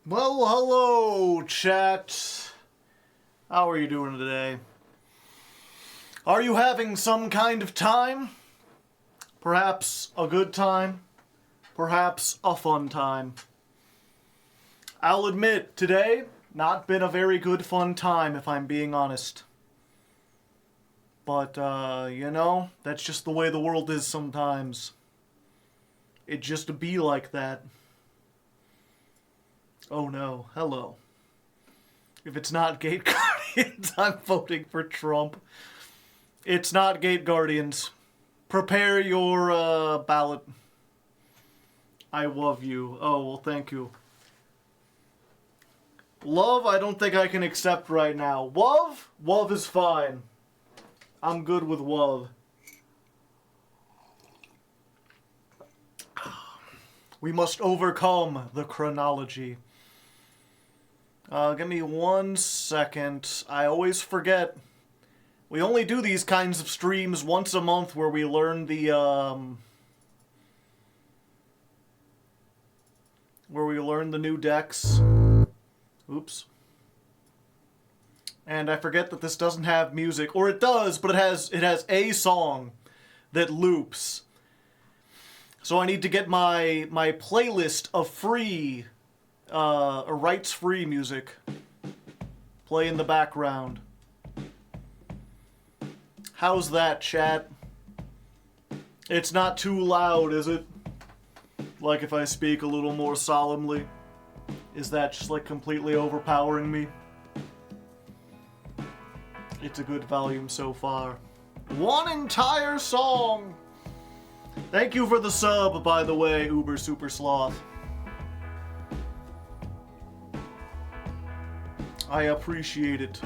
Well, hello, chat. How are you doing today? Are you having some kind of time? Perhaps a good time? Perhaps a fun time? I'll admit, today, not been a very good fun time, if I'm being honest. But, you know, that's just the way the world is sometimes. It just be like that. Oh no, hello. If it's not Gate Guardians, I'm voting for Trump. It's not Gate Guardians. Prepare your, ballot. I love you. Oh, well, thank you. Love, I don't think I can accept right now. Love? Love is fine. I'm good with love. We must overcome the chronology. Give me 1 second. I always forget. We only do these kinds of streams once a month where we learn the, where we learn the new decks. Oops. And I forget that this doesn't have music. Or it does, but it has a song that loops. So I need to get my playlist of free, rights-free music play in the background. How's that, chat? It's not too loud, is it? Like if I speak a little more solemnly? Is that just like completely overpowering me? It's a good volume so far. One entire song! Thank you for the sub, by the way, Uber Super Sloth. I appreciate it.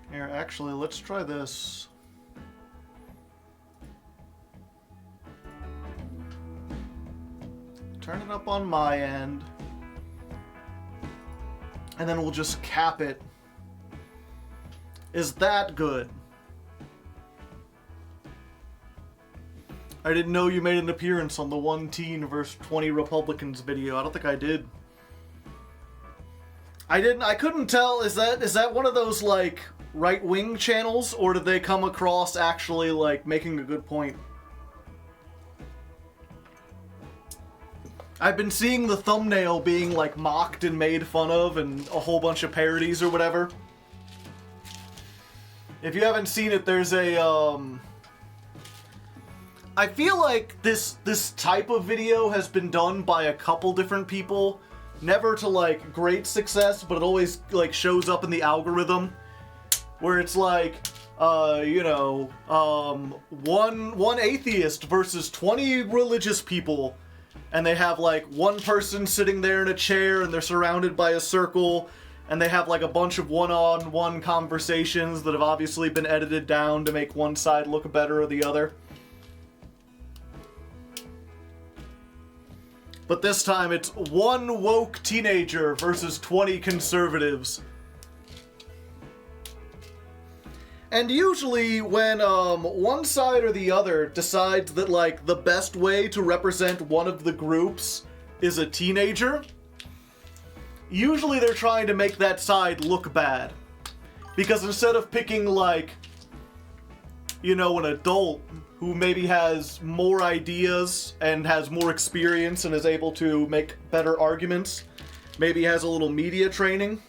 Here, actually, let's try this. Turn it up on my end. And then we'll just cap it. Is that good? I didn't know you made an appearance on the 1 teen versus 20 Republicans video. I don't think I did. I couldn't tell. Is that one of those, like, right-wing channels? Or did they come across actually, like, making a good point? I've been seeing the thumbnail being, like, mocked and made fun of and a whole bunch of parodies or whatever. If you haven't seen it, there's a, I feel like this type of video has been done by a couple different people. Never to, like, great success, but it always, like, shows up in the algorithm. Where it's like, you know, one atheist versus 20 religious people. And they have, like, one person sitting there in a chair and they're surrounded by a circle. And they have, like, a bunch of one-on-one conversations that have obviously been edited down to make one side look better or the other. But this time it's one woke teenager versus 20 conservatives. And usually when one side or the other decides that, like, the best way to represent one of the groups is a teenager, usually they're trying to make that side look bad. Because instead of picking, like, you know, an adult who maybe has more ideas and has more experience and is able to make better arguments, maybe has a little media training,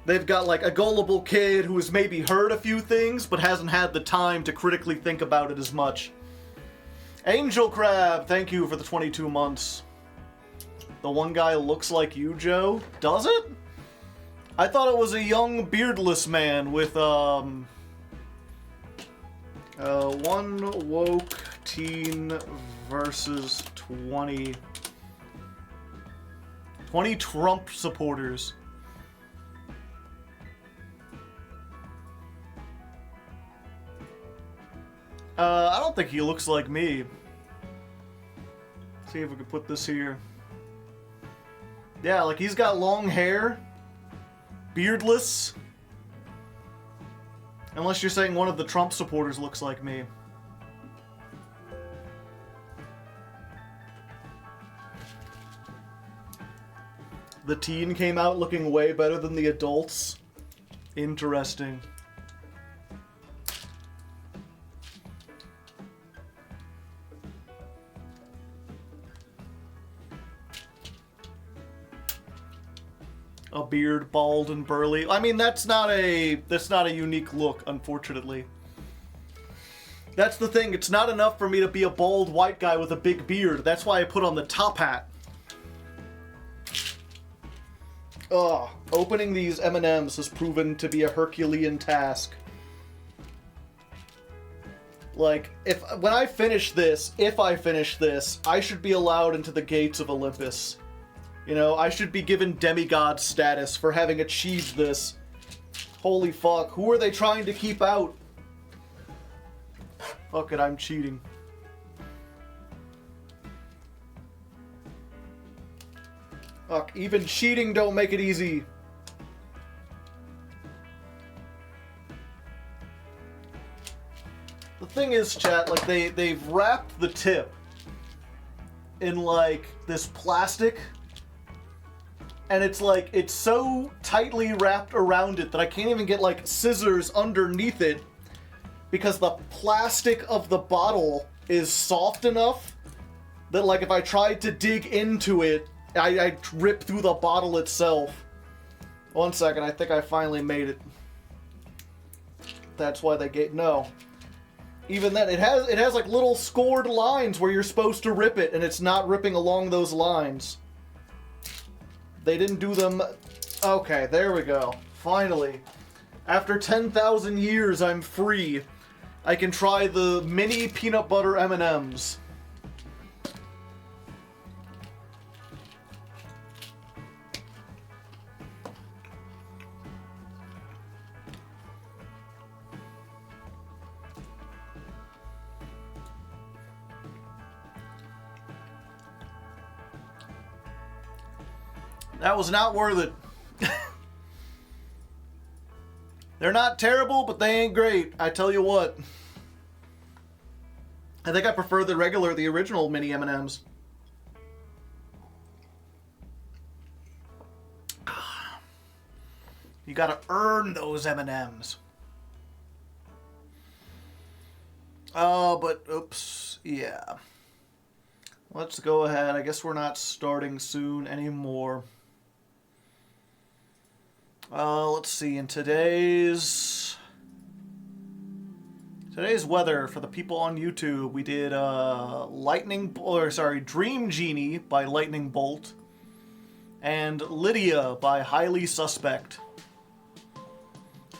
they've got, like, a gullible kid who has maybe heard a few things but hasn't had the time to critically think about it as much. Angel Crab, thank you for the 22 months. The one guy looks like you, Joe? Does it? I thought it was a young beardless man with, one woke teen versus 20 Trump supporters. I don't think he looks like me. See if we can put this here. Yeah, like, he's got long hair. Beardless. Unless you're saying one of the Trump supporters looks like me. the teen came out looking way better than the adults. Interesting. A beard, bald and burly. I mean, that's not a unique look, unfortunately. That's the thing, it's not enough for me to be a bald white guy with a big beard. That's why I put on the top hat. Ugh, opening these M&Ms has proven to be a Herculean task. Like, when I finish this, if I finish this, I should be allowed into the gates of Olympus. You know, I should be given demigod status for having achieved this. Holy fuck, who are they trying to keep out? Fuck it, I'm cheating. Fuck, even cheating don't make it easy. The thing is, chat, like, they've wrapped the tip in, like, this plastic. And it's, like, it's so tightly wrapped around it that I can't even get, like, scissors underneath it. Because the plastic of the bottle is soft enough that, like, if I tried to dig into it, I'd rip through the bottle itself. One second, I think I finally made it. That's why they get... No. Even then, it has like little scored lines where you're supposed to rip it, and it's not ripping along those lines. They didn't do them... Okay, there we go. Finally. After 10,000 years, I'm free. I can try the mini peanut butter M&Ms. That was not worth it. They're not terrible, but they ain't great. I tell you what. I think I prefer the original mini M&Ms. You gotta earn those M&Ms. Oh, but, oops, yeah. Let's go ahead. I guess we're not starting soon anymore. Let's see, in today's weather for the people on YouTube, we did Dream Genie by Lightning Bolt and Lydia by Highly Suspect.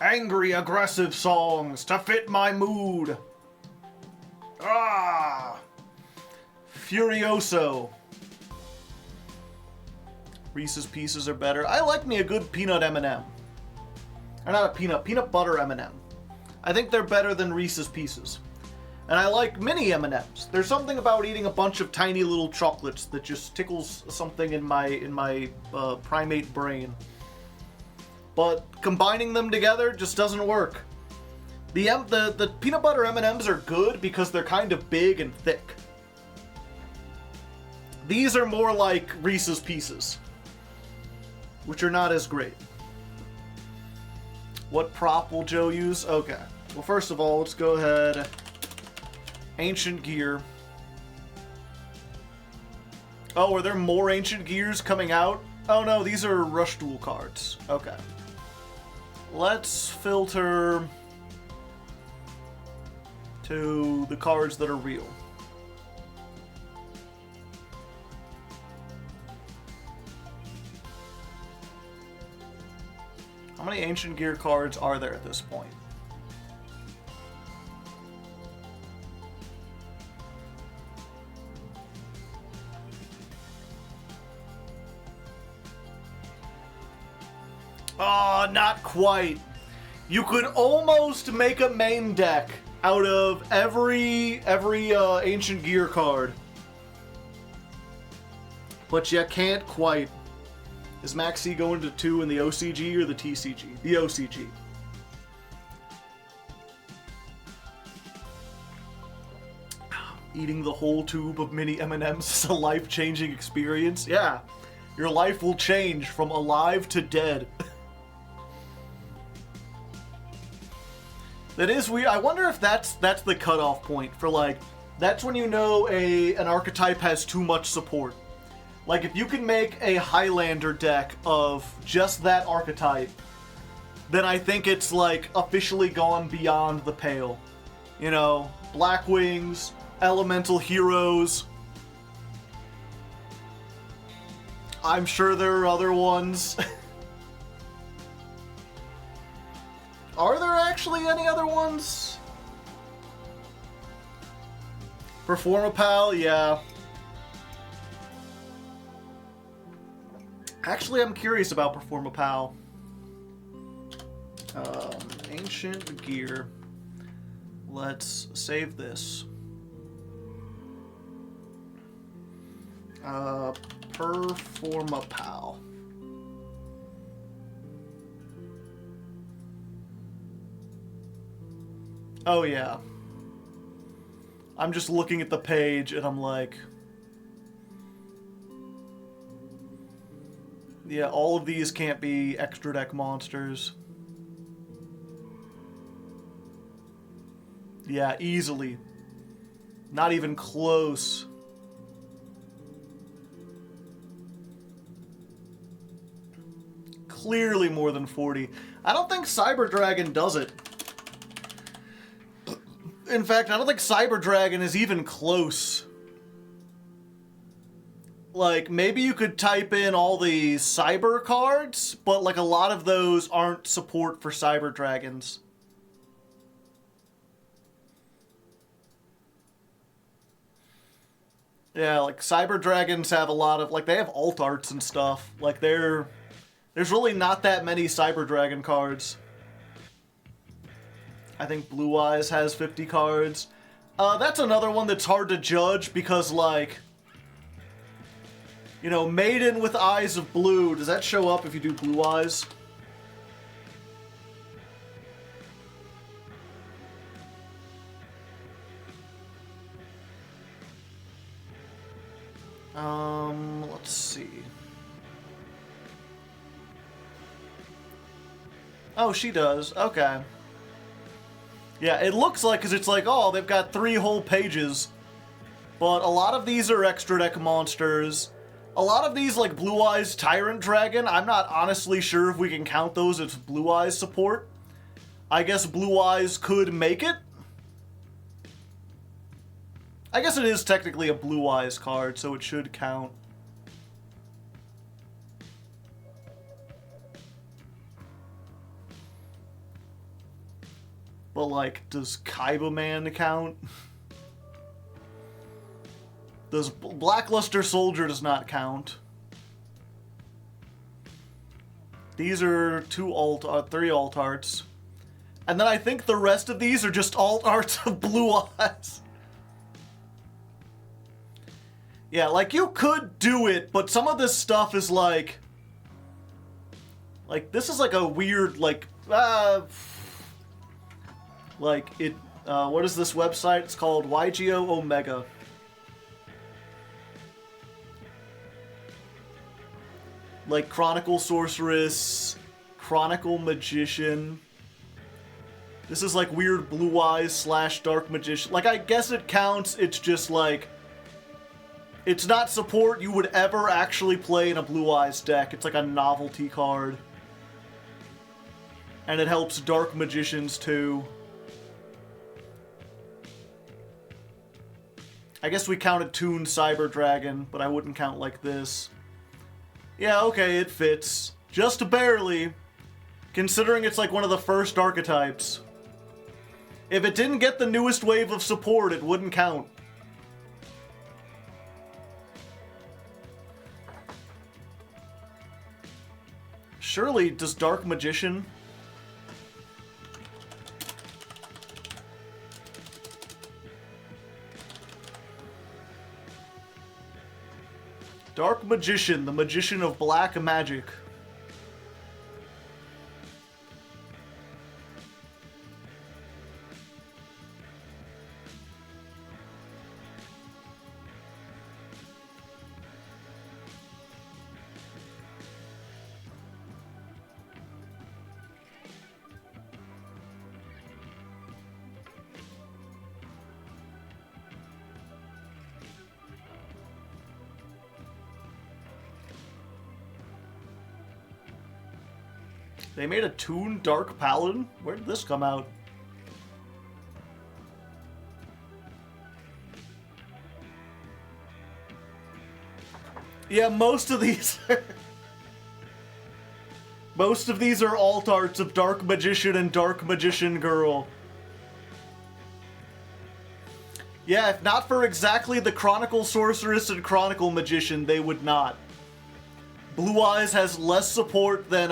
Angry, aggressive songs to fit my mood. Ah! Furioso. Reese's Pieces are better. I like me a good peanut M&M. Or not a peanut butter M&M. I think they're better than Reese's Pieces. And I like mini M&Ms. There's something about eating a bunch of tiny little chocolates that just tickles something in my primate brain. But combining them together just doesn't work. The peanut butter M&Ms are good because they're kind of big and thick. These are more like Reese's Pieces, which are not as great. What prop will Joe use? Okay. Well, first of all, let's go ahead. Ancient Gear. Oh, are there more Ancient Gears coming out? Oh no, these are Rush Duel cards. Okay. Let's filter to the cards that are real. How many Ancient Gear cards are there at this point? Oh, not quite. You could almost make a main deck out of every Ancient Gear card. But you can't quite. Is Max C going to 2 in the OCG or the TCG? The OCG. Eating the whole tube of mini M&Ms is a life-changing experience. Yeah. Your life will change from alive to dead. That is weird. I wonder if that's the cutoff point for, like, that's when you know an archetype has too much support. Like, if you can make a Highlander deck of just that archetype, then I think it's, like, officially gone beyond the pale. You know, Black Wings, Elemental Heroes. I'm sure there are other ones. Are there actually any other ones? Performapal, yeah. Actually, I'm curious about Performapal. Ancient gear. Let's save this. Performapal. Oh yeah. I'm just looking at the page and I'm like, yeah, all of these can't be extra deck monsters. Yeah, easily. Not even close. Clearly more than 40. I don't think Cyber Dragon does it. In fact, I don't think Cyber Dragon is even close. Like, maybe you could type in all the Cyber cards, but, like, a lot of those aren't support for Cyber Dragons. Yeah, like, Cyber Dragons have a lot of, like, they have alt arts and stuff. Like, there's really not that many Cyber Dragon cards. I think Blue Eyes has 50 cards. That's another one that's hard to judge because, like, you know, Maiden with Eyes of Blue, does that show up if you do Blue Eyes? Let's see. Oh, she does. Okay. Yeah, it looks like, because it's like, oh, they've got 3 whole pages. But a lot of these are extra deck monsters. A lot of these, like Blue Eyes Tyrant Dragon, I'm not honestly sure if we can count those as Blue Eyes support. I guess Blue Eyes could make it. I guess it is technically a Blue Eyes card, so it should count. But, like, does Kaiba Man count? Does Blackluster Soldier does not count. These are 3 alt arts. And then I think the rest of these are just alt arts of Blue Eyes. Yeah, like, you could do it, but some of this stuff is like... Like, this is like a weird, like... what is this website? It's called YGO Omega. Like, Chronicle Sorceress, Chronicle Magician. This is like weird Blue Eyes / Dark Magician. Like, I guess it counts, it's just like... It's not support you would ever actually play in a Blue Eyes deck. It's like a novelty card. And it helps Dark Magicians too. I guess we counted Toon Cyber Dragon, but I wouldn't count like this. Yeah, okay, it fits. Just barely. Considering it's like one of the first archetypes. If it didn't get the newest wave of support, it wouldn't count. Surely, does Dark Magician... Dark Magician, the Magician of Black Magic. They made a Toon Dark Paladin? Where did this come out? Yeah, most of these... most of these are alt arts of Dark Magician and Dark Magician Girl. Yeah, if not for exactly the Chronicle Sorceress and Chronicle Magician, they would not. Blue Eyes has less support than,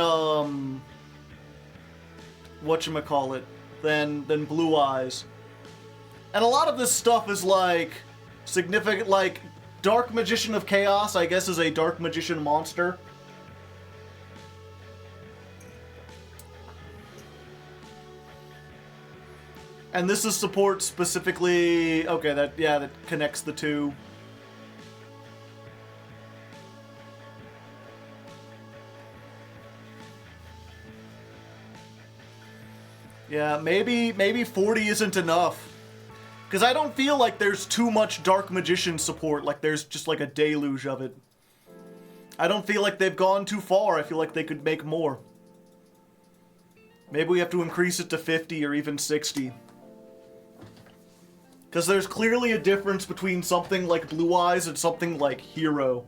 whatchamacallit, than Blue Eyes. And a lot of this stuff is, like, significant, like, Dark Magician of Chaos, I guess, is a Dark Magician monster. And this is support specifically... Okay, that connects the two. Yeah, maybe 40 isn't enough. Because I don't feel like there's too much Dark Magician support, like there's just like a deluge of it. I don't feel like they've gone too far, I feel like they could make more. Maybe we have to increase it to 50 or even 60. Because there's clearly a difference between something like Blue Eyes and something like Hero.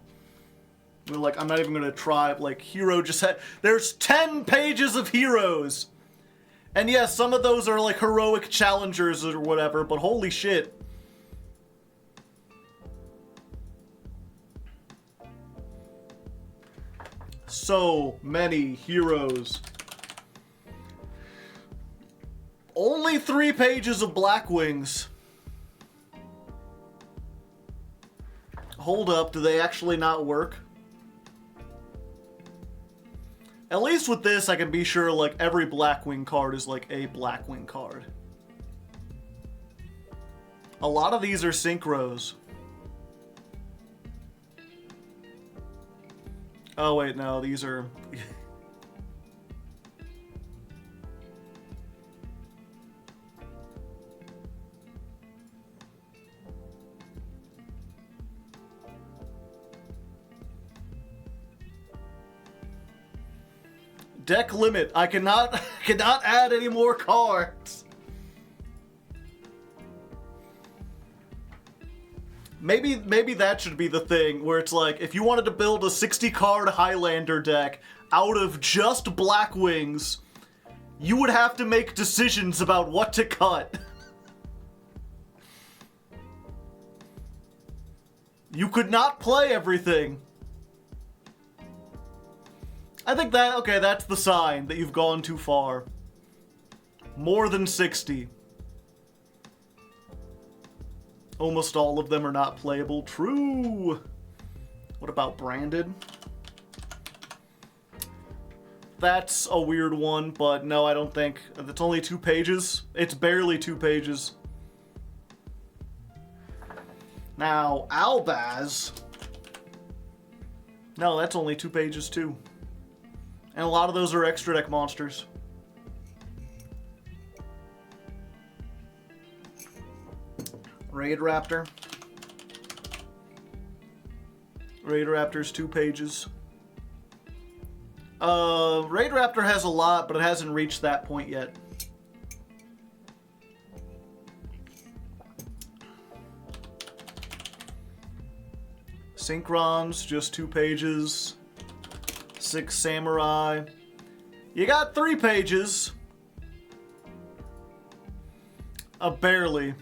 Like, I'm not even gonna try, like, Hero just had... There's 10 pages of heroes! And yes, some of those are like heroic challengers or whatever, but holy shit. So many heroes. Only 3 pages of Blackwings. Hold up, do they actually not work? At least with this, I can be sure, like, every Blackwing card is, like, a Blackwing card. A lot of these are synchros. Oh, wait, no, these are... Deck limit. I cannot add any more cards. Maybe that should be the thing, where it's like, if you wanted to build a 60-card Highlander deck out of just Blackwings, you would have to make decisions about what to cut. You could not play everything. I think that, okay, that's the sign that you've gone too far. More than 60. Almost all of them are not playable. True! What about branded? That's a weird one, but no, I don't think. It's only 2 pages. It's barely 2 pages. Now, Albaz... No, that's only 2 pages too. And a lot of those are extra deck monsters. Raid Raptor. Raid Raptor's 2 pages. Raid Raptor has a lot, but it hasn't reached that point yet. Synchron's just 2 pages. 6 Samurai. You got 3 pages. Barely.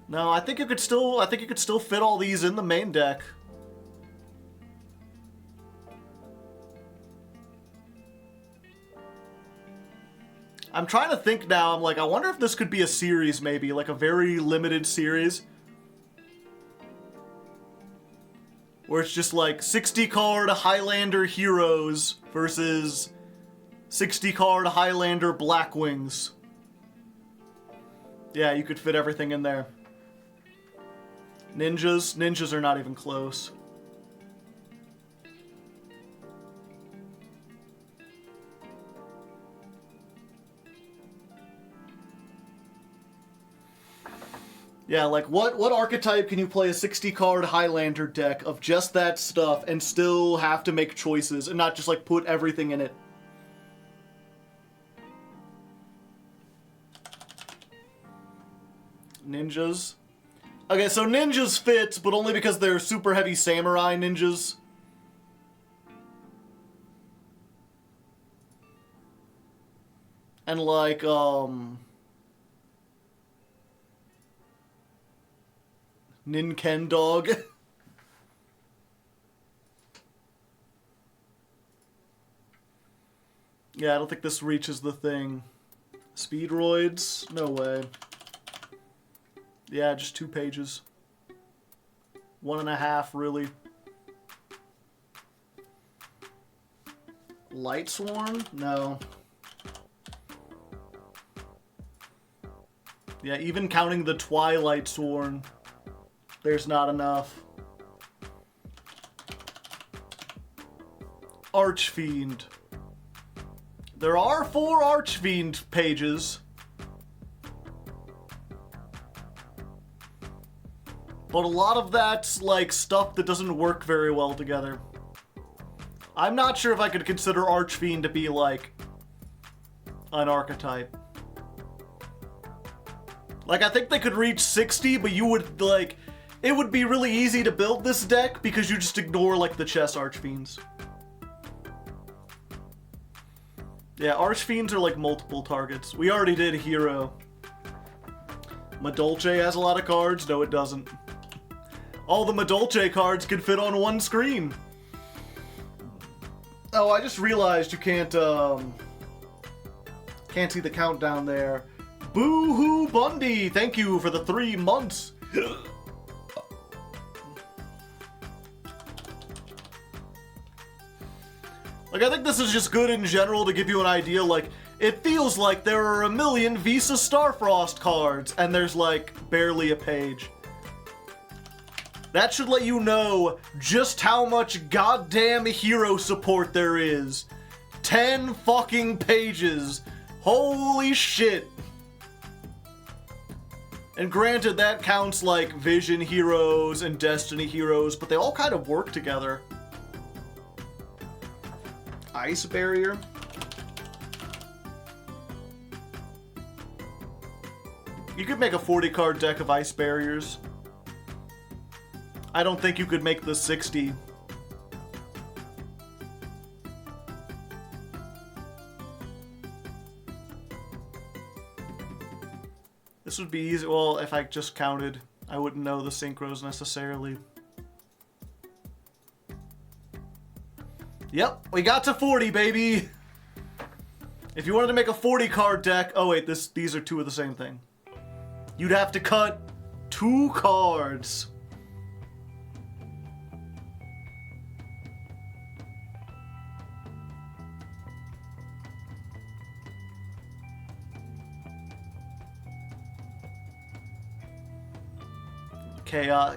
No, I think you could still fit all these in the main deck. I'm trying to think now. I'm like, I wonder if this could be a series, maybe, like a very limited series. Where it's just like 60-card Highlander heroes versus 60-card Highlander Blackwings. Yeah, you could fit everything in there. Ninjas are not even close. Yeah, like what archetype can you play a 60 card Highlander deck of just that stuff and still have to make choices and not just like put everything in it? Ninjas. Okay, so ninjas fits, but only because they're super heavy samurai ninjas. And like, Ninken dog. Yeah, I don't think this reaches the thing. Speedroids? No way. Yeah, just 2 pages. 1.5, really. Lightsworn? No. Yeah, even counting the Twilight Sworn, there's not enough. Archfiend. There are 4 Archfiend pages. But a lot of that's like stuff that doesn't work very well together. I'm not sure if I could consider Archfiend to be like an archetype. Like, I think they could reach 60, but you would, like, it would be really easy to build this deck because you just ignore, like, the chess Archfiends. Yeah, Archfiends are, like, multiple targets. We already did Hero. Madolche has a lot of cards. No, it doesn't. All the Madolche cards could fit on one screen. Oh, I just realized you can't see the countdown there. Boo-hoo Bundy, thank you for the 3 months. Like, I think this is just good in general to give you an idea. Like, it feels like there are a million Visa Starfrost cards, and there's, like, barely a page. That should let you know just how much goddamn hero support there is. 10 fucking pages. Holy shit. And granted, that counts like Vision heroes and Destiny heroes, but they all kind of work together. Ice Barrier. You could make a 40-card deck of Ice Barriers. I don't think you could make the 60. This would be easy. Well, if I just counted, I wouldn't know the synchros necessarily. Yep, we got to 40, baby! If you wanted to make a 40-card deck... Oh, wait, these are 2 of the same thing. You'd have to cut 2 cards.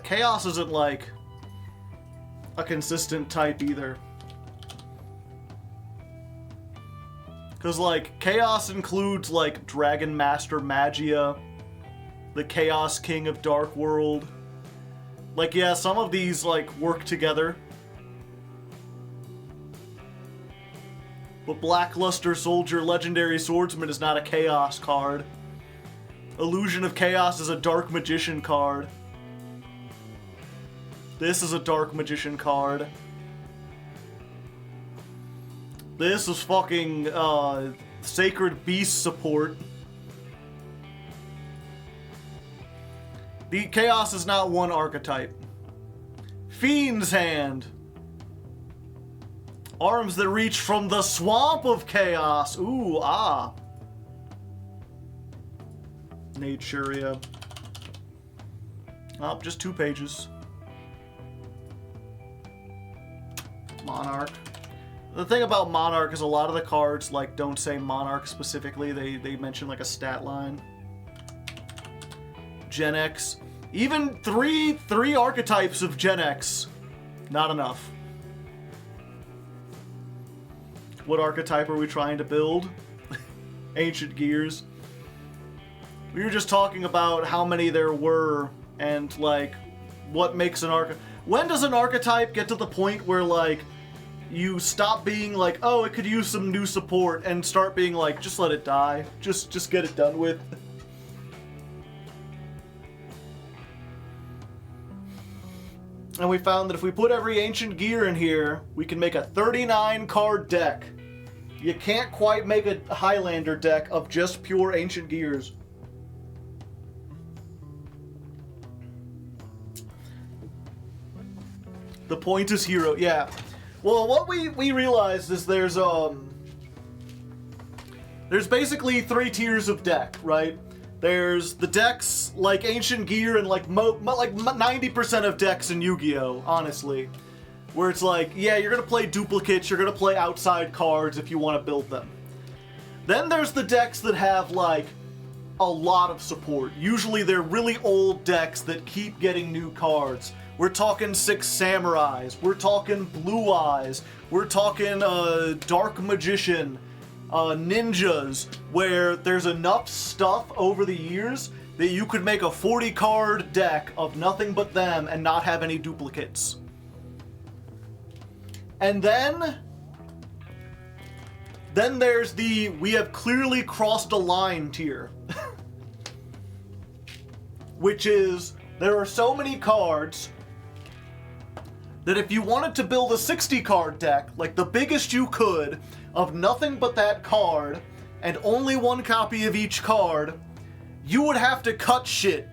Chaos isn't like a consistent type either. Because like Chaos includes like Dragon Master Magia, the Chaos King of Dark World. Like, yeah, some of these like work together. But Blackluster Soldier Legendary Swordsman is not a Chaos card. Illusion of Chaos is a Dark Magician card. This is a Dark Magician card. This is fucking, Sacred Beast support. The Chaos is not one archetype. Fiend's Hand. Arms that reach from the swamp of chaos. Ooh, ah. Naturia. Oh, just 2 pages. Monarch. The thing about Monarch is a lot of the cards like don't say Monarch specifically. They mention like a stat line. Gen X. Even three archetypes of Gen X. Not enough. What archetype are we trying to build? Ancient Gears. We were just talking about how many there were and, like, what makes an archetype. When does an archetype get to the point where, like, you stop being like, oh, it could use some new support, and start being like, just let it die. Just get it done with. And we found that if we put every ancient gear in here, we can make a 39 card deck. You can't quite make a Highlander deck of just pure ancient gears. The point is hero, yeah. Well, what we realized is there's basically 3 tiers of deck, right? There's the decks like Ancient Gear and like like 90% of decks in Yu-Gi-Oh, honestly. Where it's like, yeah, you're gonna play duplicates, you're gonna play outside cards if you want to build them. Then there's the decks that have like a lot of support. Usually they're really old decks that keep getting new cards. We're talking 6 Samurais, we're talking Blue Eyes, we're talking Dark Magician, ninjas, where there's enough stuff over the years that you could make a 40 card deck of nothing but them and not have any duplicates. And then there's the we have clearly crossed a line tier. Which is, there are so many cards that if you wanted to build a 60 card deck, like the biggest you could, of nothing but that card, and only 1 copy of each card, you would have to cut shit.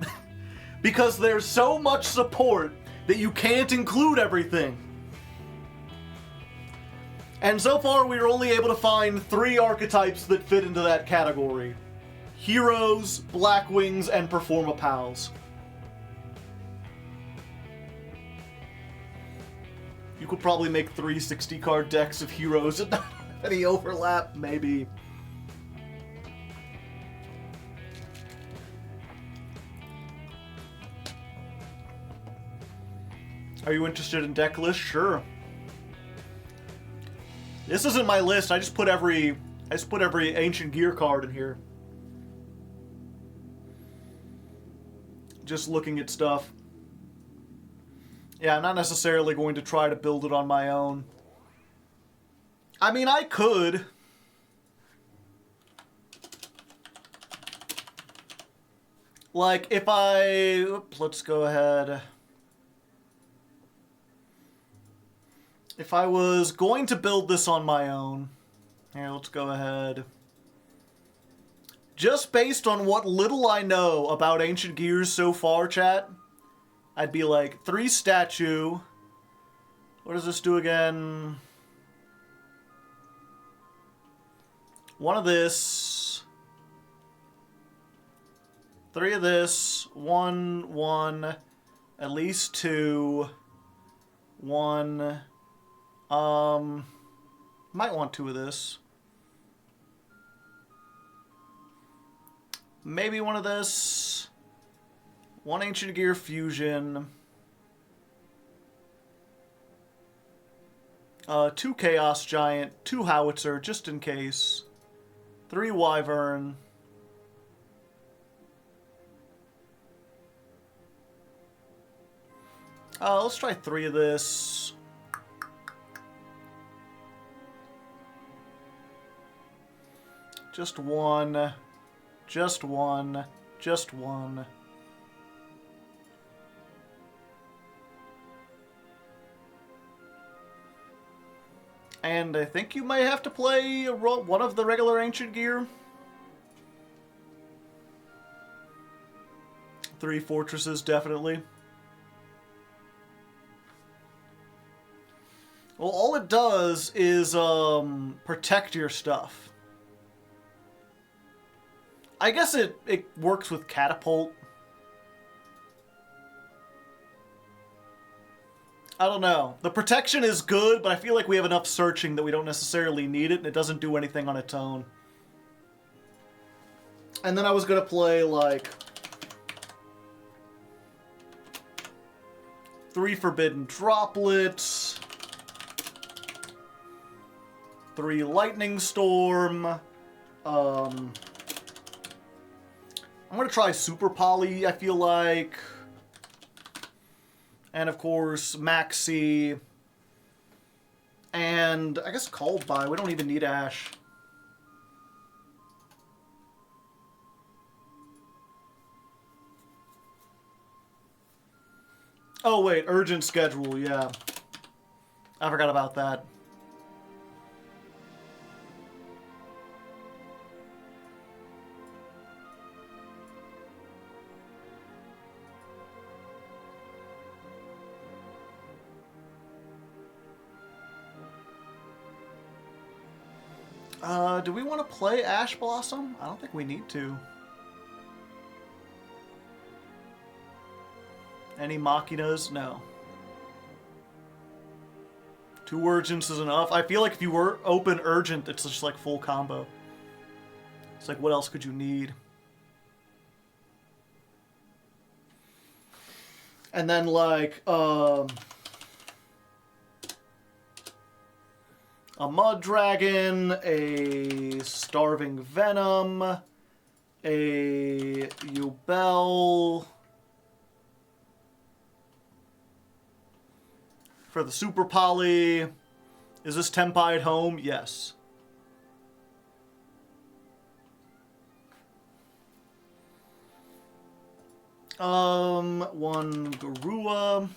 Because there's so much support that you can't include everything. And so far we were only able to find 3 archetypes that fit into that category. Heroes, Blackwings, and Performapals. You could probably make 3 60-card decks of heroes and not have any overlap, maybe. Are you interested in deck lists? Sure. This isn't my list. I just put every Ancient Gear card in here. Just looking at stuff. Yeah, I'm not necessarily going to try to build it on my own. I mean, I could. Like, if let's go ahead. If I was going to build this on my own, here, let's go ahead. Just based on what little I know about Ancient Gears so far, chat, I'd be like, 3 statue. What does this do again? 1 of this. 3 of this. 1. At least 2. 1. Might want 2 of this. Maybe 1 of this. 1 Ancient Gear Fusion. 2 Chaos Giant. 2 Howitzer, just in case. 3 Wyvern. Let's try 3 of this. Just 1. Just 1. Just 1. And I think you may have to play one of the regular Ancient Gear. 3 Fortresses, definitely. Well, all it does is protect your stuff. I guess it works with Catapult. I don't know. The protection is good, but I feel like we have enough searching that we don't necessarily need it, and it doesn't do anything on its own. And then I was going to play, like, 3 Forbidden Droplets, 3 Lightning Storm, I'm going to try Super Poly, I feel like. And, of course, Maxi. And, I guess Called By. We don't even need Ash. Oh, wait. Urgent Schedule, yeah. I forgot about that. Do we want to play Ash Blossom? I don't think we need to. Any Machinas? No. 2 Urgents is enough. I feel like if you were open Urgent, it's just like full combo. It's like, what else could you need? And then like, a Mud Dragon, a Starving Venom, a Yubel. For the Super Poly, is this Tempai at home? Yes. One Garua.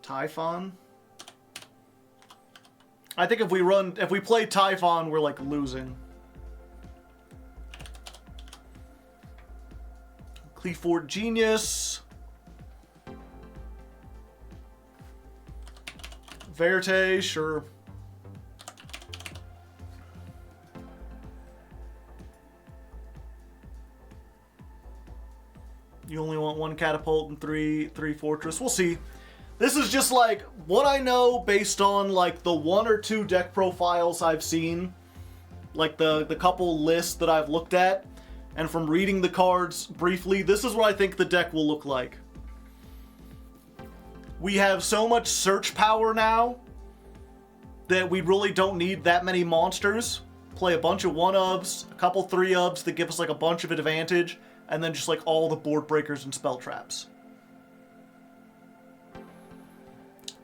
Typhon. I think if we play Typhon, we're like losing. Cleaford Genius. Verte, sure. You only want 1 catapult and three fortress. We'll see. This is just like what I know based on like the 1 or 2 deck profiles I've seen, like the couple lists that I've looked at, and from reading the cards briefly, this is what I think the deck will look like. We have so much search power now that we really don't need that many monsters. Play a bunch of 1-ofs, a couple 3-ofs that give us like a bunch of advantage, and then just like all the board breakers and spell traps.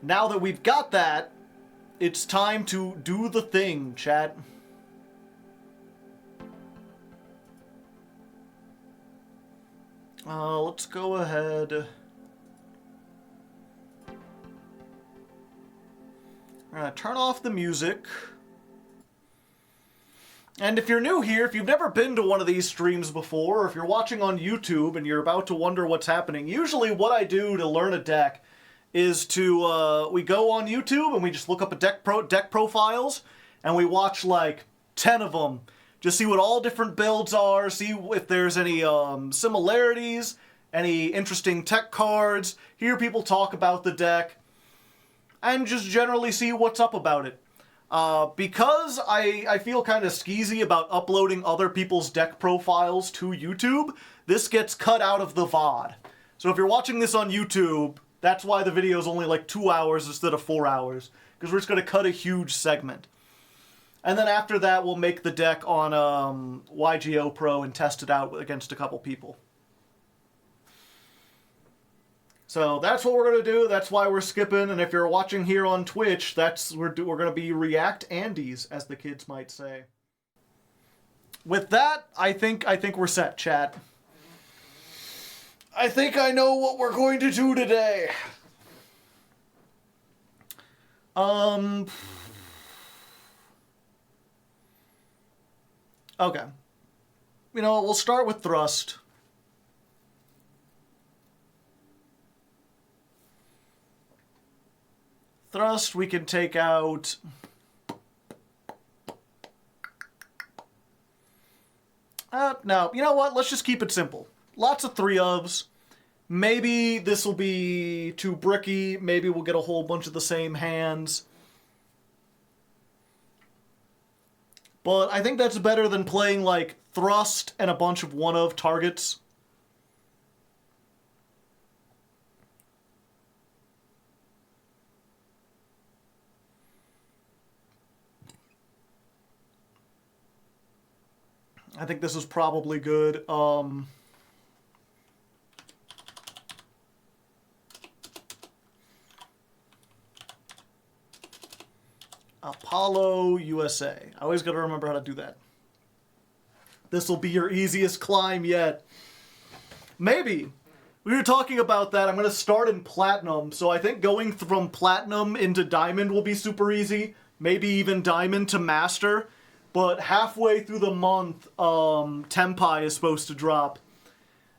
Now that we've got that, it's time to do the thing, chat. Let's go ahead. We're gonna turn off the music. And if you're new here, if you've never been to one of these streams before, or if you're watching on YouTube and you're about to wonder what's happening, usually what I do to learn a deck is to, we go on YouTube and we just look up a deck profiles, and we watch like 10 of them. Just see what all different builds are, see if there's any similarities, any interesting tech cards, hear people talk about the deck, and just generally see what's up about it. Because I feel kind of skeezy about uploading other people's deck profiles to YouTube, this gets cut out of the VOD. So if you're watching this on YouTube, that's why the video is only like 2 hours instead of 4 hours, because we're just going to cut a huge segment. And then after that, we'll make the deck on YGO Pro and test it out against a couple people. So that's what we're going to do. That's why we're skipping. And if you're watching here on Twitch, we're going to be React Andes, as the kids might say. With that, I think we're set, chat. I think I know what we're going to do today. Okay. You know what, we'll start with Thrust. Thrust, we can take out... no, you know what, let's just keep it simple. Lots of 3-ofs. Maybe this will be too bricky. Maybe we'll get a whole bunch of the same hands. But I think that's better than playing, like, Thrust and a bunch of 1-of targets. I think this is probably good. Apollo USA. I always gotta remember how to do that. This will be your easiest climb yet. Maybe. We were talking about that. I'm gonna start in Platinum, so I think going from Platinum into Diamond will be super easy. Maybe even Diamond to Master. But halfway through the month, Tempai is supposed to drop.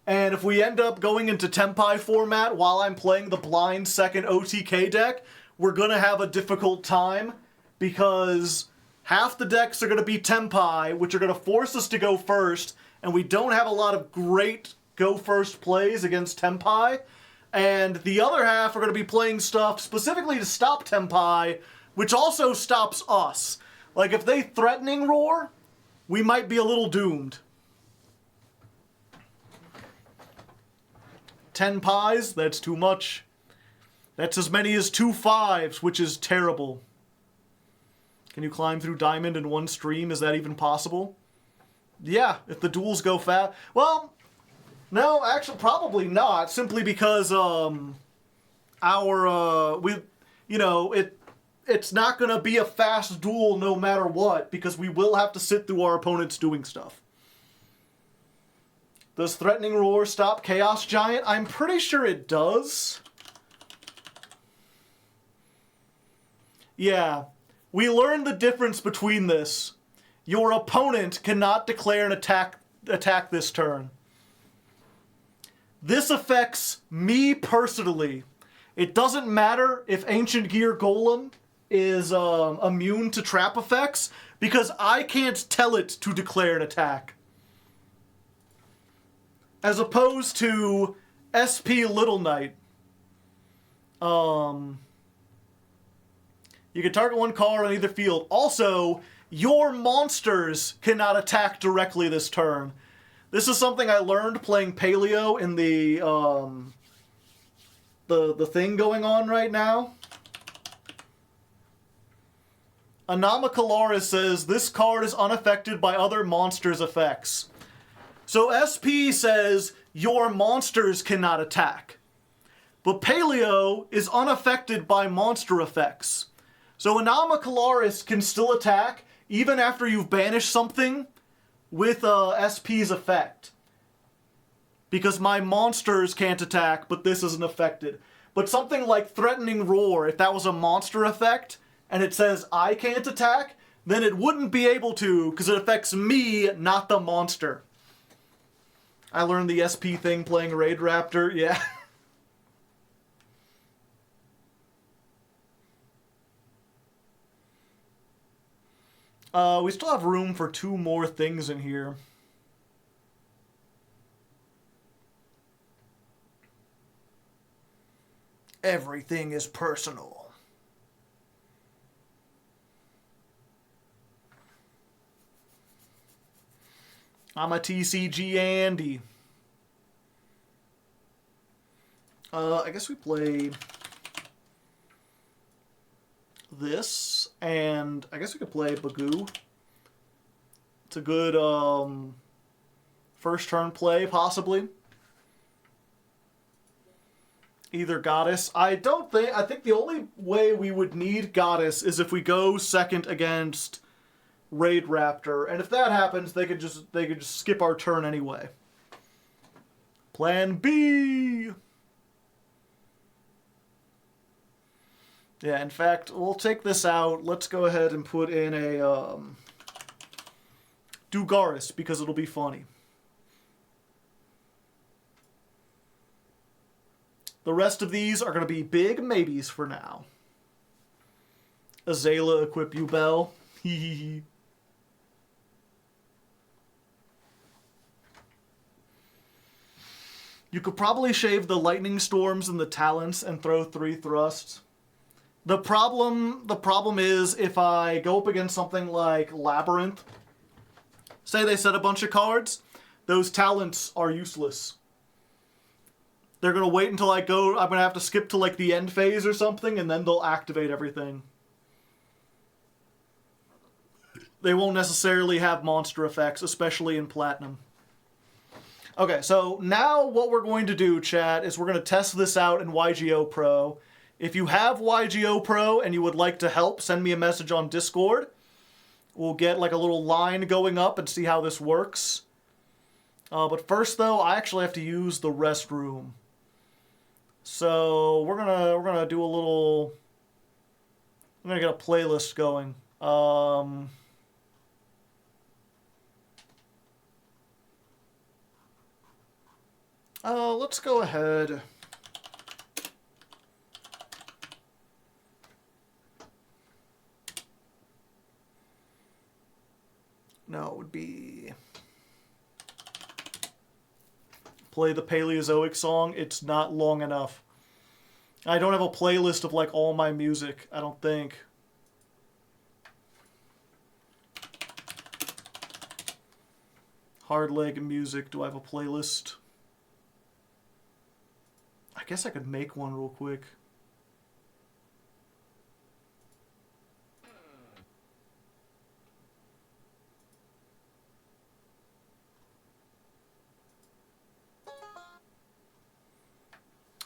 And if we end up going into Tempai format while I'm playing the blind second OTK deck, we're gonna have a difficult time because half the decks are gonna be Tempai, which are gonna force us to go first, and we don't have a lot of great go first plays against Tempai. And the other half are gonna be playing stuff specifically to stop Tempai, which also stops us. Like, if they threatening roar, we might be a little doomed. 10 pies? That's too much. That's as many as 2 5s, which is terrible. Can you climb through Diamond in one stream? Is that even possible? Yeah, if the duels go fast. Well, no, actually, probably not. Simply because, it's not going to be a fast duel no matter what, because we will have to sit through our opponents doing stuff. Does Threatening Roar stop Chaos Giant? I'm pretty sure it does. Yeah. We learned the difference between this. Your opponent cannot declare an attack this turn. This affects me personally. It doesn't matter if Ancient Gear Golem is immune to trap effects, because I can't tell it to declare an attack. As opposed to SP Little Knight. You can target one card on either field. Also, your monsters cannot attack directly this turn. This is something I learned playing Paleo in the thing going on right now. Anomacalaris says, this card is unaffected by other monsters' effects. So SP says, your monsters cannot attack. But Paleo is unaffected by monster effects. So Anomacalaris can still attack, even after you've banished something, with SP's effect. Because my monsters can't attack, but this isn't affected. But something like Threatening Roar, if that was a monster effect, and it says I can't attack, then it wouldn't be able to, because it affects me, not the monster. I learned the SP thing playing Raid Raptor, yeah. We still have room for 2 more things in here. Everything is personal. I'm a TCG Andy. I guess we play this, and I guess we could play Bagoo. It's a good first turn play, possibly. Either Goddess. I think the only way we would need Goddess is if we go second against Raid Raptor, and if that happens, they could just skip our turn anyway. Plan B. Yeah, in fact, we'll take this out. Let's go ahead and put in a Dugaris, because it'll be funny. The rest of these are going to be big maybes for now. Azala, equip you, Bell. Hee. You could probably shave the lightning storms and the talents and throw 3 thrusts. The problem is if I go up against something like Labyrinth, say they set a bunch of cards, those talents are useless. They're going to wait until I'm going to have to skip to like the end phase or something, and then they'll activate everything. they won't necessarily have monster effects, especially in Platinum. Okay, so now what we're going to do, chat, is we're going to test this out in YGO Pro. If you have YGO Pro and you would like to help, send me a message on Discord. We'll get like a little line going up and see how this works. But first, though, I actually have to use the restroom. So we're gonna do a little. I'm gonna get a playlist going. Let's go ahead. No, it would be play the Paleozoic song. It's not long enough. I don't have a playlist of like all my music, I don't think. Hardleg music, do I have a playlist? I guess I could make one real quick.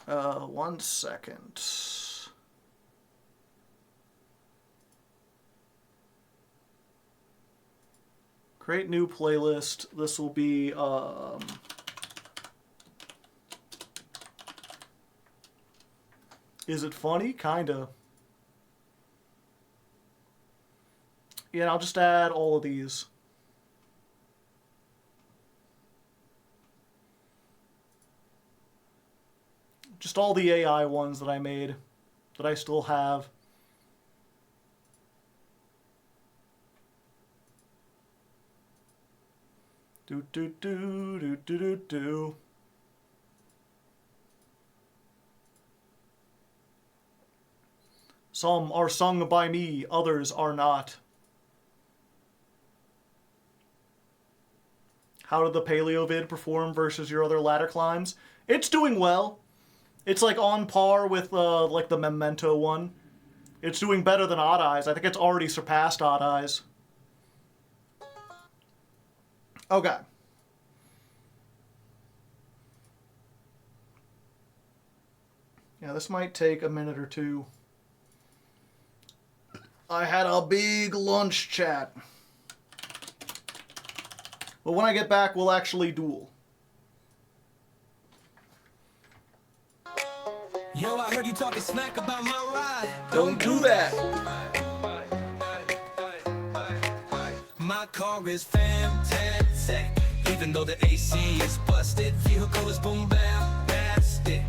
One second. Create new playlist. This will be, is it funny? Kinda. Yeah, I'll just add all of these. Just all the AI ones that I made, that I still have. Do do do do do do do. Some are sung by me, others are not. How did the Paleo vid perform versus your other ladder climbs? It's doing well. It's like on par with like the Memento one. It's doing better than Odd Eyes. I think it's already surpassed Odd Eyes. Okay. Yeah, this might take a minute or two. I had a big lunch, chat. But when I get back, we'll actually duel. Yo, I heard you talking smack about my ride. Don't do that. My car is fantastic, even though the AC is busted. Vehicle is bombastic,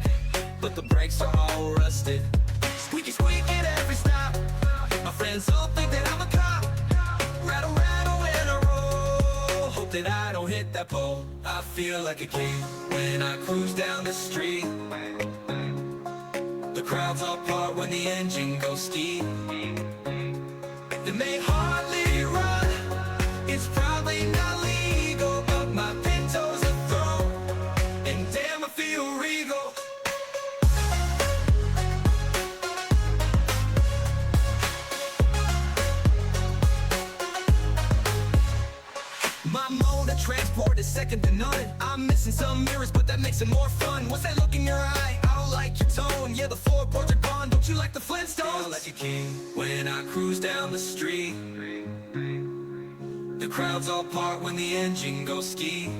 but the brakes are all rusted. Squeaky squeak at every stop. My friends all think that I'm a cop. Rattle, rattle, and a roll. Hope that I don't hit that pole. I feel like a king when I cruise down the street. The crowds all part when the engine goes steep. They may hardly run, it's probably not legal, but my Pinto's a throw, and damn I feel regal. My mode of transport is second to none. I'm missing some mirrors, but that makes it more fun. What's that look in your eye? I don't like your tone. Yeah, the floorboards are gone. Don't you like the Flintstones? Feel like a king when I cruise down the street. The crowds all part when the engine goes ski.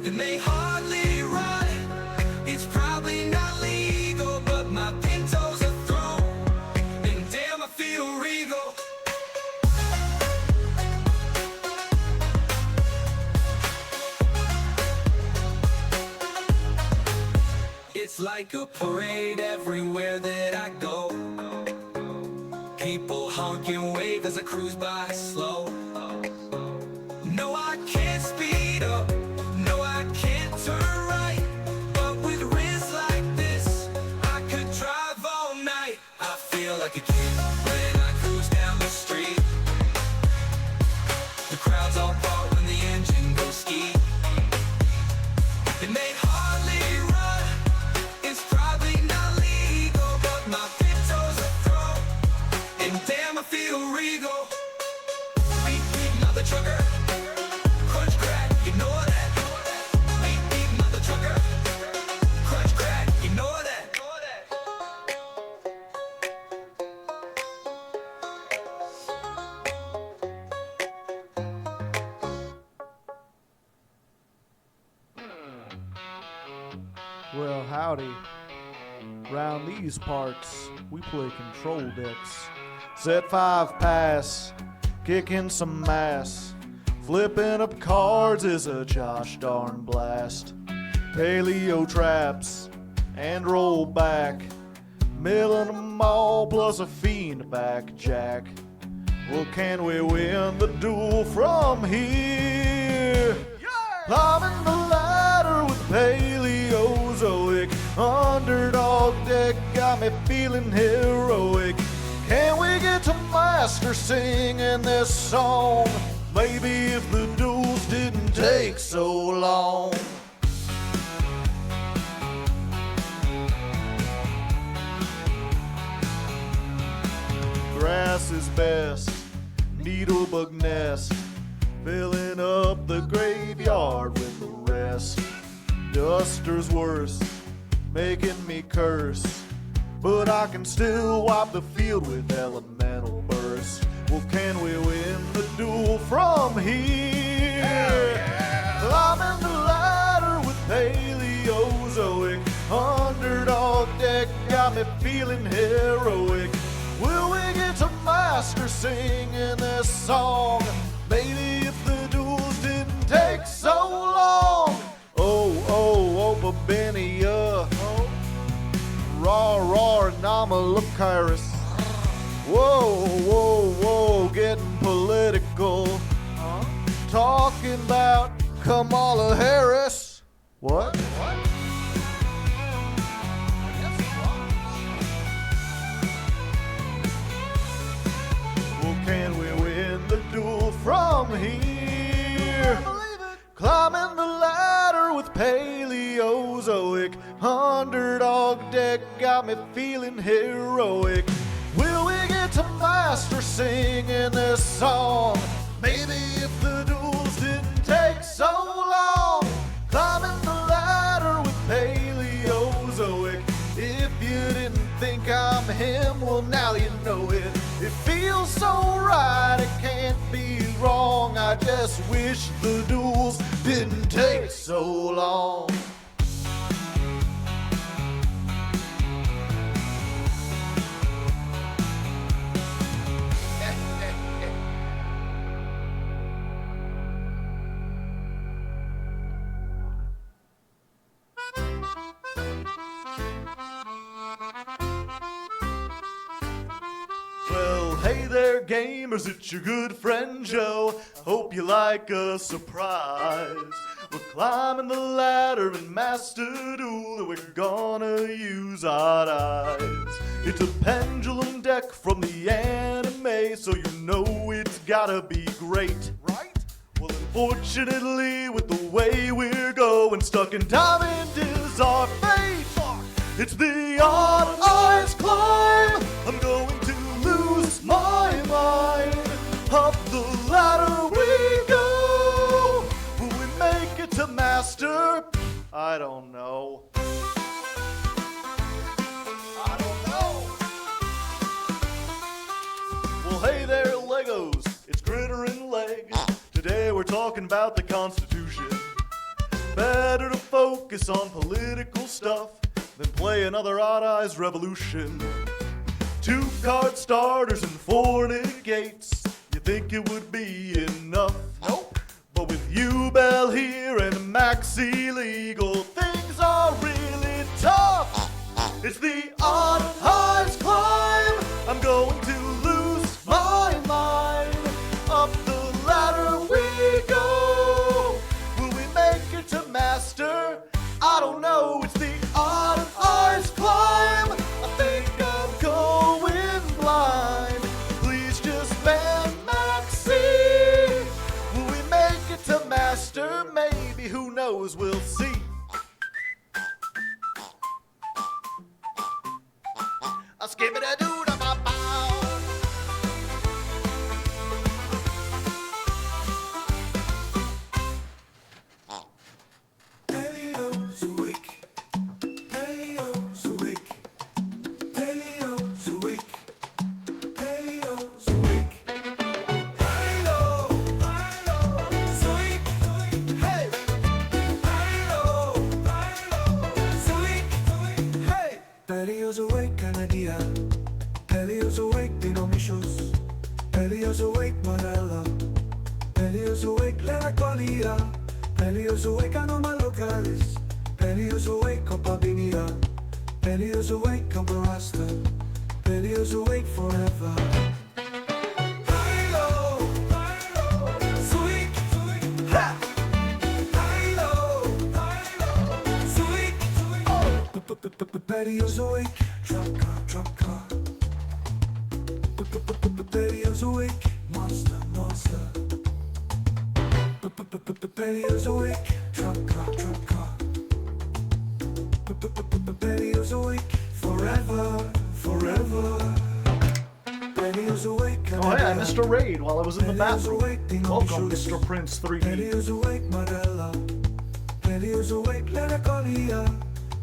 It may hardly run, it's probably not legal, but my Pinto's a throw, and damn I feel regal. It's like a parade everywhere that I go. People honk and wave as I cruise by slow. No, I can't speed up. No, I can't turn right. But with wrists like this, I could drive all night. I feel like a kid when I cruise down the street. The crowds all part when the engine goes ski. It may hardly run, it's probably not legal, but my Pinto's a throw, and damn I feel regal. Well, howdy. Round these parts, we play control decks. Set 5 pass, kicking some ass. Flipping up cards is a gosh darn blast. Paleo traps and roll back. Milling them all plus a fiend back jack. Well, can we win the duel from here? Climbing the ladder with Paleozoic. Underdog deck got me feeling heroic. Can we get to master singing this song? Maybe if the duels didn't take so long. Grass is best, needlebug nest, filling up the graveyard with the rest. Duster's worse, making me curse, but I can still wipe the field with elemental burst. Well, can we win the duel from here? Yeah. Climbing the ladder with Paleozoic. Underdog deck got me feeling heroic. Will we get to master singing this song? Maybe if the duels didn't take so long. Oh, Babenia. Raw, Namalakaris. Whoa, getting political. Talking about Kamala Harris. What? Well, can we win the duel from here? Climbing the ladder with Paleozoic. Underdog deck got me feeling heroic. Will we get to master singing this song? Maybe if the duels didn't take so long. Climbing the ladder with Paleozoic. If you didn't think I'm him, well now you know it. It feels so right, it can't be wrong. I just wish the duels didn't take so long. Well, hey there, gamers, it's your good friend Joe. Hope you like a surprise. We're climbing the ladder in Master Duel, and we're gonna use our eyes. It's a pendulum deck from the anime, so you know it's gotta be great, right? Well, unfortunately, with the way we're going, stuck in time and is our fate. It's the odd eyes climb. I'm going to lose my mind. Up the ladder we go. Will we make it to master? I don't know. Well, hey there, Legos. It's Critter and Leg. Today we're talking about the Constitution. Better to focus on political stuff than play another Odd Eyes Revolution. 2 card starters and 4 negates. You think it would be enough? Nope. But with you, Bell here, and Maxi Legal, things are really tough. It's the Odd Eyes climb. I'm going to lose my mind. Up the ladder we go. Will we make it to master? I don't know. It's the Odd Eyes climb. I think I'm going blind. Please just ban Maxi. Will we make it to master? Maybe, who knows, we'll see. I'll skip it a doo da ba bow. Paleozoic, Paleozoic, Paleozoic, Paleozoic, Paleozoic, hey, Paleozoic, Paleozoic anomalocalis, Paleozoic copabinia, Paleozoic comparasta, Paleozoic forever. Paleozoic, trap car. Paleozoic, monster. Paleozoic, trap car. Paleozoic, forever. Paleozoic. Oh hey, I missed a raid while I was in the bathroom. Welcome, Mr. Prince 3D. Paleozoic, Marella. Paleozoic, Leracolia.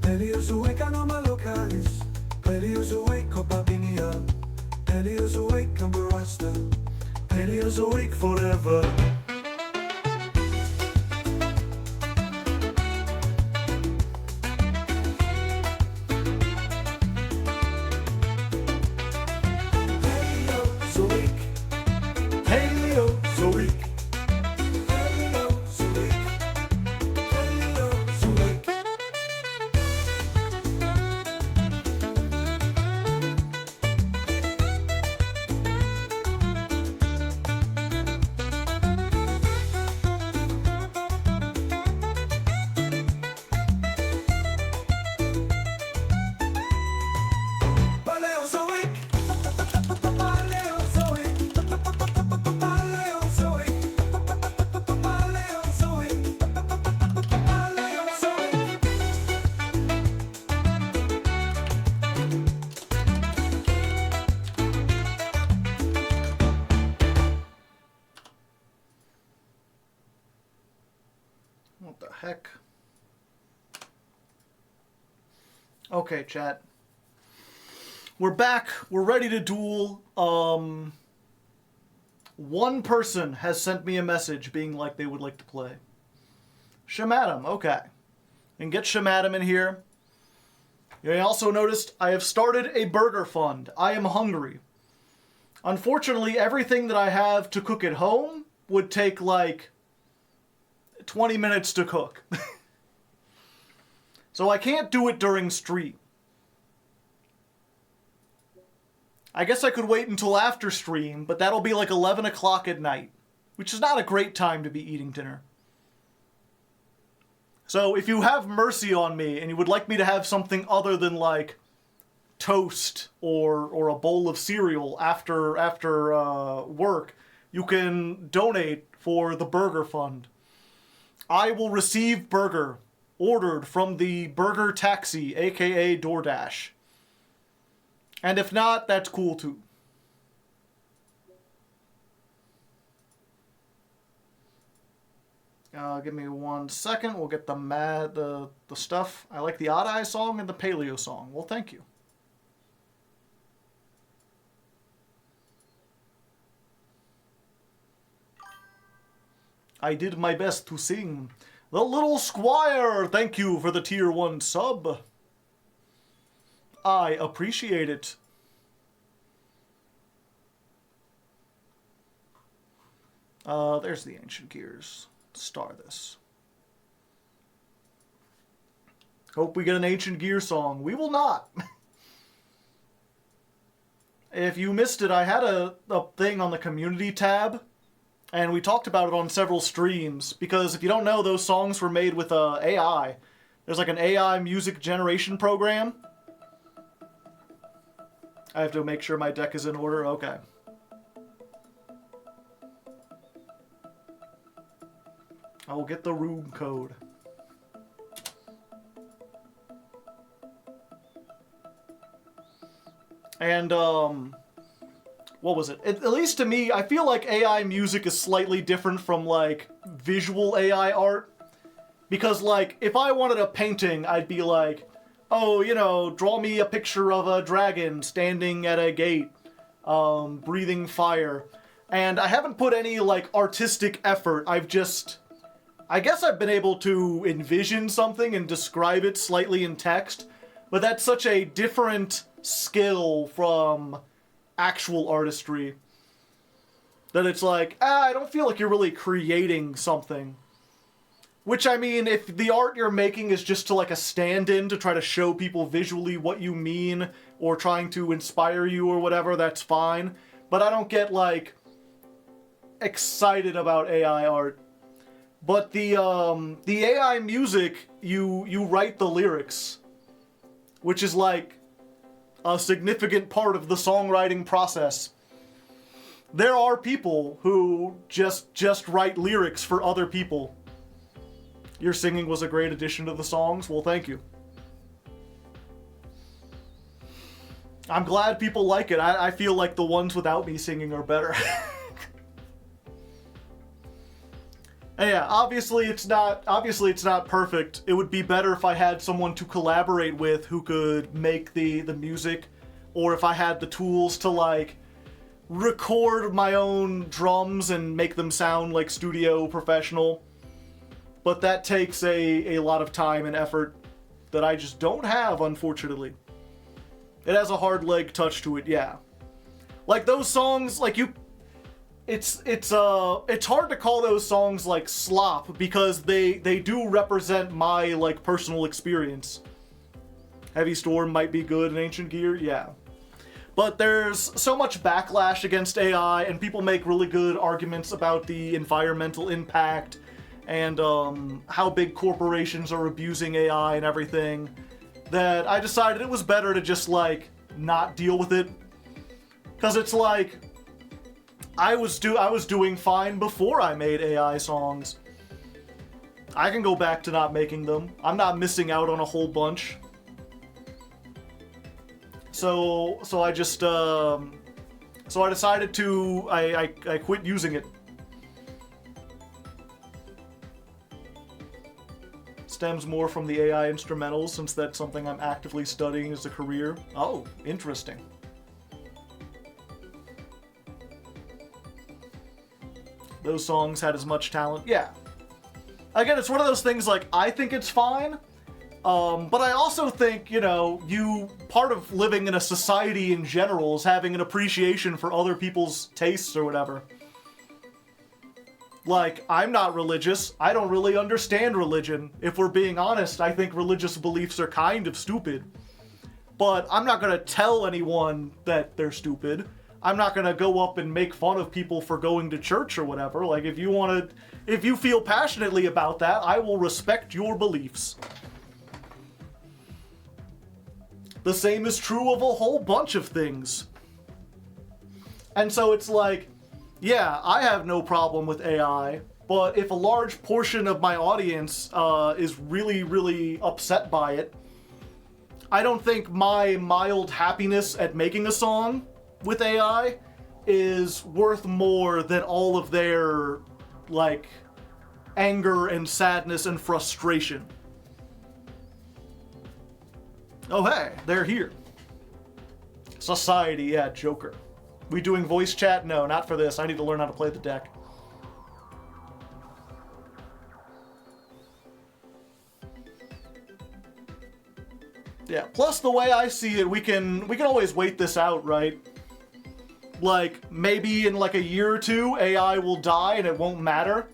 Paleozoic anomalocalis, Paleozoic copabinia, Paleozoic comparasta, Paleozoic forever. Paleozoic. What the heck? Okay, chat. We're back. We're ready to duel. One person has sent me a message being like they would like to play. Shamadam, okay. And get Shamadam in here. You also noticed I have started a burger fund. I am hungry. Unfortunately, everything that I have to cook at home would take like 20 minutes to cook. So I can't do it during stream. I guess I could wait until after stream, but that'll be like 11 o'clock at night, which is not a great time to be eating dinner. So if you have mercy on me and you would like me to have something other than like toast or a bowl of cereal after work, you can donate for the burger fund. I will receive burger ordered from the burger taxi, aka DoorDash. And if not, that's cool too. Give me 1 second. We'll get the stuff. I like the Odd Eye song and the Paleo song. Well, thank you. I did my best to sing. The Little Squire, thank you for the tier 1 sub. I appreciate it. There's the Ancient Gears. Star this. Hope we get an Ancient Gear song. We will not. If you missed it, I had a thing on the community tab, and we talked about it on several streams, because if you don't know, those songs were made with AI. There's like an AI music generation program. I have to make sure my deck is in order. Okay. I will get the room code. And, what was it? At least to me, I feel like AI music is slightly different from, like, visual AI art. Because, like, if I wanted a painting, I'd be like, oh, you know, draw me a picture of a dragon standing at a gate, breathing fire. And I haven't put any, like, artistic effort. I guess I've been able to envision something and describe it slightly in text, but that's such a different skill from actual artistry that it's like, I don't feel like you're really creating something. Which, I mean, if the art you're making is just to, like, a stand-in to try to show people visually what you mean, or trying to inspire you or whatever, that's fine. But I don't get, like, excited about AI art. But the AI music, you write the lyrics, which is, like, a significant part of the songwriting process. There are people who just write lyrics for other people. Your singing was a great addition to the songs. Well, thank you. I'm glad people like it. I feel like the ones without me singing are better. And yeah, obviously it's not perfect. It would be better if I had someone to collaborate with who could make the music, or if I had the tools to, like, record my own drums and make them sound like studio professional. But that takes a lot of time and effort that I just don't have, unfortunately. It has a Hardleg touch to it, yeah. Like, those songs, like, it's hard to call those songs, like, slop, because they do represent my, like, personal experience. Heavy Storm might be good in Ancient Gear, yeah. But there's so much backlash against AI, and people make really good arguments about the environmental impact, and how big corporations are abusing AI and everything, that I decided it was better to just, like, not deal with it. Because it's like, I was doing fine before I made AI songs. I can go back to not making them. I'm not missing out on a whole bunch. So I just, so I decided to, I quit using it. Stems more from the AI instrumentals, since that's something I'm actively studying as a career. Oh, interesting. Those songs had as much talent. Yeah. Again, it's one of those things, like, I think it's fine, but I also think, you know, part of living in a society in general is having an appreciation for other people's tastes or whatever. Like, I'm not religious. I don't really understand religion. If we're being honest, I think religious beliefs are kind of stupid. But I'm not gonna tell anyone that they're stupid. I'm not gonna go up and make fun of people for going to church or whatever. Like, if you feel passionately about that, I will respect your beliefs. The same is true of a whole bunch of things. And so it's like, yeah, I have no problem with AI, but if a large portion of my audience is really, really upset by it, I don't think my mild happiness at making a song with AI is worth more than all of their, like, anger and sadness and frustration. Oh hey, they're here. Society, yeah, Joker. We doing voice chat? No, not for this. I need to learn how to play the deck. Yeah, plus the way I see it, we can always wait this out, right? Like, maybe in like a year or two, AI will die and it won't matter.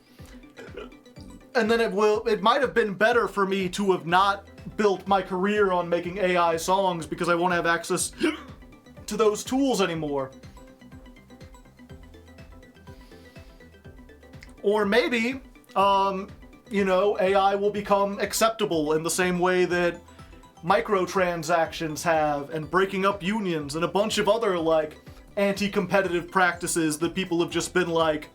And then it might have been better for me to have not built my career on making AI songs, because I won't have access to those tools anymore. Or maybe, you know, AI will become acceptable in the same way that microtransactions have, and breaking up unions, and a bunch of other, like, anti-competitive practices that people have just been, like,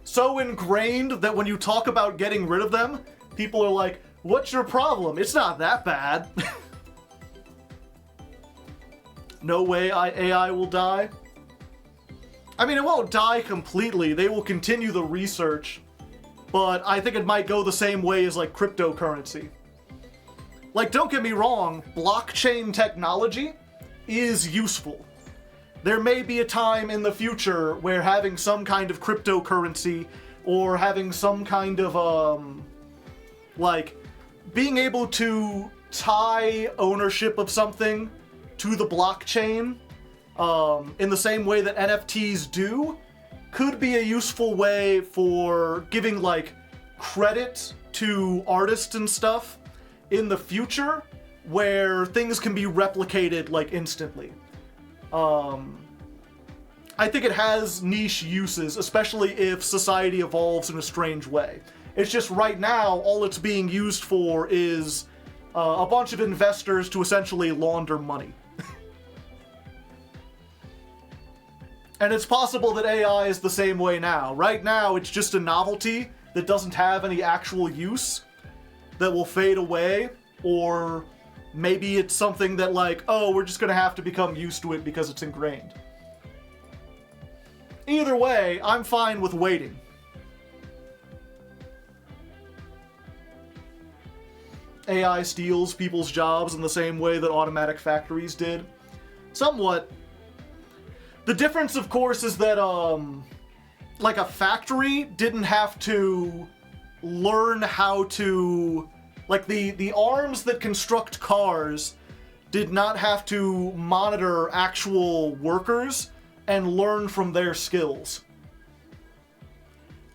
so ingrained that when you talk about getting rid of them, people are like, what's your problem? It's not that bad. No way AI will die. I mean, it won't die completely. They will continue the research, but I think it might go the same way as, like, cryptocurrency. Like, don't get me wrong, blockchain technology is useful. There may be a time in the future where having some kind of cryptocurrency, or having some kind of, like, being able to tie ownership of something to the blockchain, in the same way that NFTs do, could be a useful way for giving, like, credit to artists and stuff in the future where things can be replicated, like, instantly. I think it has niche uses, especially if society evolves in a strange way. It's just right now, all it's being used for is a bunch of investors to essentially launder money. And it's possible that AI is the same way now. Right now, it's just a novelty that doesn't have any actual use that will fade away, or maybe it's something that, like, oh, we're just gonna have to become used to it because it's ingrained. Either way, I'm fine with waiting. AI steals people's jobs in the same way that automatic factories did. Somewhat. The difference, of course, is that, like, a factory didn't have to learn how to... Like, the arms that construct cars did not have to monitor actual workers and learn from their skills.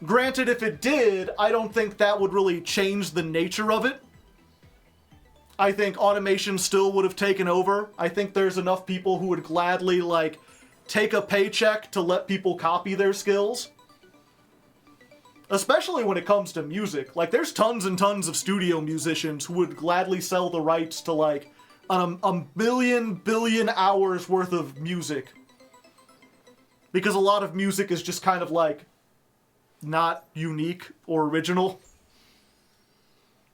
Granted, if it did, I don't think that would really change the nature of it. I think automation still would have taken over. I think there's enough people who would gladly, like, take a paycheck to let people copy their skills. Especially when it comes to music. Like, there's tons and tons of studio musicians who would gladly sell the rights to, like, a billion hours worth of music. Because a lot of music is just kind of, like, not unique or original.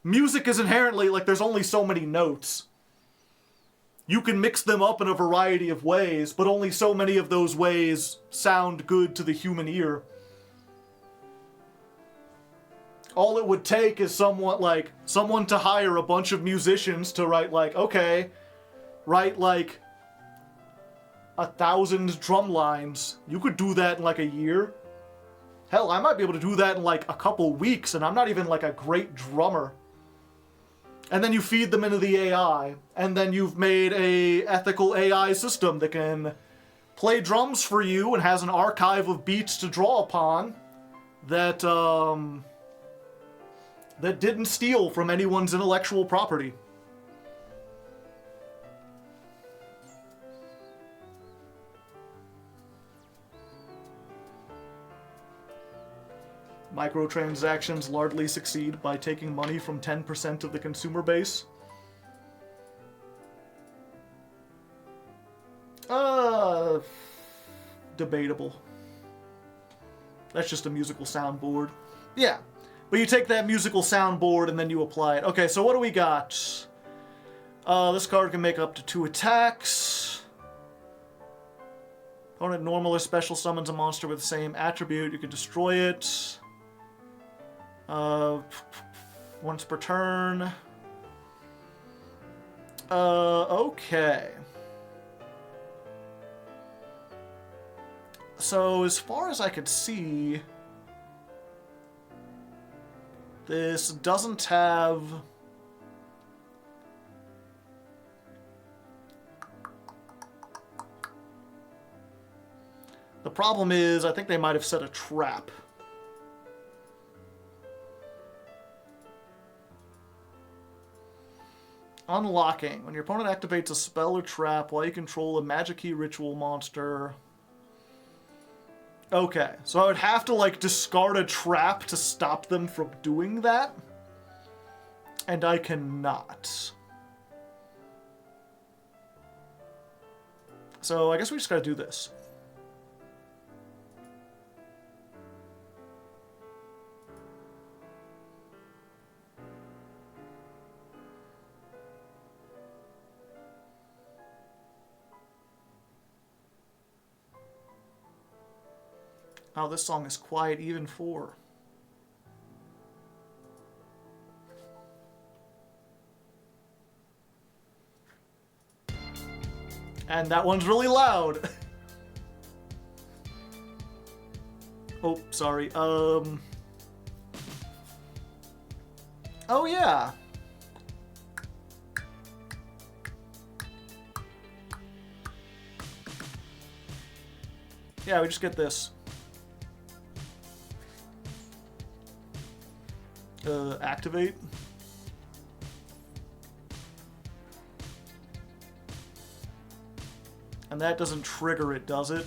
Music is inherently, like, there's only so many notes. You can mix them up in a variety of ways, but only so many of those ways sound good to the human ear. All it would take is someone to hire a bunch of musicians to write, like, okay, write, like, 1,000 drum lines. You could do that in, like, a year. Hell, I might be able to do that in, like, a couple weeks, and I'm not even, like, a great drummer. And then you feed them into the AI, and then you've made a ethical AI system that can play drums for you and has an archive of beats to draw upon that, that didn't steal from anyone's intellectual property. Microtransactions largely succeed by taking money from 10% of the consumer base. Debatable. That's just a musical soundboard. Yeah, but you take that musical soundboard and then you apply it. Okay, so what do we got? This card can make up to 2 attacks. Opponent normal or special summons a monster with the same attribute. You can destroy it. Once per turn. Okay. So, as far as I could see, this doesn't have... The problem is, I think they might have set a trap. Unlocking. When your opponent activates a spell or trap while you control a magic key ritual monster. Okay, so I would have to, like, discard a trap to stop them from doing that. And I cannot. So I guess we just gotta do this. Oh, this song is quiet even for... And that one's really loud. Oh, sorry. Oh, yeah. Yeah, we just get this. Activate. And that doesn't trigger it, does it?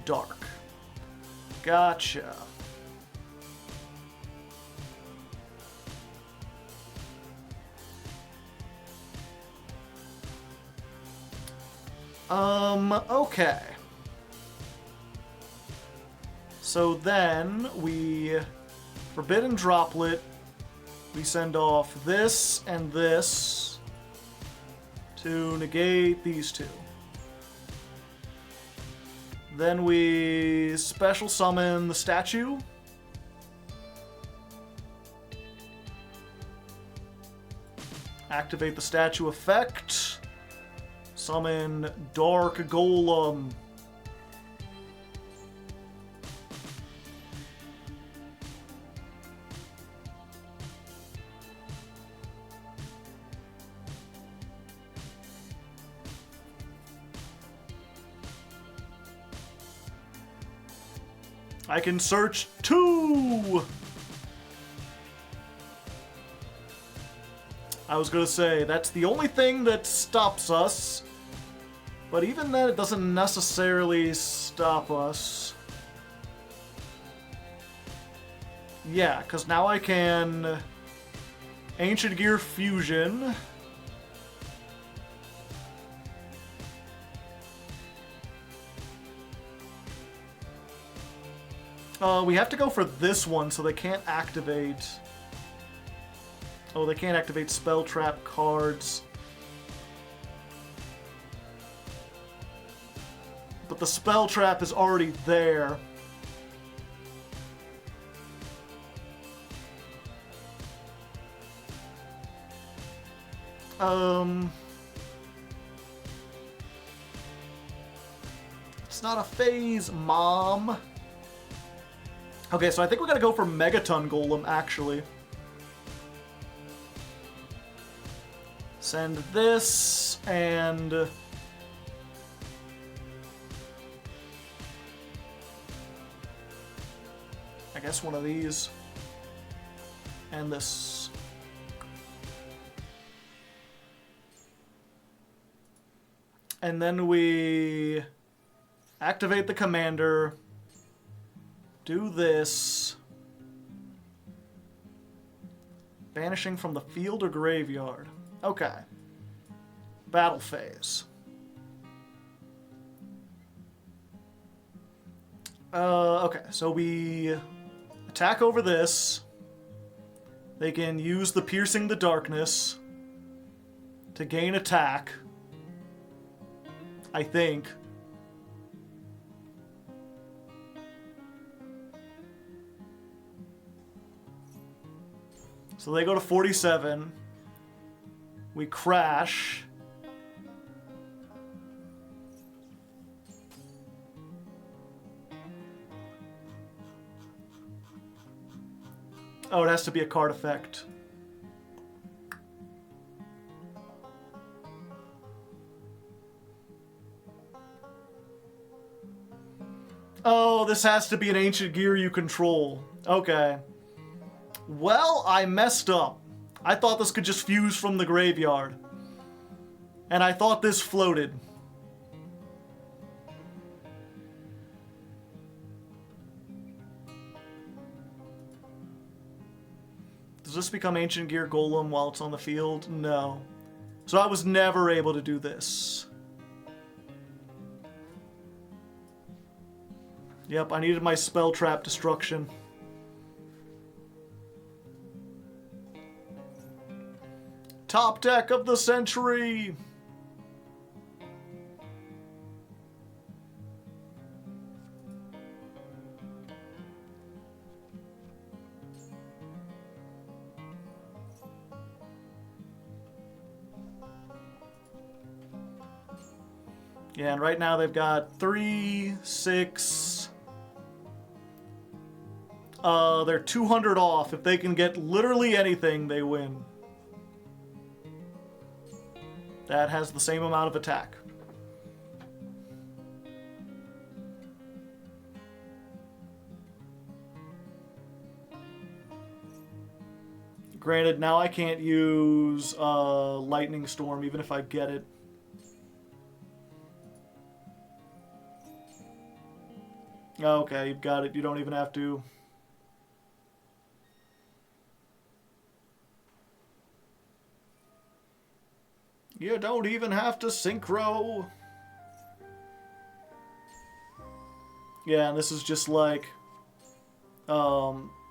Dark. Gotcha. Okay. So then we Forbidden Droplet, we send off this and this to negate these two. Then we special summon the statue. Activate the statue effect. Summon Dark Golem. I can search 2! I was gonna say, that's the only thing that stops us. But even then, it doesn't necessarily stop us. Yeah, because now I can Ancient Gear Fusion. We have to go for this one, so they can't activate... Oh, they can't activate Spell Trap cards. But the Spell Trap is already there. It's not a phase, Mom. Okay, so I think we gotta go for Megaton Golem, actually. Send this, and... I guess one of these. And this. And then we activate the commander. Do this. Banishing from the field or graveyard. Okay. Battle phase. Okay, so we attack over this. They can use the Piercing the Darkness to gain attack. I think. So they go to 47. We crash. Oh, it has to be a card effect. Oh, this has to be an Ancient Gear you control. Okay. Well, I messed up. I thought this could just fuse from the graveyard. And I thought this floated. Does this become Ancient Gear Golem while it's on the field? No. So I was never able to do this. Yep, I needed my Spell Trap Destruction. Top deck of the century! Yeah, and right now they've got 3, 6... they're 200 off. If they can get literally anything, they win. That has the same amount of attack. Granted, now I can't use Lightning Storm even if I get it. Okay, you've got it. You don't even have to. You don't even have to synchro. Yeah, and this is just like...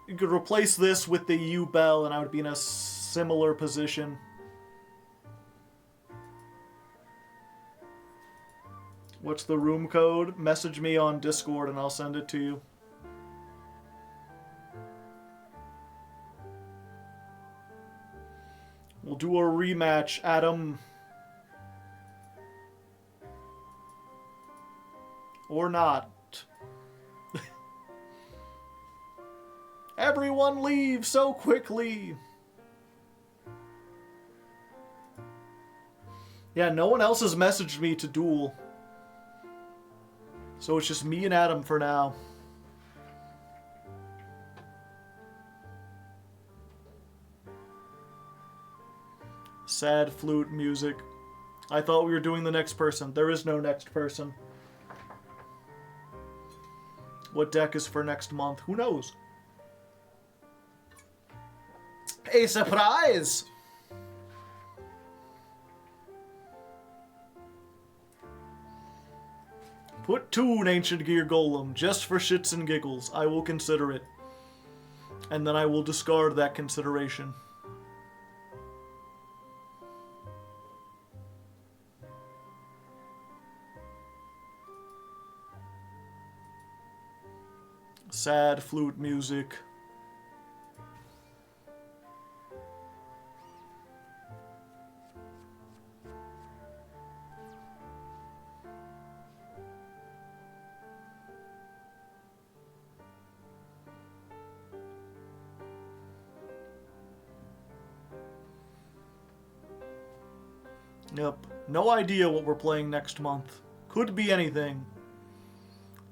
you could replace this with the U-Bell and I would be in a similar position. What's the room code? Message me on Discord and I'll send it to you. We'll do a rematch, Adam. Or not. Everyone leave so quickly. Yeah, no one else has messaged me to duel. So it's just me and Adam for now. Sad flute music. I thought we were doing the next person. There is no next person. What deck is for next month? Who knows? A surprise! Put 2 in Ancient Gear Golem, just for shits and giggles. I will consider it. And then I will discard that consideration. Sad flute music. Yep. No idea what we're playing next month. Could be anything.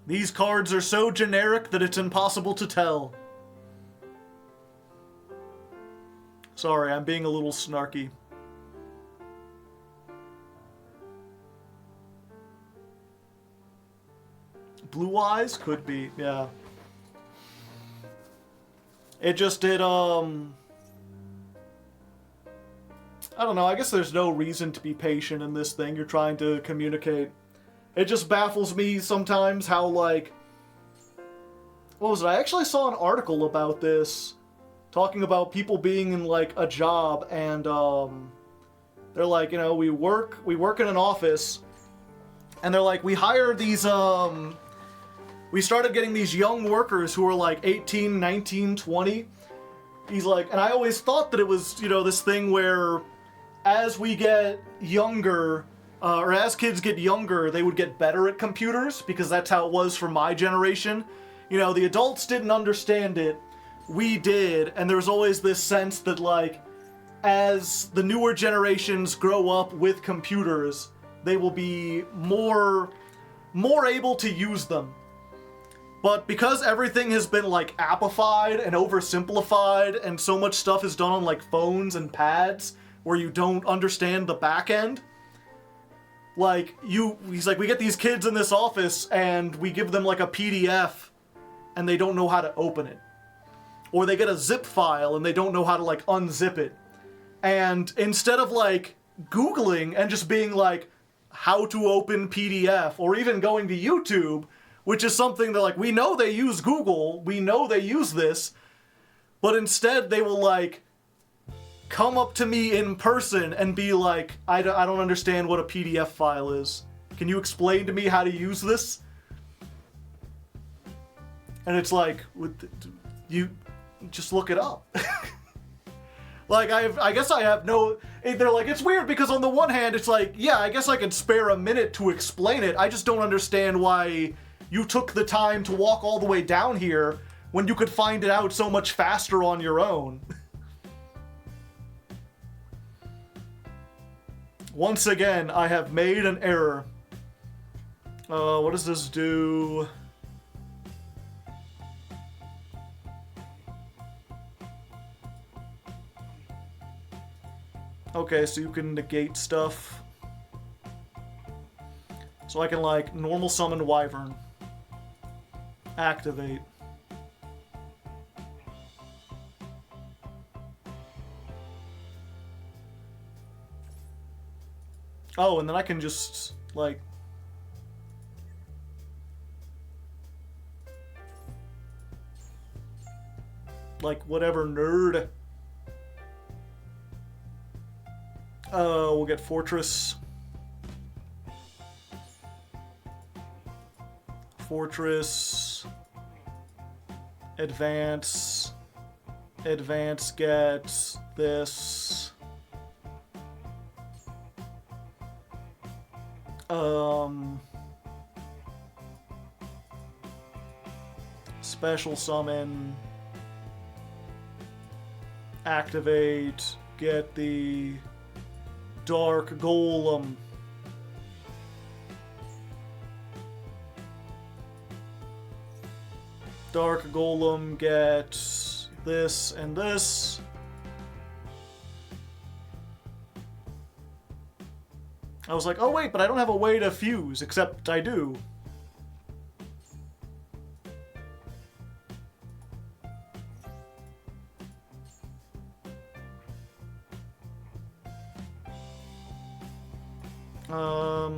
These cards are so generic that it's impossible to tell. Sorry, I'm being a little snarky. Blue Eyes? Could be, yeah. It just did, I don't know, I guess there's no reason to be patient in this thing you're trying to communicate. It just baffles me sometimes how, like... What was it? I actually saw an article about this, talking about people being in, like, a job, and, they're like, you know, we work in an office, and they're like, we hire these, we started getting these young workers who were, like, 18, 19, 20. He's like, and I always thought that it was, you know, this thing where... As we get younger, or as kids get younger, they would get better at computers, because that's how it was for my generation. You know, the adults didn't understand it, we did, and there was always this sense that, like, as the newer generations grow up with computers, they will be more able to use them. But because everything has been, like, appified and oversimplified, and so much stuff is done on, like, phones and pads, where you don't understand the back end. Like, he's like, we get these kids in this office and we give them like a PDF and they don't know how to open it. Or they get a zip file and they don't know how to like unzip it. And instead of like Googling and just being like, how to open PDF, or even going to YouTube, which is something that like, we know they use Google, we know they use this, but instead they will like, come up to me in person and be like, I don't understand what a PDF file is. Can you explain to me how to use this? And it's like, you just look it up. Like, I guess I have no... They're like, it's weird because on the one hand, it's like, yeah, I guess I could spare a minute to explain it. I just don't understand why you took the time to walk all the way down here when you could find it out so much faster on your own. Once again, I have made an error. What does this do? Okay, so you can negate stuff. So I can, like, normal summon Wyvern. Activate. Oh, and then I can just, like... Like, whatever, nerd. We'll get Fortress. Fortress. Advance. Advance gets this. Special summon. Activate. Get the Dark Golem. Dark Golem gets this and this. I was like, oh wait, but I don't have a way to fuse, except I do.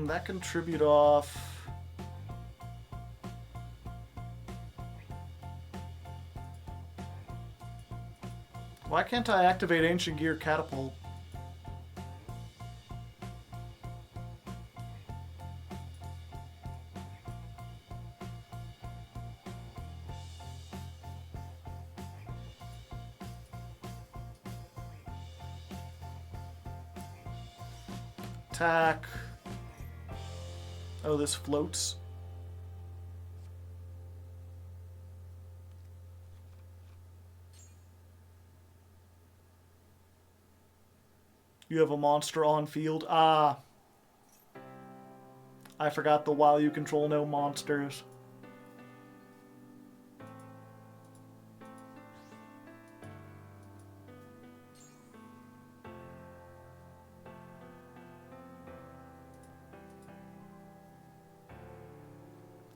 That can tribute off. Why can't I activate Ancient Gear Catapult? Attack. Oh, this floats. You have a monster on field. Ah. I forgot the while you control no monsters.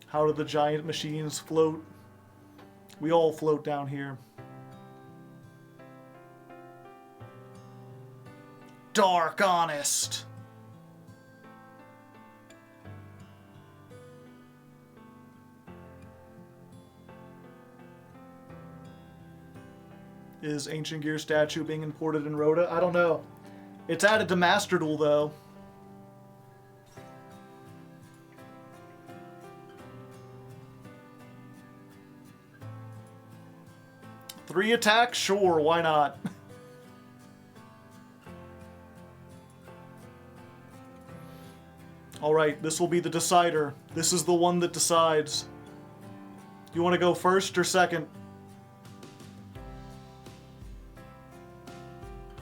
How do the giant machines float? We all float down here. Dark Honest. Is Ancient Gear statue being imported in Rhoda? I don't know. It's added to Master Duel, though. Three attacks? Sure, why not? Alright, this will be the decider. This is the one that decides. You want to go first or second?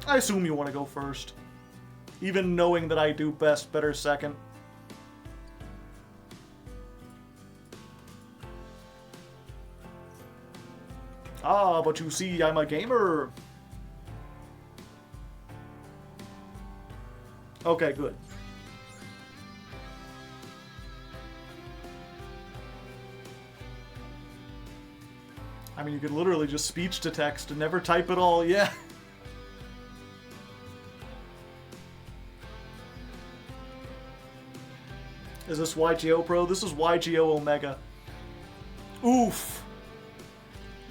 I assume you want to go first. Even knowing that I do best, better second. Ah, but you see, I'm a gamer. Okay, good. I mean, you could literally just speech to text and never type at all, yeah. Is this YGO Pro? This is YGO Omega. Oof.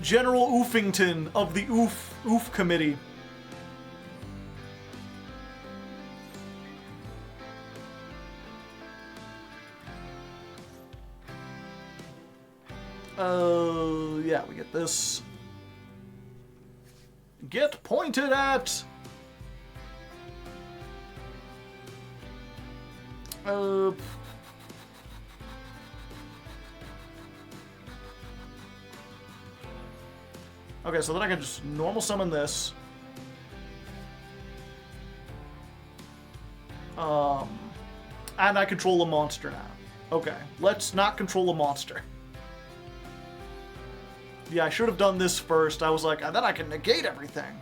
General Oofington of the Oof Committee. Yeah, we get this. Get pointed at! Okay, so then I can just normal summon this. And I control a monster now. Okay, let's not control a monster. Yeah, I should have done this first. I was like, and then I can negate everything.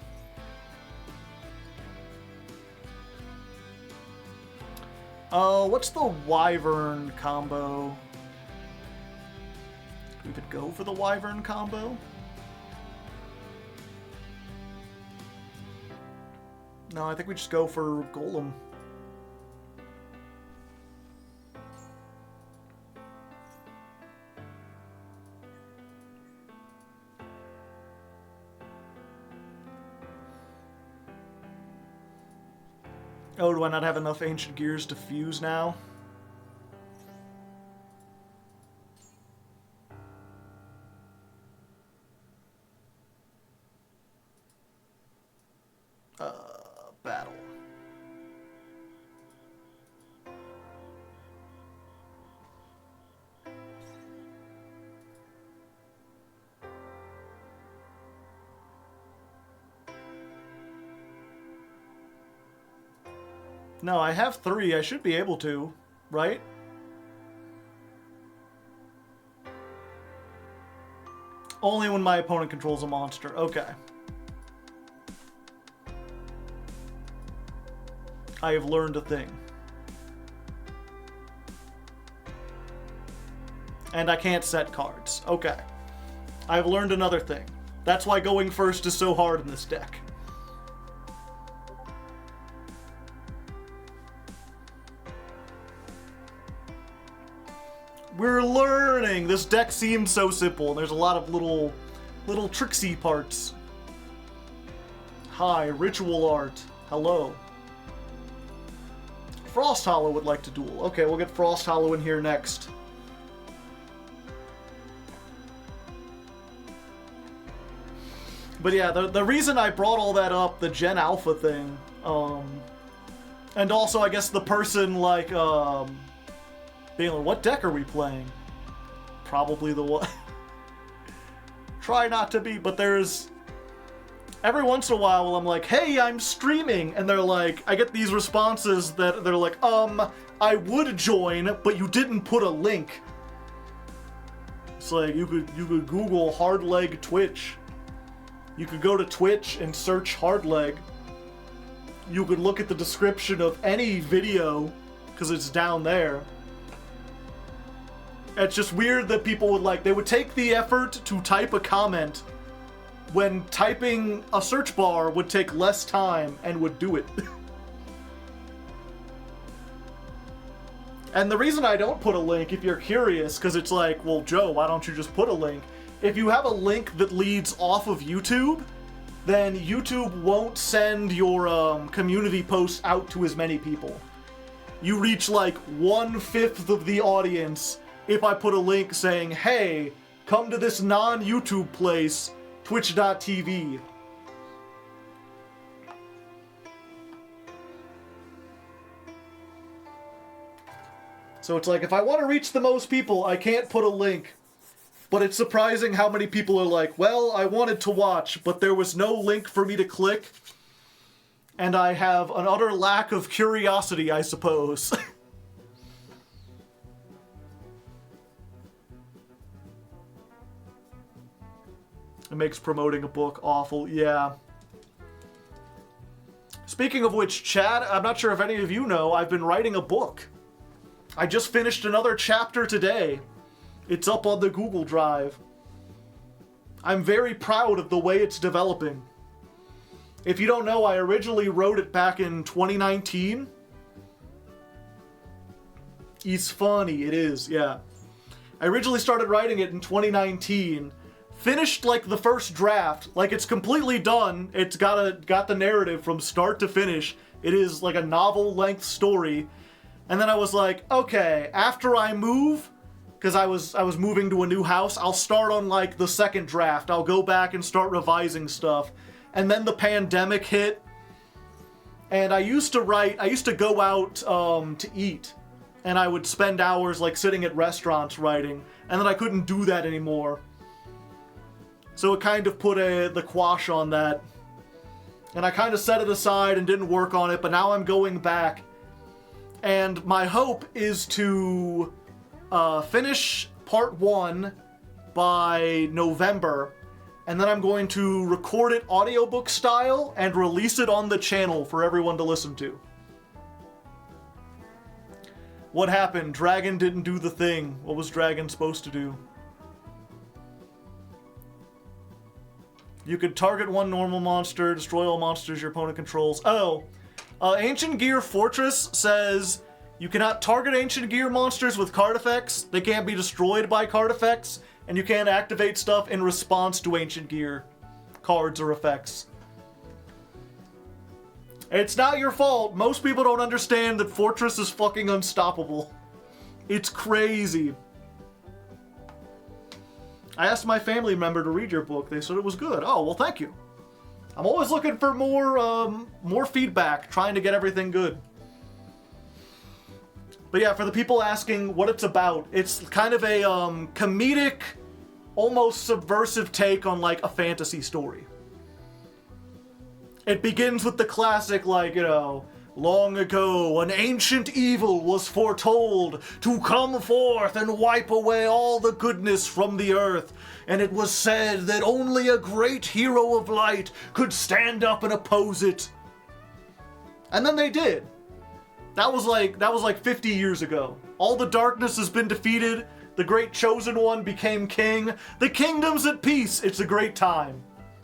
What's the Wyvern combo? We could go for the Wyvern combo. No, I think we just go for Golem. Oh, do I not have enough Ancient Gears to fuse now? Battle. No, I have 3. I should be able to, right? Only when my opponent controls a monster. Okay. I have learned a thing. And I can't set cards. Okay. I've learned another thing. That's why going first is so hard in this deck. We're learning! This deck seems so simple, and there's a lot of little tricksy parts. Hi, Ritual Art. Hello. Frost Hollow would like to duel. Okay, we'll get Frost Hollow in here next. But yeah, the reason I brought all that up, the Gen Alpha thing, and also I guess the person like, being like, what deck are we playing? Probably the one. Try not to be, but there's every once in a while I'm like, hey, I'm streaming, and they're like, I get these responses that they're like, I would join, but you didn't put a link. It's like you could Google Hardleg Twitch. You could go to Twitch and search Hardleg. You could look at the description of any video because it's down there. It's just weird that people would they would take the effort to type a comment when typing a search bar would take less time and would do it. And the reason I don't put a link, if you're curious, because it's like, well, Joe, why don't you just put a link? If you have a link that leads off of YouTube, then YouTube won't send your community posts out to as many people. You reach like 1/5 of the audience if I put a link saying, hey, come to this non-YouTube place, twitch.tv. So it's like, if I want to reach the most people, I can't put a link. But it's surprising how many people are like, well, I wanted to watch, but there was no link for me to click. And I have an utter lack of curiosity, I suppose. It makes promoting a book awful, yeah. Speaking of which, Chad, I'm not sure if any of you know, I've been writing a book. I just finished another chapter today. It's up on the Google Drive. I'm very proud of the way it's developing. If you don't know, I originally wrote it back in 2019. It's funny, it is, yeah. I originally started writing it in 2019. Finished like the first draft, like it's completely done. It's got the narrative from start to finish. It is like a novel-length story. And then I was like, okay, after I move, because I was moving to a new house, I'll start on like the second draft. I'll go back and start revising stuff. And then the pandemic hit. And I used to go out to eat. And I would spend hours like sitting at restaurants writing. And then I couldn't do that anymore. So it kind of put the quash on that. And I kind of set it aside and didn't work on it, but now I'm going back. And my hope is to finish part 1 by November. And then I'm going to record it audiobook style and release it on the channel for everyone to listen to. What happened? Dragon didn't do the thing. What was Dragon supposed to do? You could target one normal monster, destroy all monsters your opponent controls. Oh, Ancient Gear Fortress says you cannot target Ancient Gear monsters with card effects. They can't be destroyed by card effects, and you can't activate stuff in response to Ancient Gear cards or effects. It's not your fault. Most people don't understand that Fortress is fucking unstoppable. It's crazy. I asked my family member to read your book. They said it was good. Oh, well, thank you. I'm always looking for more feedback, trying to get everything good. But yeah, for the people asking what it's about, it's kind of a comedic, almost subversive take on like a fantasy story. It begins with the classic, like, you know, long ago, an ancient evil was foretold to come forth and wipe away all the goodness from the earth, and it was said that only a great hero of light could stand up and oppose it. And then they did. That was like 50 years ago. All the darkness has been defeated. The great chosen one became king. The kingdom's at peace. It's a great time.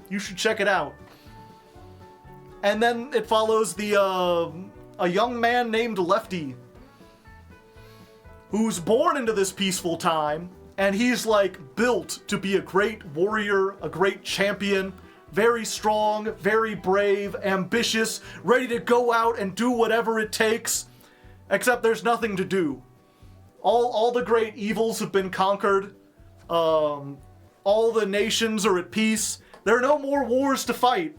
You should check it out. And then it follows a young man named Lefty, who's born into this peaceful time, and he's like built to be a great warrior, a great champion, very strong, very brave, ambitious, ready to go out and do whatever it takes, except there's nothing to do. All the great evils have been conquered. All the nations are at peace. There are no more wars to fight.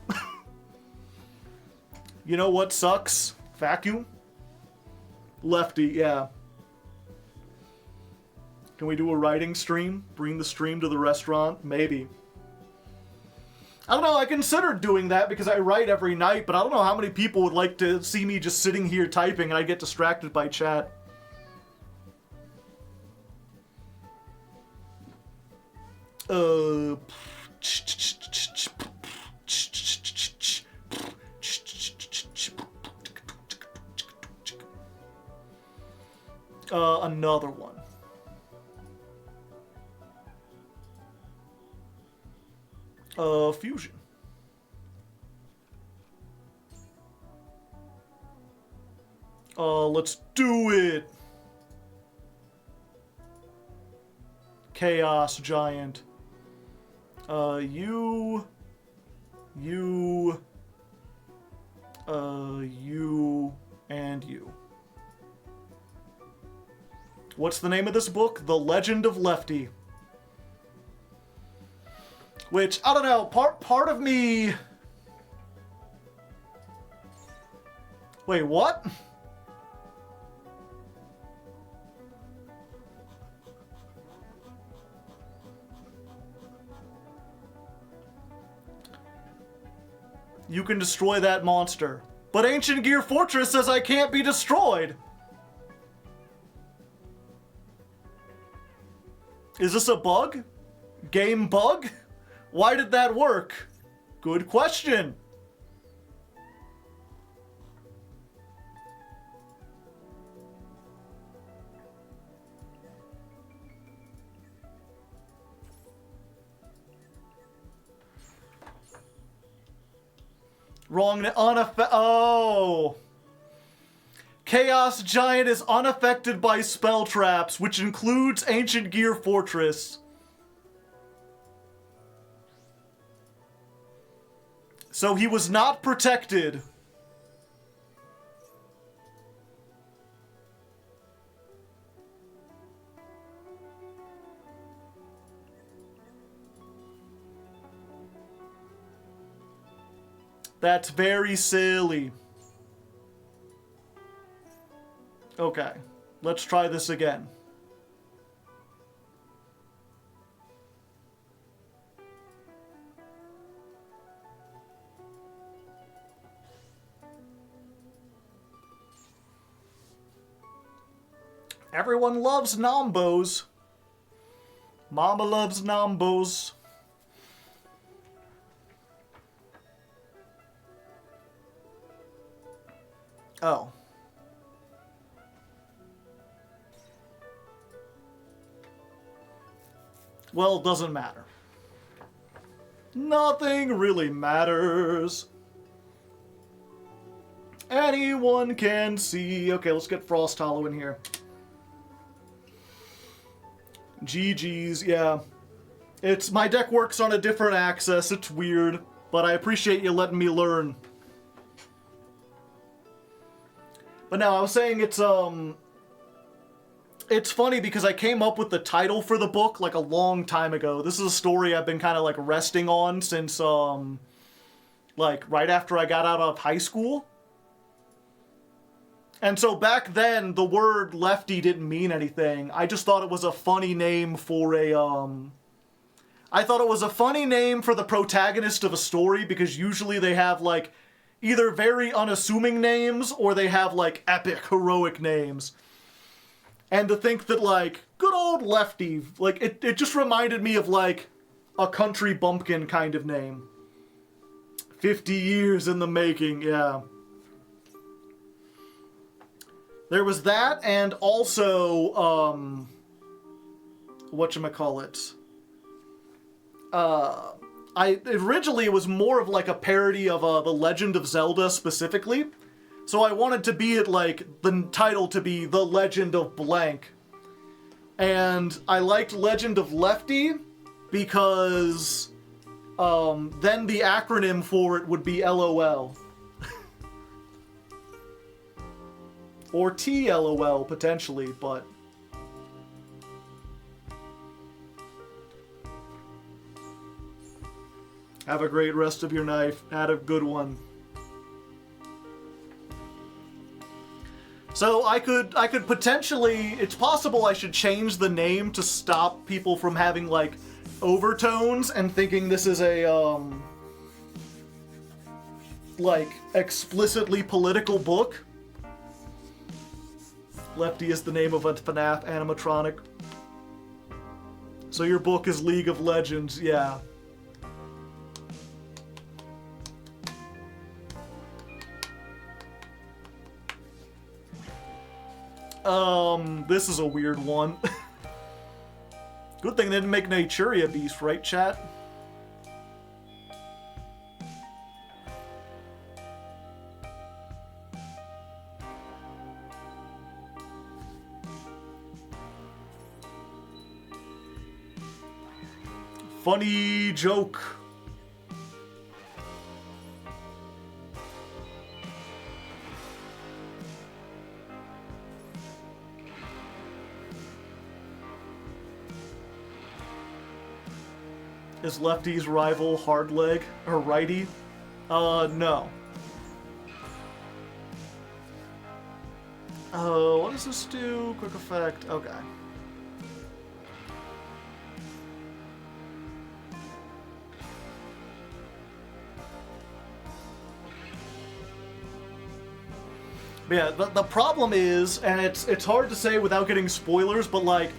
You know what sucks? Vacuum? Lefty, yeah. Can we do a writing stream? Bring the stream to the restaurant? Maybe. I don't know, I considered doing that because I write every night, but I don't know how many people would like to see me just sitting here typing and I get distracted by chat. Another one. Fusion. Let's do it. Chaos Giant. You, and you. What's the name of this book? The Legend of Lefty. Which, I don't know, part of me... Wait, what? You can destroy that monster. But Ancient Gear Fortress says I can't be destroyed. Is this a bug? Game bug? Why did that work? Good question. Wrong. Oh. Chaos Giant is unaffected by spell traps, which includes Ancient Gear Fortress. So he was not protected. That's very silly. Okay, let's try this again. Everyone loves Nombos. Mama loves Nombos. Oh. Well, it doesn't matter. Nothing really matters. Anyone can see. Okay, let's get Frost Hollow in here. GG's, yeah. My deck works on a different axis, it's weird, but I appreciate you letting me learn. But now, I was saying it's funny because I came up with the title for the book like a long time ago. This is a story I've been kind of like resting on since like right after I got out of high school. And so back then, the word lefty didn't mean anything. I just thought it was a funny name for I thought it was a funny name for the protagonist of a story because usually they have, like, either very unassuming names or they have, like, epic, heroic names. And to think that, like, good old Lefty, like, it just reminded me of, like, a country bumpkin kind of name. 50 years in the making, yeah. There was that, and also, whatchamacallit. Originally it was more of like a parody of The Legend of Zelda specifically. So I wanted to be the title to be The Legend of Blank. And I liked Legend of Lefty because then the acronym for it would be LOL. Or TLOL, potentially, but... Have a great rest of your night. Had a good one. So I could potentially... It's possible I should change the name to stop people from having, like, overtones and thinking this is a, like, explicitly political book. Lefty is the name of a FNAF animatronic. So your book is League of Legends, yeah. This is a weird one. Good thing they didn't make Naturia Beast, right, chat? Funny joke. Is Lefty's rival Hardleg or Righty? No. What does this do? Quick effect. Okay. Yeah, the problem is, and it's hard to say without getting spoilers, but like,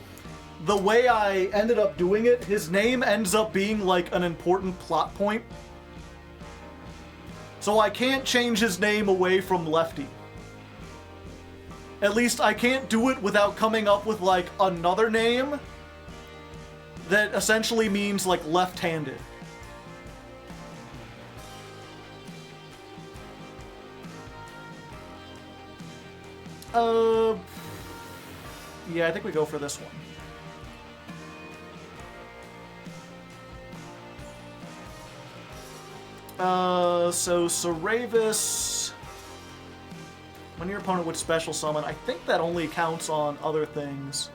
the way I ended up doing it, his name ends up being like an important plot point. So I can't change his name away from Lefty. At least I can't do it without coming up with like another name that essentially means like left-handed. Yeah, I think we go for this one. So Saravis, when your opponent would special summon, I think that only counts on other things.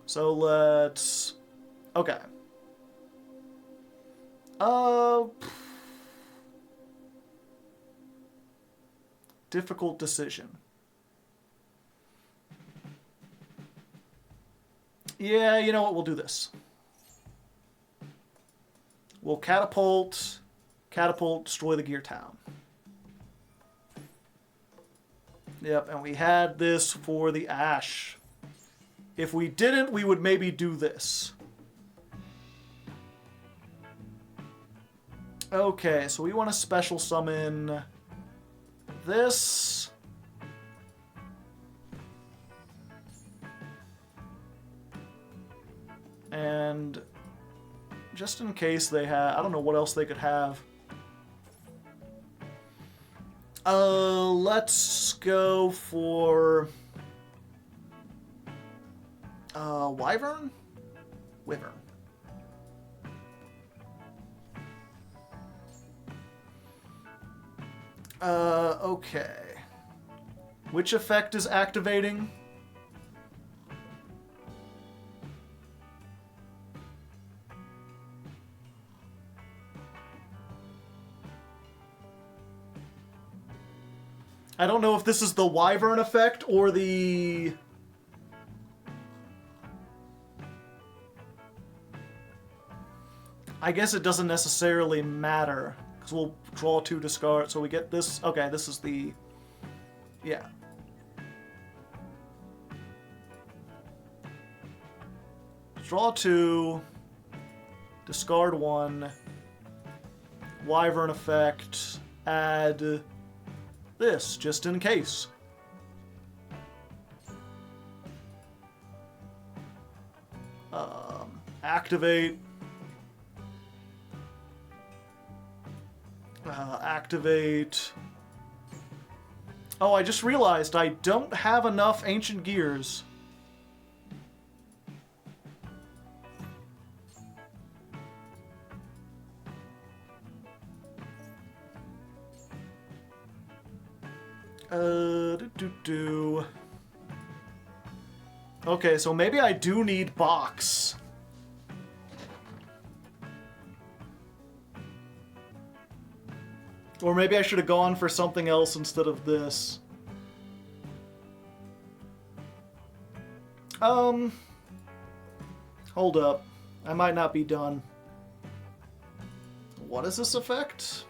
So let's, okay. Difficult decision. Yeah, you know what, we'll do this. We'll catapult, destroy the Gear Town. Yep, and we had this for the Ash. If we didn't, we would maybe do this. Okay, so we want to special summon this. And just in case they have... I don't know what else they could have. Let's go for... Wyvern? Wyvern. Okay. Which effect is activating? I don't know if this is the Wyvern effect or the... I guess it doesn't necessarily matter, because we'll draw 2 discard, so we get this. Okay, this is the... Yeah. Draw 2, discard 1, Wyvern effect, add this, just in case. Activate. Activate. Oh, I just realized I don't have enough ancient gears. Okay, so maybe I do need box. Or maybe I should have gone for something else instead of this. Hold up. I might not be done. What is this effect?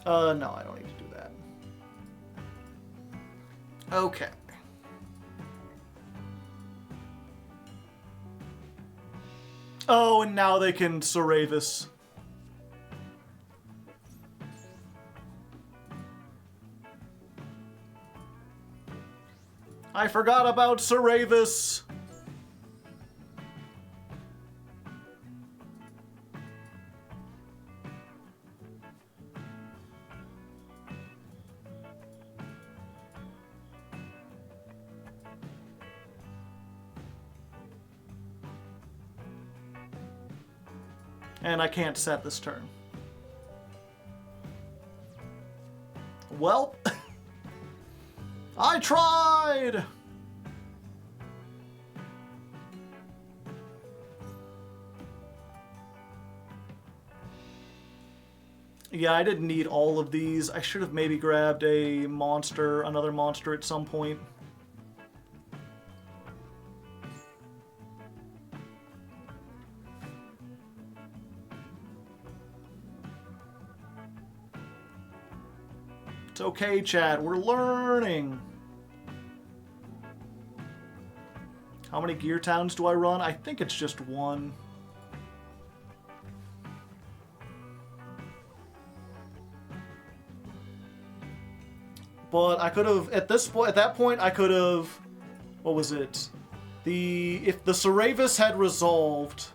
No, I don't need to do that. Okay. Oh, and now they can Saravis. I forgot about Saravis. And I can't set this turn. Well, I tried! Yeah, I didn't need all of these. I should have maybe grabbed a monster, another monster at some point. It's okay, Chad. We're learning. How many gear towns do I run? I think it's just one. But I could have, at that point, I could have, what was it? If the Saravis had resolved,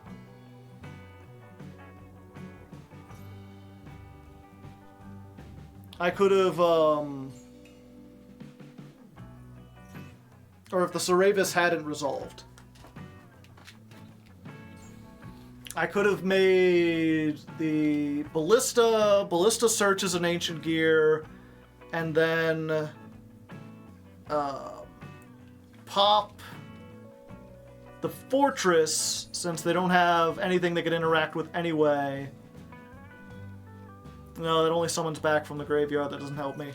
I could have, or if the Saravis hadn't resolved, I could have made the Ballista searches an ancient gear, and then pop the fortress, since they don't have anything they could interact with anyway. No, that only summons back from the graveyard. That doesn't help me.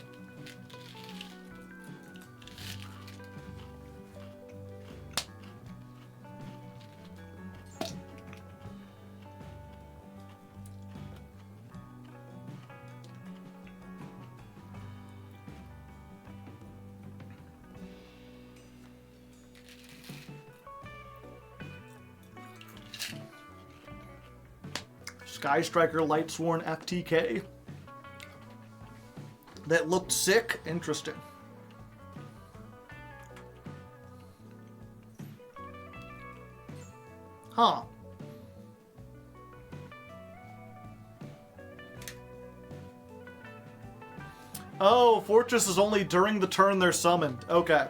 Sky Striker Lightsworn FTK. That looked sick. Interesting. Huh. Oh, Fortress is only during the turn they're summoned. Okay.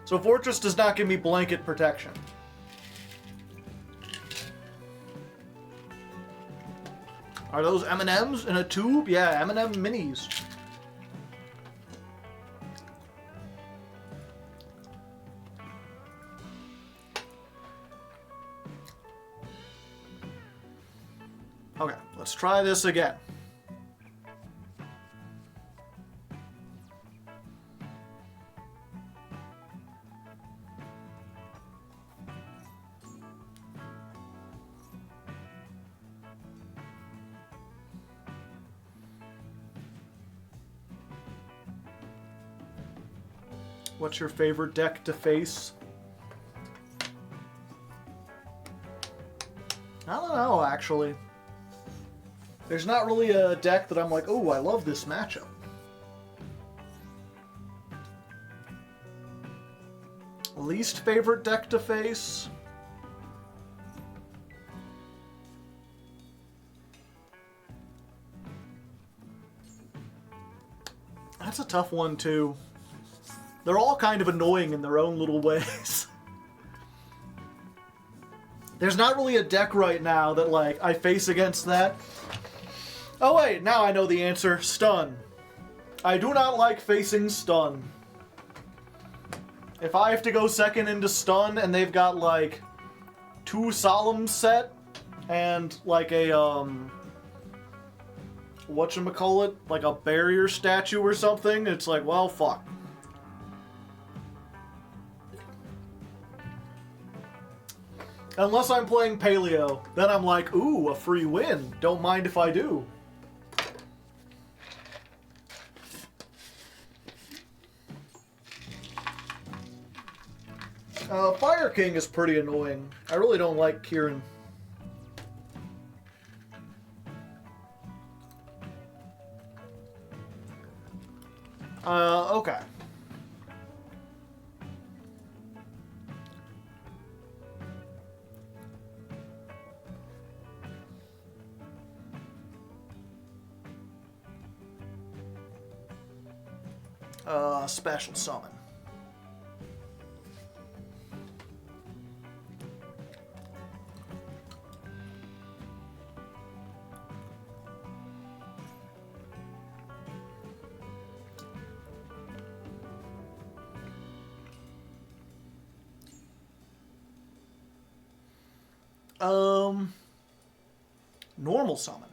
So Fortress does not give me blanket protection. Are those M&Ms in a tube? Yeah, M&M minis. Okay, let's try this again. What's your favorite deck to face? I don't know, actually. There's not really a deck that I'm like, oh, I love this matchup. Least favorite deck to face? That's a tough one, too. They're all kind of annoying in their own little ways. There's not really a deck right now that, like, I face against that. Oh wait, now I know the answer. Stun. I do not like facing stun. If I have to go second into stun and they've got, like, 2 solemn set and, like, a, whatchamacallit? Like a barrier statue or something, it's like, well, fuck. Unless I'm playing Paleo, then I'm like, ooh, a free win. Don't mind if I do. Fire King is pretty annoying. I really don't like Kieran. Okay. Special summon. Normal summon.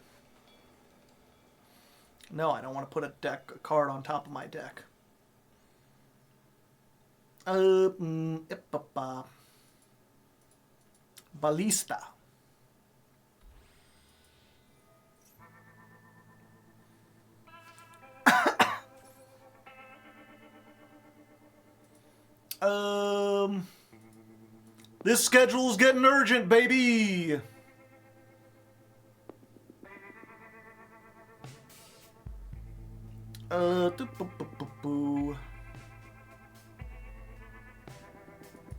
No, I don't want to put a card on top of my deck. Ballista. This schedule's getting urgent, baby.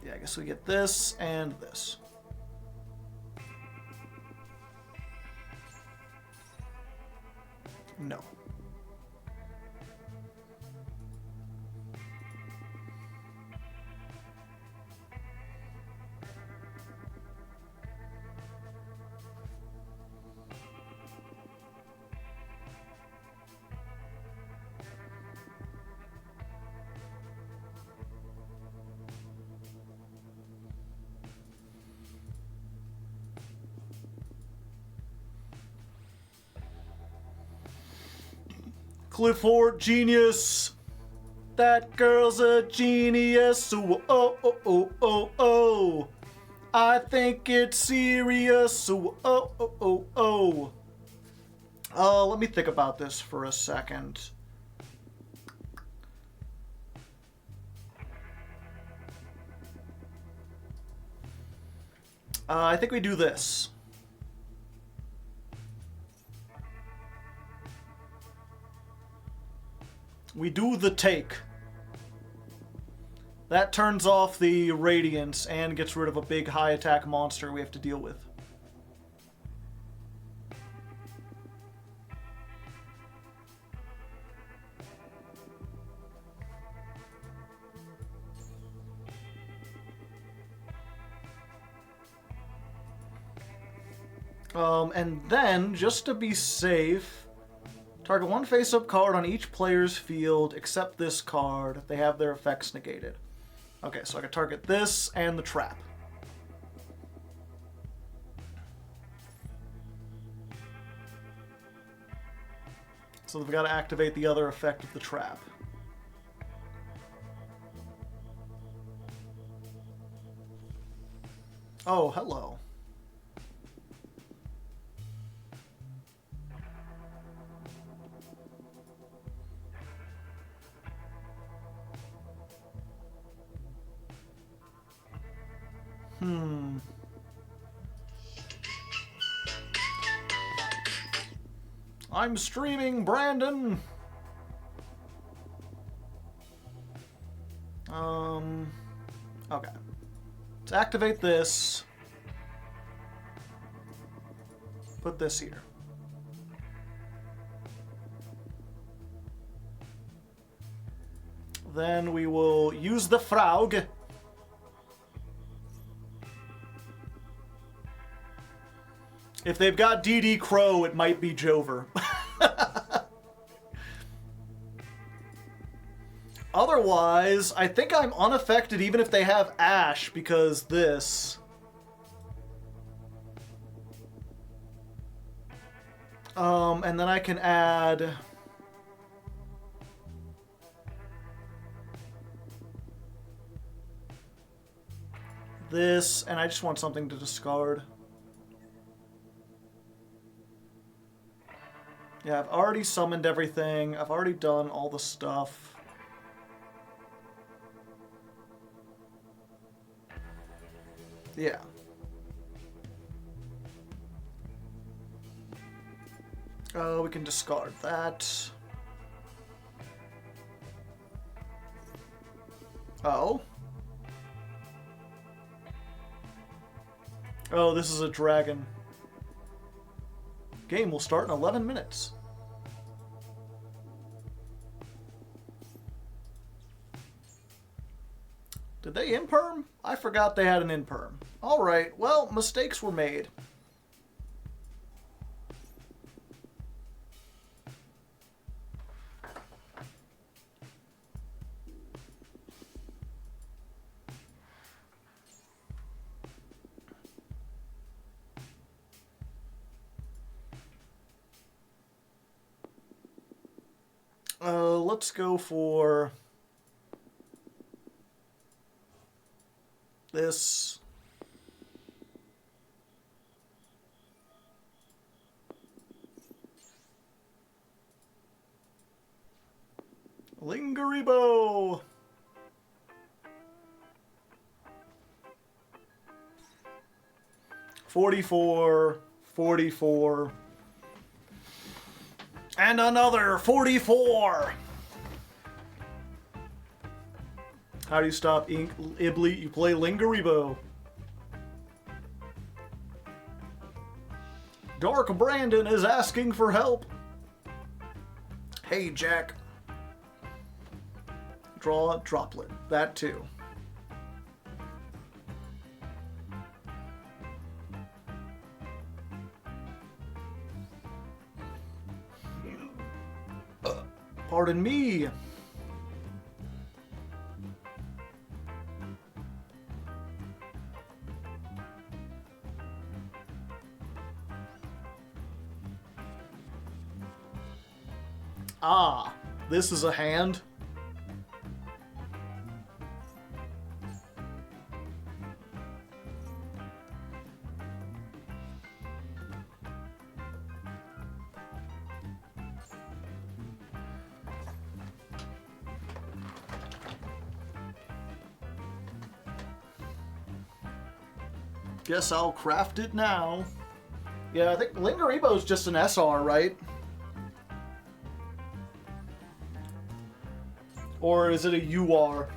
Yeah, I guess we get this and this. No. Clifford genius. That girl's a genius. Ooh, oh, oh, oh, oh, oh. I think it's serious. Ooh, oh, oh, oh, oh. Let me think about this for a second. I think we do this. We do the take. That turns off the radiance and gets rid of a big high attack monster we have to deal with. And then, just to be safe, target one face-up card on each player's field except this card. They have their effects negated. Okay, so I can target this and the trap. So we've got to activate the other effect of the trap. Oh, hello. I'm streaming, Brandon! Okay. Let's activate this. Put this here. Then we will use the Frog. If they've got DD Crow, it might be Jover. Otherwise, I think I'm unaffected even if they have Ash, because this. And then I can add this, and I just want something to discard. Yeah, I've already summoned everything. I've already done all the stuff. Yeah. We can discard that. Oh. Oh, this is a dragon. Game will start in 11 minutes. Did they imperm? I forgot they had an imperm. Alright, well, mistakes were made. Let's go for this. Lingeribo. $44, $44, and another $44. How do you stop Ibly? You play Lingeribo. Dark Brandon is asking for help. Hey, Jack. Draw a droplet. That too. Pardon me. Ah, this is a hand. Guess I'll craft it now. Yeah, I think Lingeribo's just an SR, right? Or is it a UR?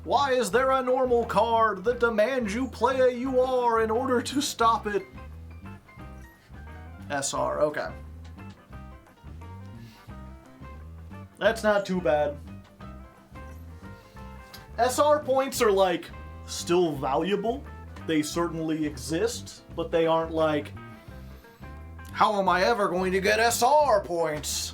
Why is there a normal card that demands you play a UR in order to stop it? SR, okay. That's not too bad. SR points are, like, still valuable, they certainly exist, but they aren't like, how am I ever going to get SR points?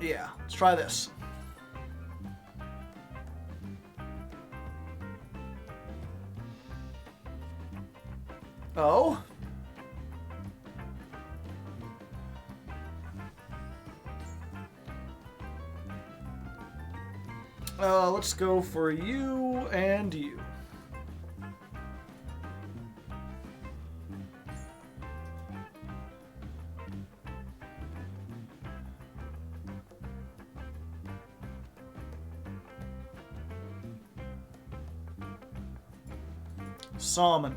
Yeah, let's try this. Oh? Let's go for you and you. Salmon.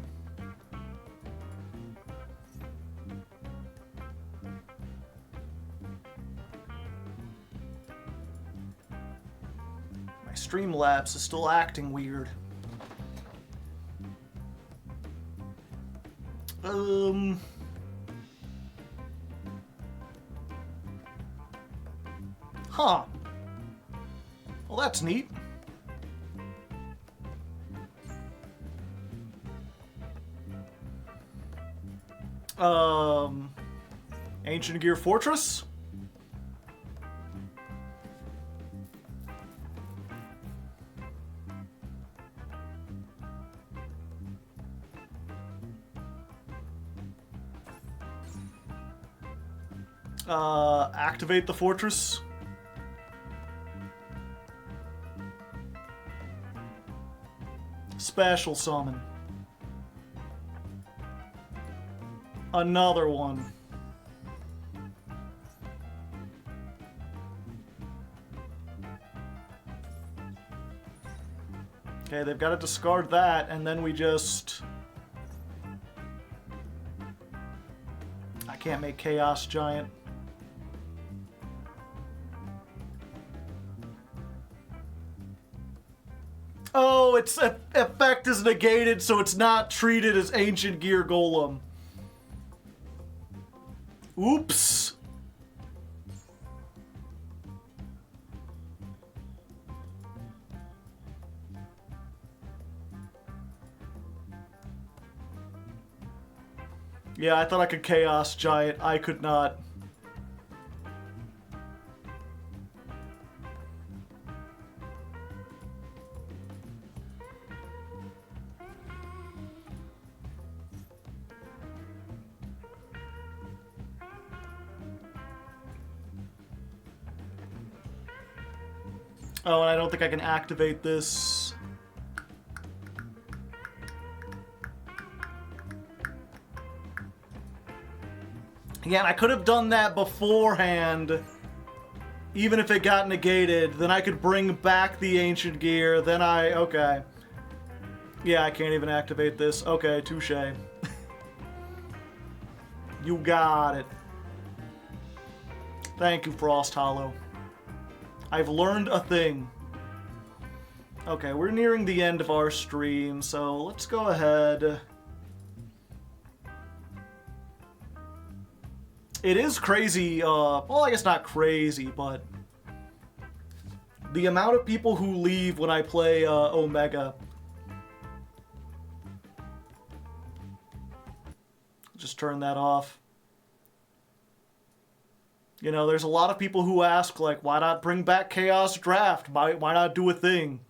My Streamlabs is still acting weird. Huh. Well, that's neat. Ancient Gear Fortress? Activate the fortress. Special summon. Another one. Okay, they've got to discard that, and then we just... I can't make Chaos Giant. Oh, its effect is negated, so it's not treated as Ancient Gear Golem. Oops. Yeah, I thought I could Chaos Giant. I could not. Oh, and I don't think I can activate this. Again, I could have done that beforehand. Even if it got negated, then I could bring back the Ancient Gear, then okay. Yeah, I can't even activate this. Okay, touche. You got it. Thank you, Frost Hollow. I've learned a thing. Okay, we're nearing the end of our stream, so let's go ahead. It is crazy, well, I guess not crazy, but the amount of people who leave when I play Omega. Just turn that off. You know, there's a lot of people who ask, like, why not bring back Chaos Draft? Why not do a thing?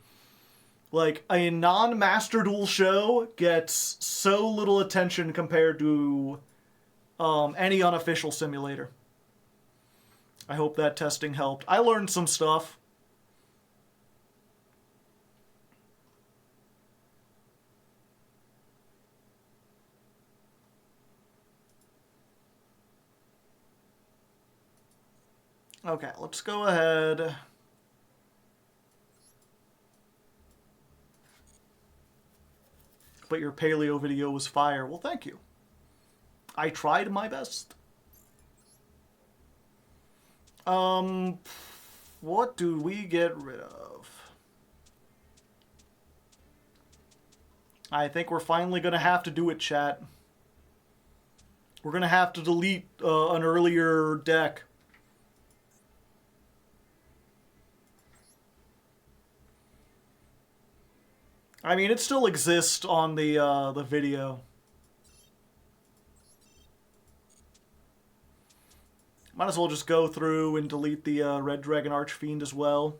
Like, a non-Master Duel show gets so little attention compared to any unofficial simulator. I hope that testing helped. I learned some stuff. Okay, let's go ahead. But your paleo video was fire. Well, thank you. I tried my best. What do we get rid of? I think we're finally gonna have to do it, chat. We're gonna have to delete an earlier deck. I mean, it still exists on the video. Might as well just go through and delete the Red Dragon Archfiend as well.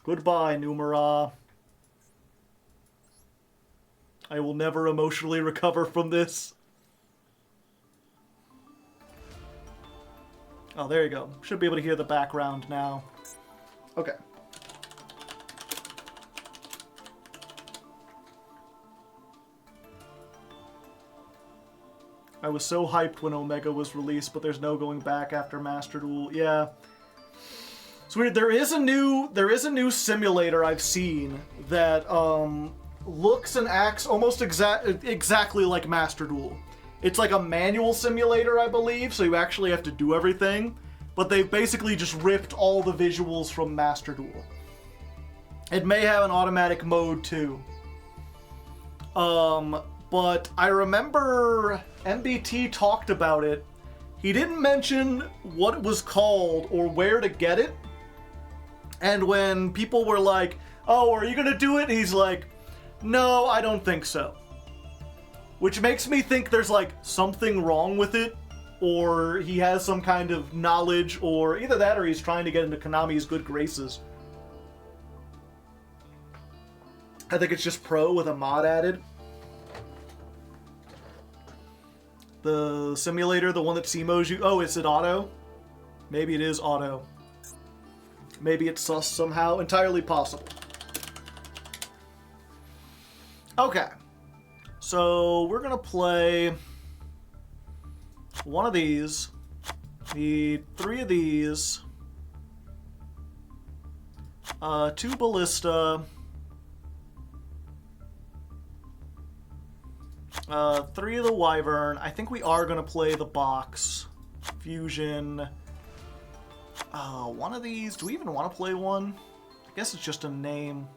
Goodbye, Numera. I will never emotionally recover from this. Oh, there you go. Should be able to hear the background now. Okay. I was so hyped when Omega was released, but there's no going back after Master Duel. Yeah. It's weird. There is a new simulator I've seen that looks and acts almost exactly like Master Duel. It's like a manual simulator, I believe, so you actually have to do everything. But they've basically just ripped all the visuals from Master Duel. It may have an automatic mode, too. But I remember MBT talked about it. He didn't mention what it was called or where to get it. And when people were like, oh, are you gonna do it? He's like, no, I don't think so. Which makes me think there's like something wrong with it, or he has some kind of knowledge, or either that or he's trying to get into Konami's good graces. I think it's just pro with a mod added. The simulator, the one that CMOs you. Oh, is it auto? Maybe it is auto. Maybe it's sus somehow. Entirely possible. Okay. So we're gonna play one of these, the 3 of these, 2 Ballista, 3 of the Wyvern. I think we are gonna play the box, Fusion. One of these. Do we even want to play one? I guess it's just a name.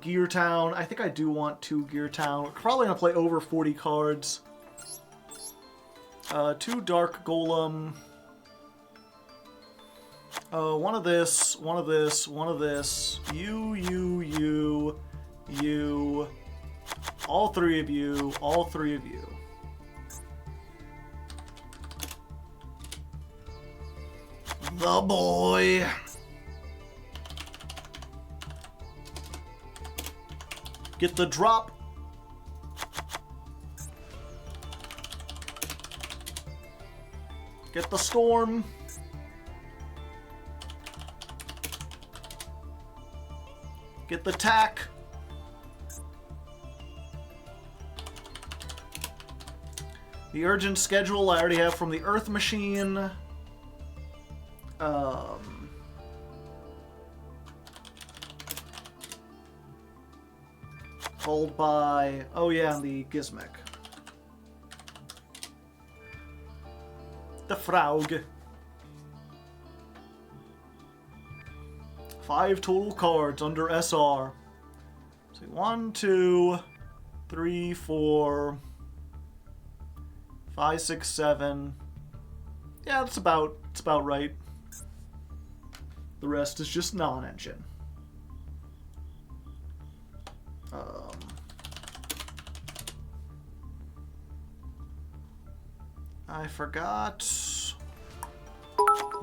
Gear Town. I think I do want 2 Gear Town. We're probably going to play over 40 cards. 2 Dark Golem. One of this, one of this, one of this. You. All 3 of you. All 3 of you. The boy. Get the drop. Get the storm. Get the tack. The urgent schedule I already have from the Earth Machine. Followed by, oh yeah, the Gizmek. The Fraug. 5 total cards under SR. So 1, 2, 3, 4, 5, 6, 7. Yeah, it's about right. The rest is just non-engine. I forgot.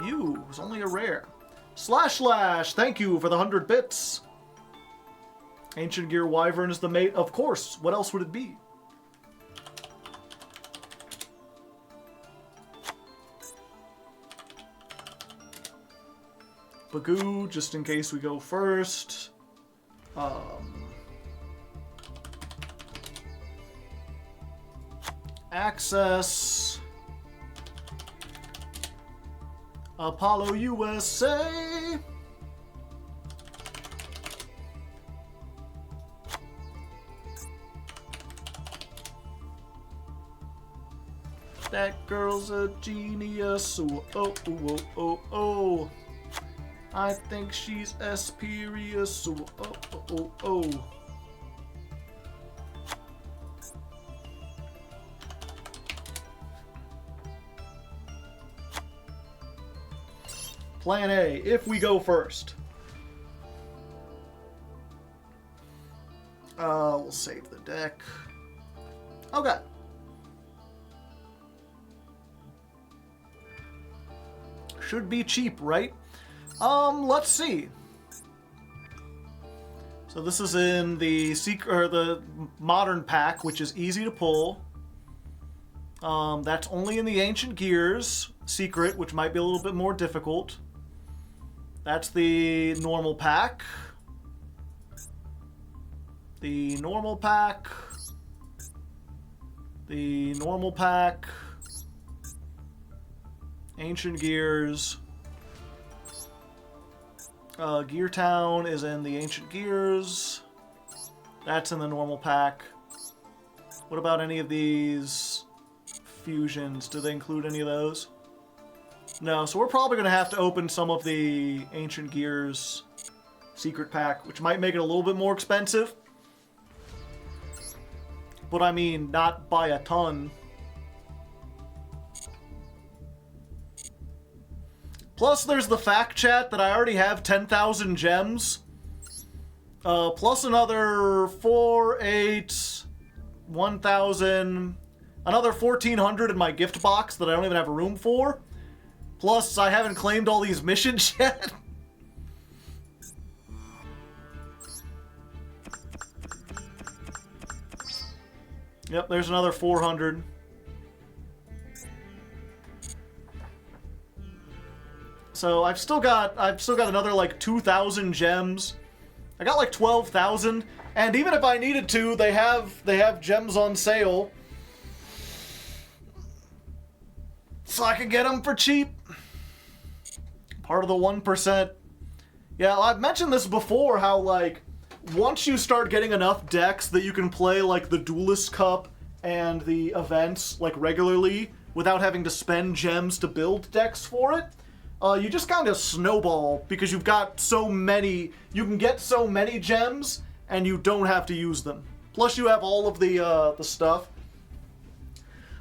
You was only a rare. Slash, thank you for the 100 bits. Ancient Gear Wyvern is the mate, of course. What else would it be? Bagoo, just in case we go first. Access Apollo USA. That girl's a genius. Ooh, oh, ooh, oh, oh, oh. I think she's Esperious. Ooh, oh, oh, oh, oh. Plan A, if we go first. We'll save the deck. Okay. Should be cheap, right? Let's see. So this is in the the modern pack, which is easy to pull. That's only in the Ancient Gears secret, which might be a little bit more difficult. That's the normal pack. The normal pack. The normal pack. Ancient Gears. Gear Town is in the Ancient Gears. That's in the normal pack. What about any of these fusions? Do they include any of those? No, so we're probably going to have to open some of the Ancient Gears secret pack, which might make it a little bit more expensive. But I mean, not by a ton. Plus, there's the fact chat that I already have 10,000 gems. Plus another 4, 8, 1,000, another 1,400 in my gift box that I don't even have room for. Plus, I haven't claimed all these missions yet. Yep, there's another 400. So I've still got another like 2,000 gems. I got like 12,000, and even if I needed to, they have gems on sale, so I can get them for cheap. Part of the 1%. Yeah, I've mentioned this before, how like once you start getting enough decks that you can play like the Duelist Cup and the events like regularly without having to spend gems to build decks for it, you just kind of snowball because you've got so many. You can get so many gems and you don't have to use them. Plus, you have all of the stuff.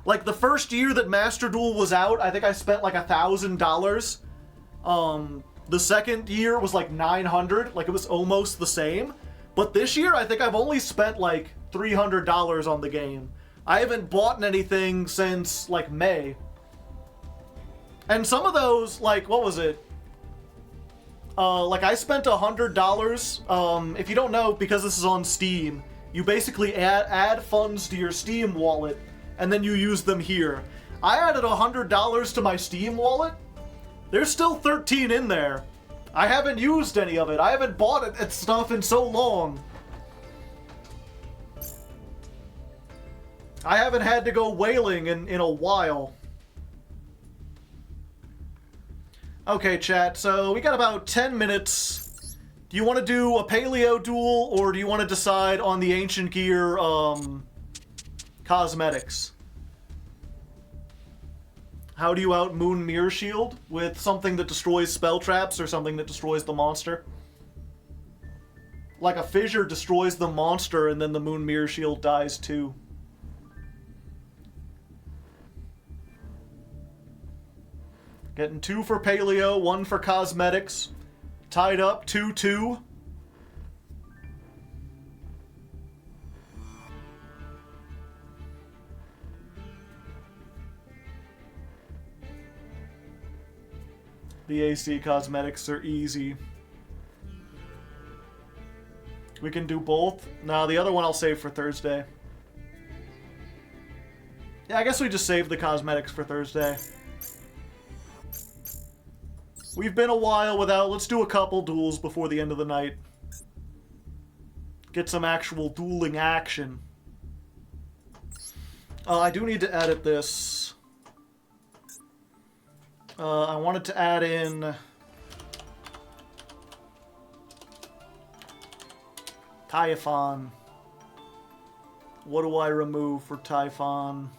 Like the first year that Master Duel was out, I think I spent like $1,000. The second year was like 900. Like it was almost the same. But this year, I think I've only spent like $300 on the game. I haven't bought anything since like May. And some of those, like, what was it? Like, I spent $100. If you don't know, because this is on Steam, you basically add funds to your Steam wallet, and then you use them here. I added $100 to my Steam wallet. There's still 13 in there. I haven't used any of it. I haven't bought it stuff in so long. I haven't had to go whaling in a while. Okay, chat, so we got about 10 minutes. Do you want to do a paleo duel, or do you want to decide on the Ancient Gear, cosmetics? How do you out Moon Mirror Shield? With something that destroys spell traps, or something that destroys the monster? Like a fissure destroys the monster, and then the Moon Mirror Shield dies too. Getting 2 for paleo, 1 for cosmetics. Tied up, 2-2. The AC cosmetics are easy. We can do both. No, the other one I'll save for Thursday. Yeah, I guess we just save the cosmetics for Thursday. We've been a while without... Let's do a couple duels before the end of the night. Get some actual dueling action. I do need to edit this. I wanted to add in Typhon. What do I remove for Typhon?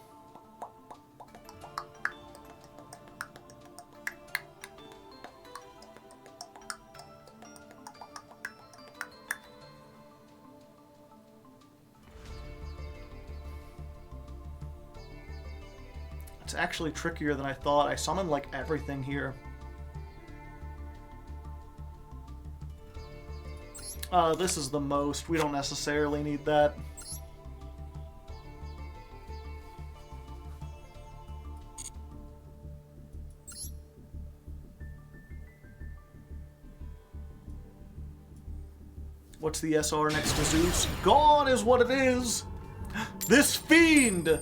It's actually trickier than I thought. I summoned like everything here. This is the most. We don't necessarily need that. What's the SR next to Zeus? Gone is what it is! This fiend!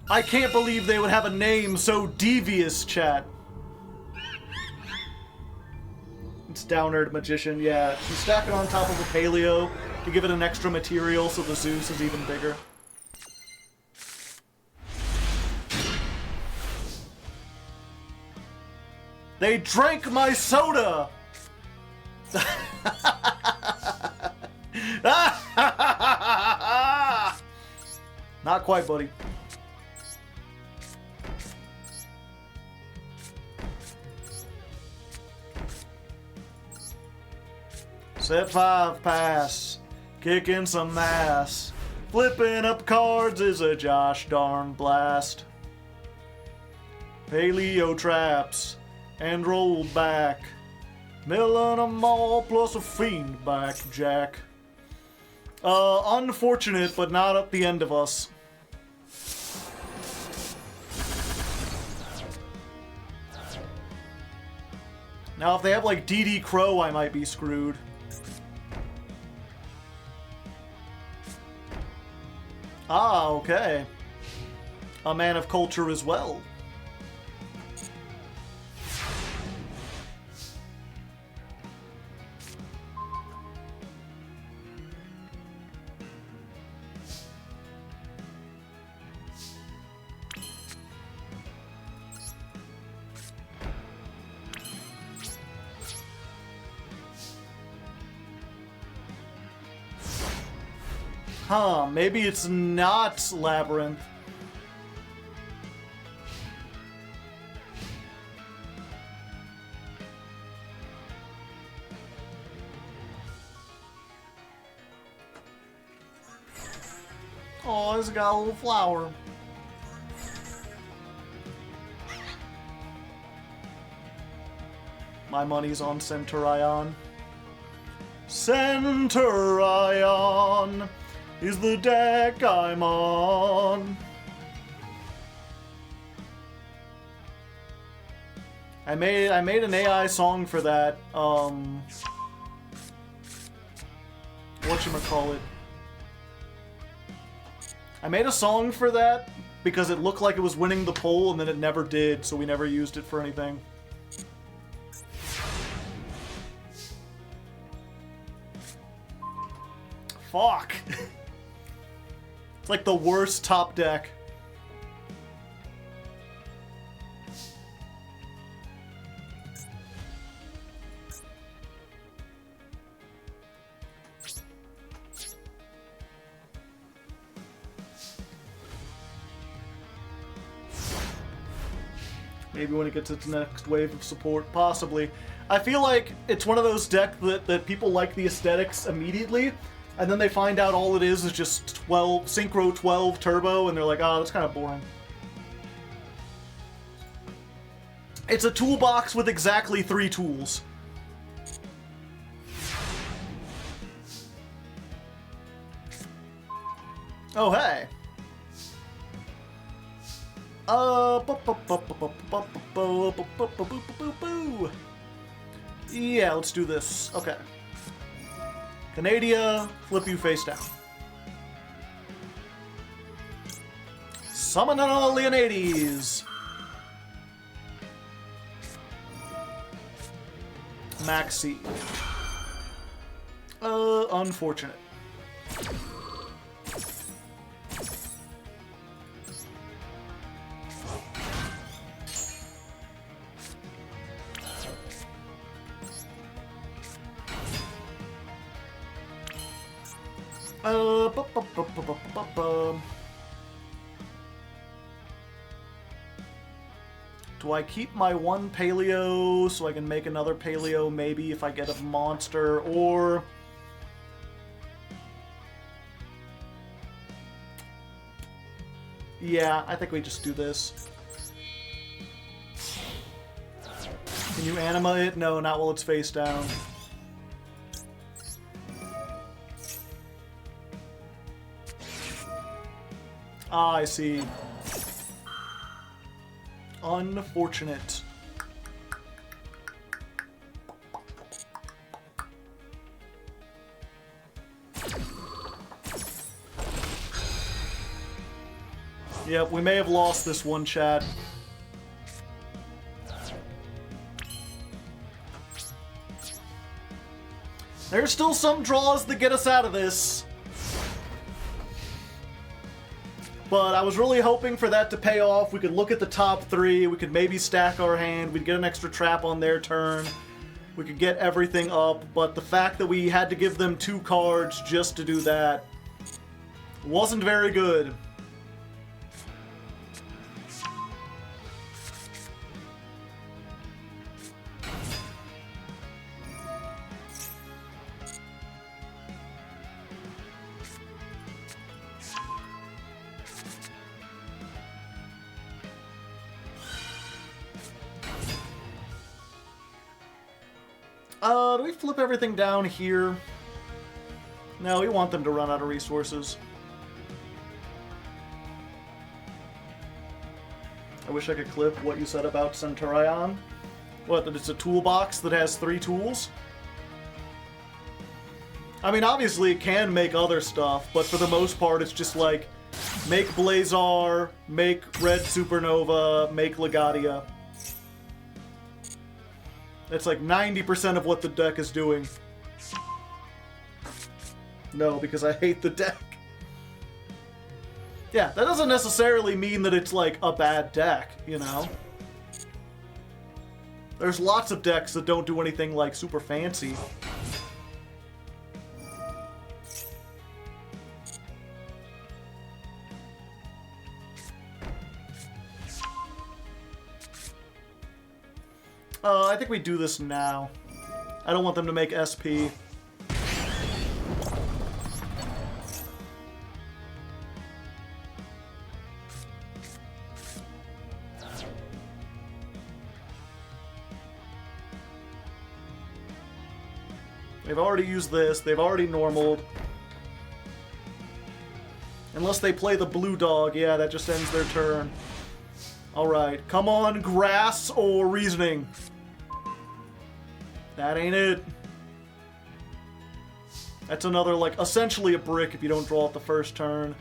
I can't believe they would have a name so devious, chat. It's Downerd Magician, yeah. She's stacking on top of a Paleo to give it an extra material so the Zeus is even bigger. They drank my soda! Not quite, buddy. Set 5 pass, kicking some ass. Flipping up cards is a Josh darn blast. Paleo traps and roll back. Milling 'em all plus a fiend back, Jack. Unfortunate, but not at the end of us. Now, if they have like DD Crow, I might be screwed. Ah, okay. A man of culture as well. Huh, maybe it's not Labyrinth. Oh, it's got a little flower. My money's on Centurion. Centurion is the deck I'm on. I made an AI song for that. Whatchamacallit. I made a song for that because it looked like it was winning the poll and then it never did, so we never used it for anything. Fuck. It's like the worst top deck. Maybe when it gets its next wave of support, possibly. I feel like it's one of those decks that people like the aesthetics immediately, and then they find out all it is just 12 Synchro 12 Turbo, and they're like, oh, that's kind of boring. It's a toolbox with exactly 3 tools. Oh, hey. Yeah, let's do this. Okay. Canadia, flip you face down. Summon all Leonides. Maxi. Unfortunate. Bu- bu- bu- bu- bu- bu- bu. Do I keep my one paleo so I can make another paleo maybe if I get a monster, or... Yeah, I think we just do this. Can you anima it? No, not while it's face down. Ah, I see. Unfortunate. Yep, we may have lost this one, chat. There's still some draws that get us out of this. But I was really hoping for that to pay off. We could look at the top three. We could maybe stack our hand. We'd get an extra trap on their turn. We could get everything up. But the fact that we had to give them 2 cards just to do that wasn't very good. Do we flip everything down here? No, we want them to run out of resources. I wish I could clip what you said about Centurion. What, that it's a toolbox that has 3 tools? I mean, obviously it can make other stuff, but for the most part it's just like, make Blazar, make Red Supernova, make Legadia. That's like 90% of what the deck is doing. No, because I hate the deck. Yeah, that doesn't necessarily mean that it's like a bad deck, you know? There's lots of decks that don't do anything like super fancy. I think we do this now. I don't want them to make SP. They've already used this. They've already normaled. Unless they play the blue dog. Yeah, that just ends their turn. Alright, come on, grass or reasoning. That ain't it. That's another, like, essentially a brick if you don't draw it the first turn.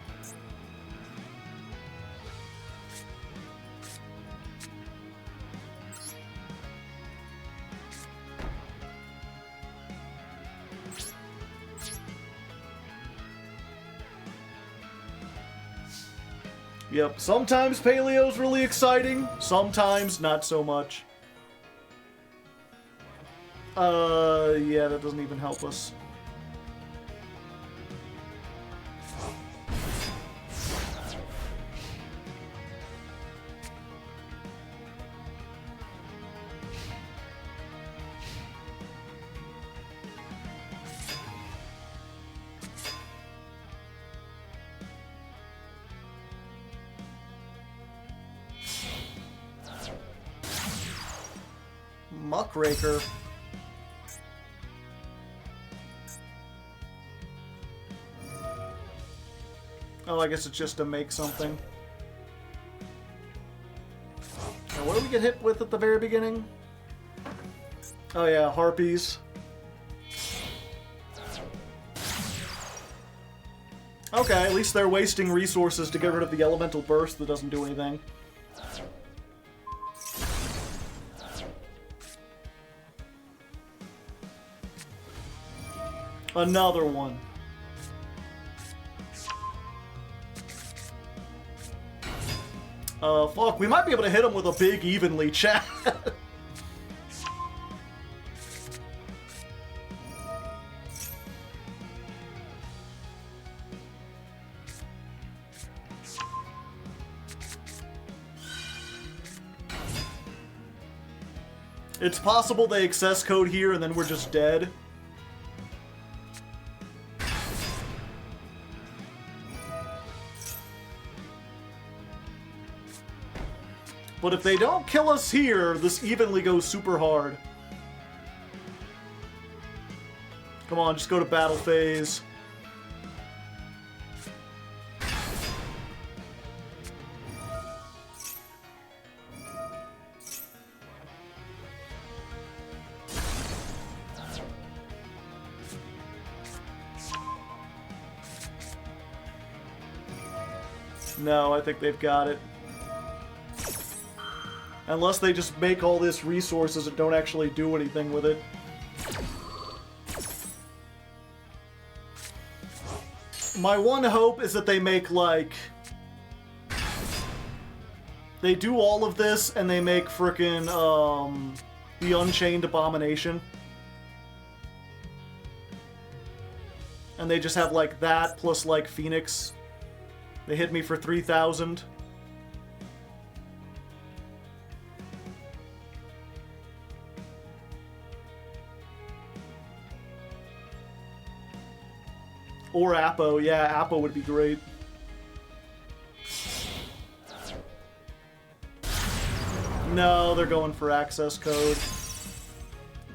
Yep, sometimes Paleo's really exciting, sometimes not so much. Yeah, that doesn't even help us. Muckraker. Oh, I guess it's just to make something. Now, what did we get hit with at the very beginning? Oh yeah, harpies. Okay, at least they're wasting resources to get rid of the elemental burst that doesn't do anything. Another one. Fuck, we might be able to hit him with a big evenly, chat. It's possible they access code here and then we're just dead. But if they don't kill us here, this evenly goes super hard. Come on, just go to battle phase. No, I think they've got it. Unless they just make all this resources and don't actually do anything with it. My one hope is that they make, like... They do all of this and they make frickin', the Unchained Abomination. And they just have, like, that plus, like, Phoenix. They hit me for 3,000. Or Apo. Yeah, Apo would be great. No, they're going for access code.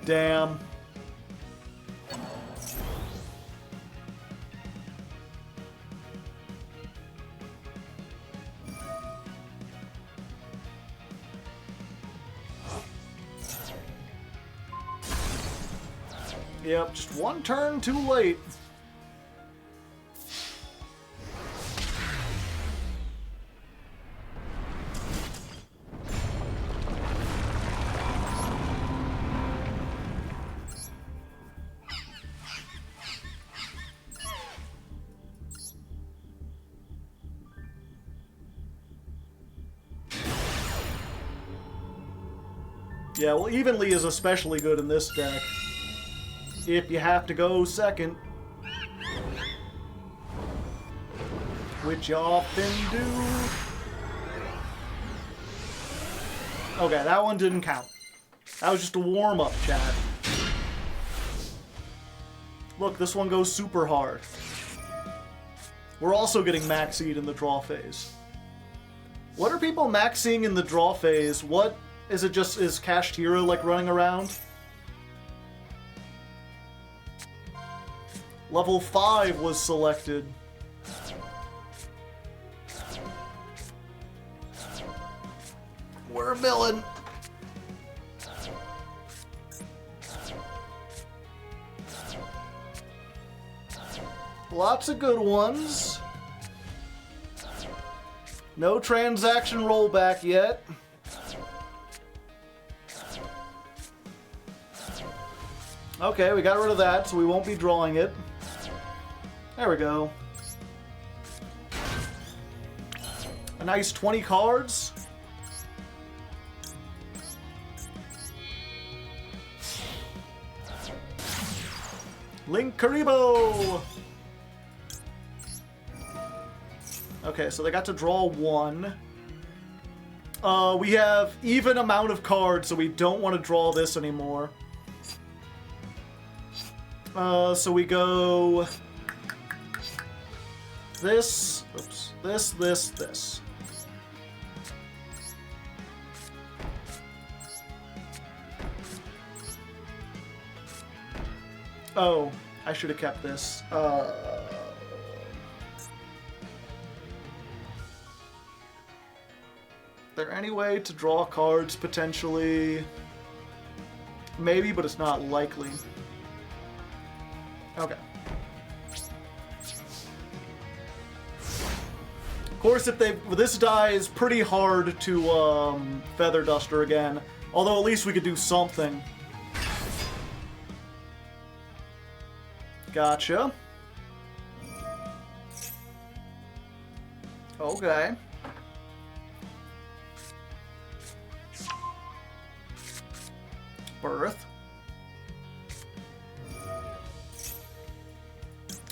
Damn. Yep, just one turn too late. Yeah, well, Evenly is especially good in this deck. If you have to go second. Which you often do. Okay, that one didn't count. That was just a warm-up, chat. Look, this one goes super hard. We're also getting maxied in the draw phase. What are people maxing in the draw phase? What is it? Just is Kashtira like running around? Level 5 was selected. We're milling. Lots of good ones. No transaction rollback yet. Okay, we got rid of that, so we won't be drawing it. There we go. A nice 20 cards. Link Karibo! Okay, so they got to draw one. We have even amount of cards, so we don't want to draw this anymore. So we go... This, oops, this. Oh, I should have kept this. There any way to draw cards potentially? Maybe, but it's not likely. Okay. Of course, if they this die is pretty hard to Feather Duster again. Although at least we could do something. Gotcha. Okay. Birth.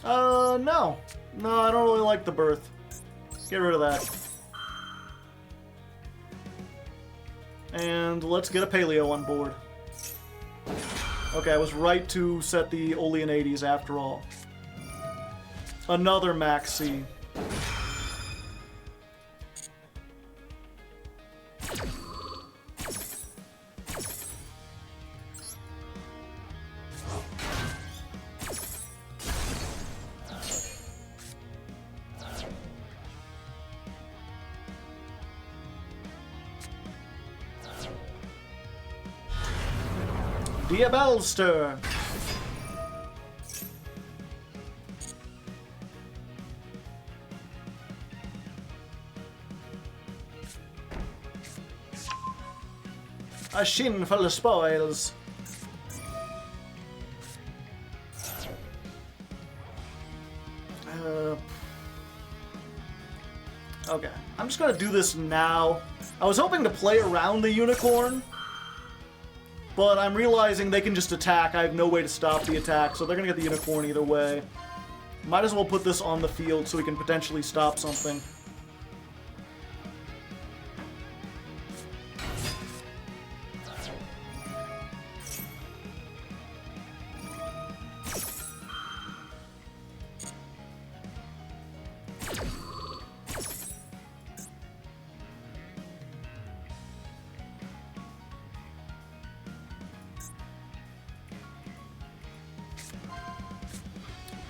No. No, I don't really like the birth. Get rid of that. And let's get a Paleo on board. Okay, I was right to set the Oleanades after all. Another Maxi. Diabelster. A shin full of spoils. Okay, I'm just gonna do this now. I was hoping to play around the unicorn, but I'm realizing they can just attack. I have no way to stop the attack, so they're gonna get the unicorn either way. Might as well put this on the field so we can potentially stop something.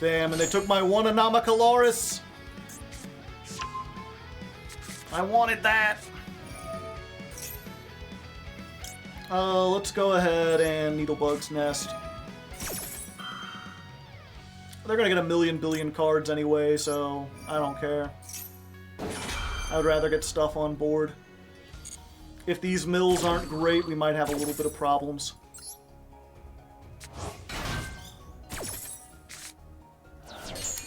Damn, and they took my one Anomacaloris. I wanted that. Let's go ahead and Needlebug's Nest. They're gonna get a million billion cards anyway, so I don't care. I would rather get stuff on board. If these mills aren't great, we might have a little bit of problems.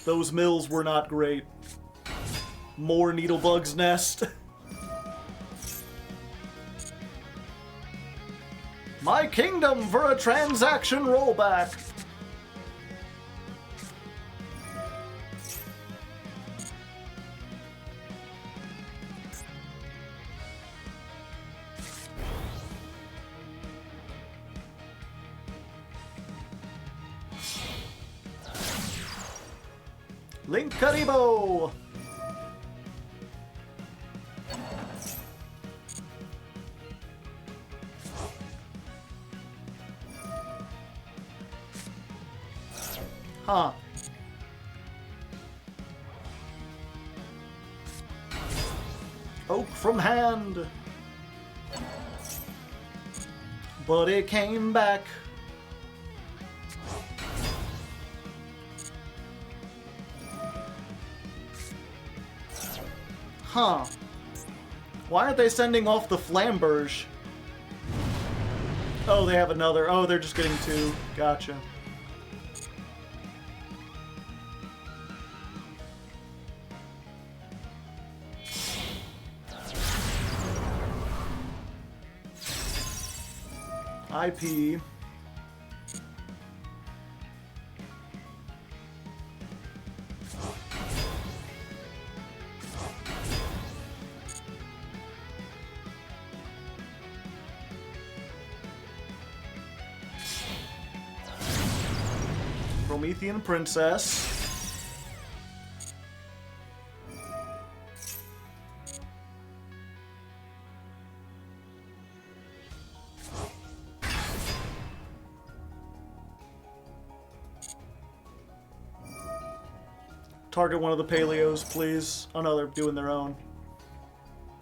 Those mills were not great. More Needlebug's Nest. My kingdom for a transaction rollback. Link Karibo! Huh. Oak from hand. But it came back. Huh. Why aren't they sending off the Flamberge? Oh, they have another. Oh, they're just getting two. Gotcha. IP. Promethean Princess. Target one of the Paleos, please. Oh no, they're doing their own.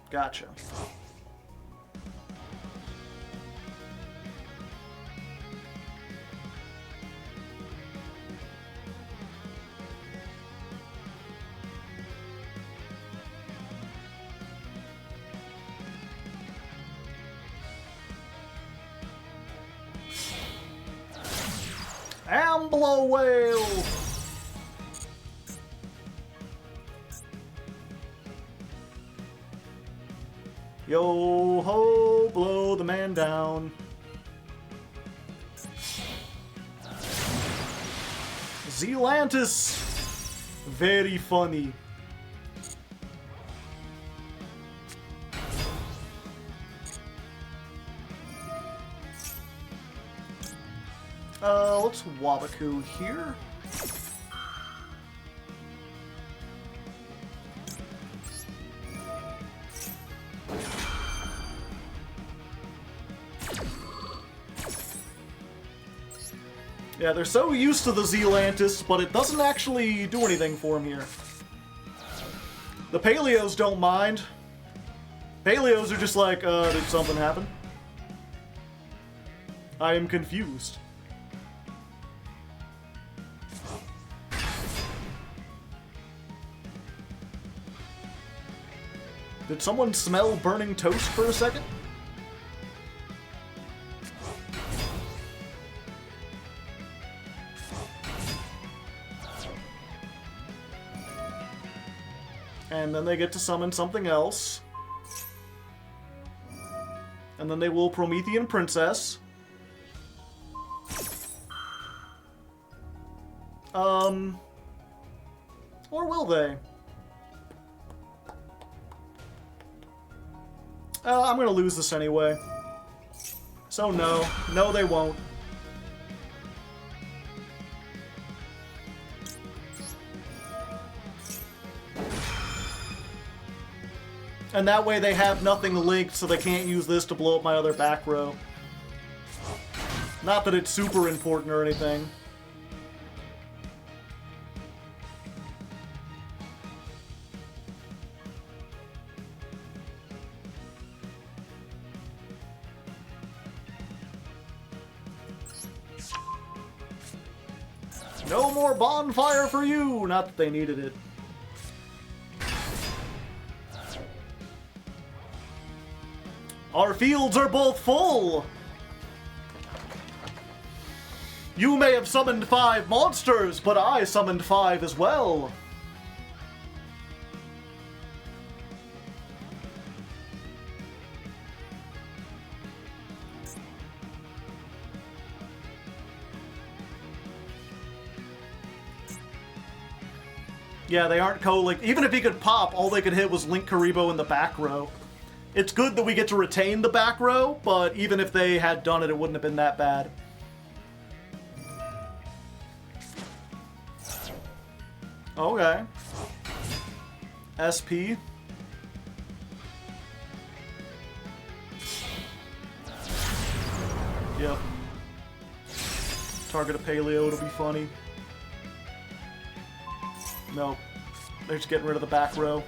Gotcha. Amblo Whale! Yo ho, blow the man down. Zealantis! Very funny. Let's Wabaku here. Yeah, they're so used to the Zealantis, but it doesn't actually do anything for them here. The Paleos don't mind. Paleos are just like, did something happen? I am confused. Did someone smell burning toast for a second? And then they get to summon something else. And then they will Promethean Princess. Or will they? I'm gonna lose this anyway. So no. No, they won't. And that way they have nothing linked, so they can't use this to blow up my other back row. Not that it's super important or anything. No more bonfire for you! Not that they needed it. Our fields are both full! You may have summoned 5 monsters, but I summoned 5 as well. Yeah, they aren't co-linked. Even if he could pop, all they could hit was Link Karibo in the back row. It's good that we get to retain the back row, but even if they had done it, it wouldn't have been that bad. Okay. SP. Yep. Target a Paleo, it'll be funny. No. They're just getting rid of the back row.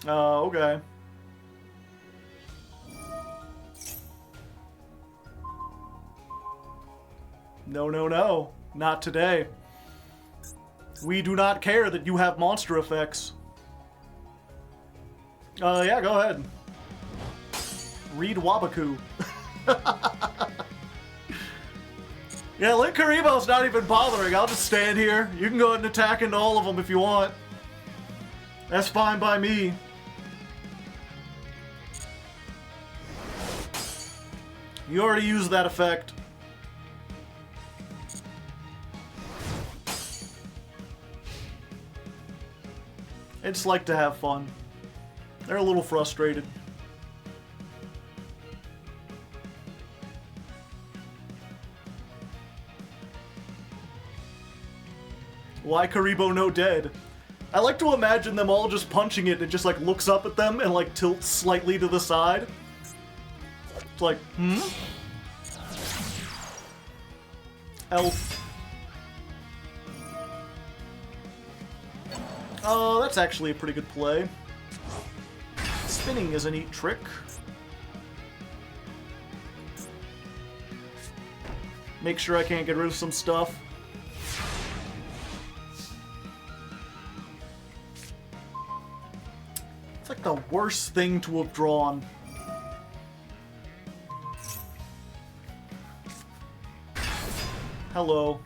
Okay. No, no, no. Not today. We do not care that you have monster effects. Yeah, go ahead. Read Wabaku. Yeah, Link Karibo's not even bothering. I'll just stand here. You can go ahead and attack into all of them if you want. That's fine by me. You already used that effect. They just like to have fun. They're a little frustrated. Why Karibo no dead? I like to imagine them all just punching it and it just like looks up at them and like tilts slightly to the side. It's like, Elf. Oh, that's actually a pretty good play. Spinning is a neat trick. Make sure I can't get rid of some stuff. It's like the worst thing to have drawn. Hello.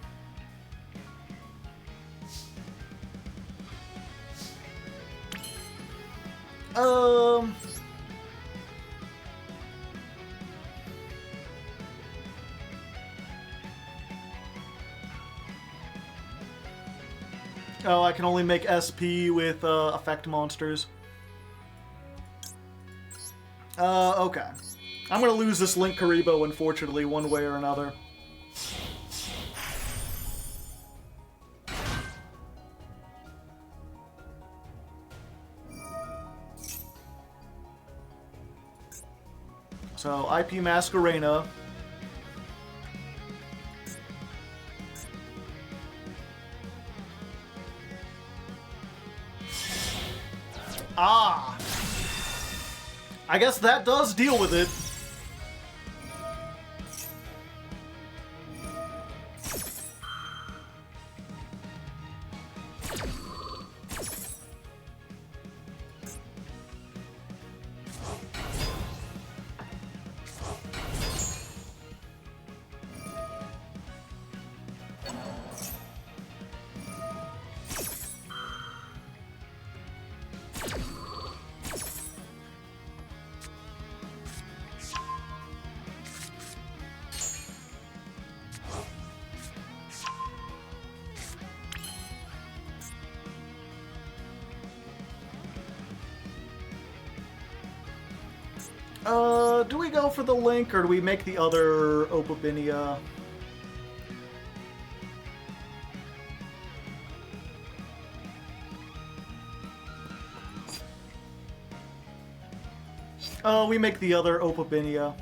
Oh, I can only make SP with effect monsters. Okay. I'm gonna lose this Link Karibo, unfortunately, one way or another. So, IP Masquerena. Ah! I guess that does deal with it. Do we go for the Link, or do we make the other Opabinia? We make the other Opabinia.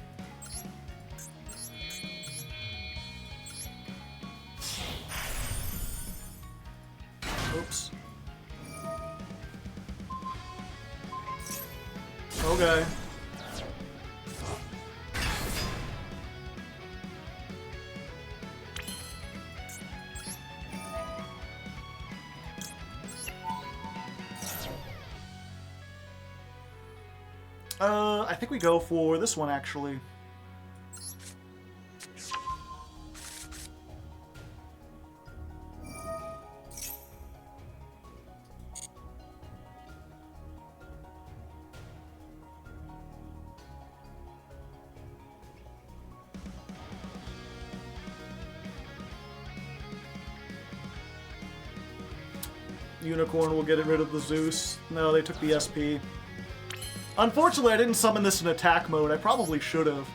Oops. Okay. I think we go for this one, actually. Unicorn will get rid of the Zeus. No, they took the SP. Unfortunately, I didn't summon this in attack mode. I probably should have.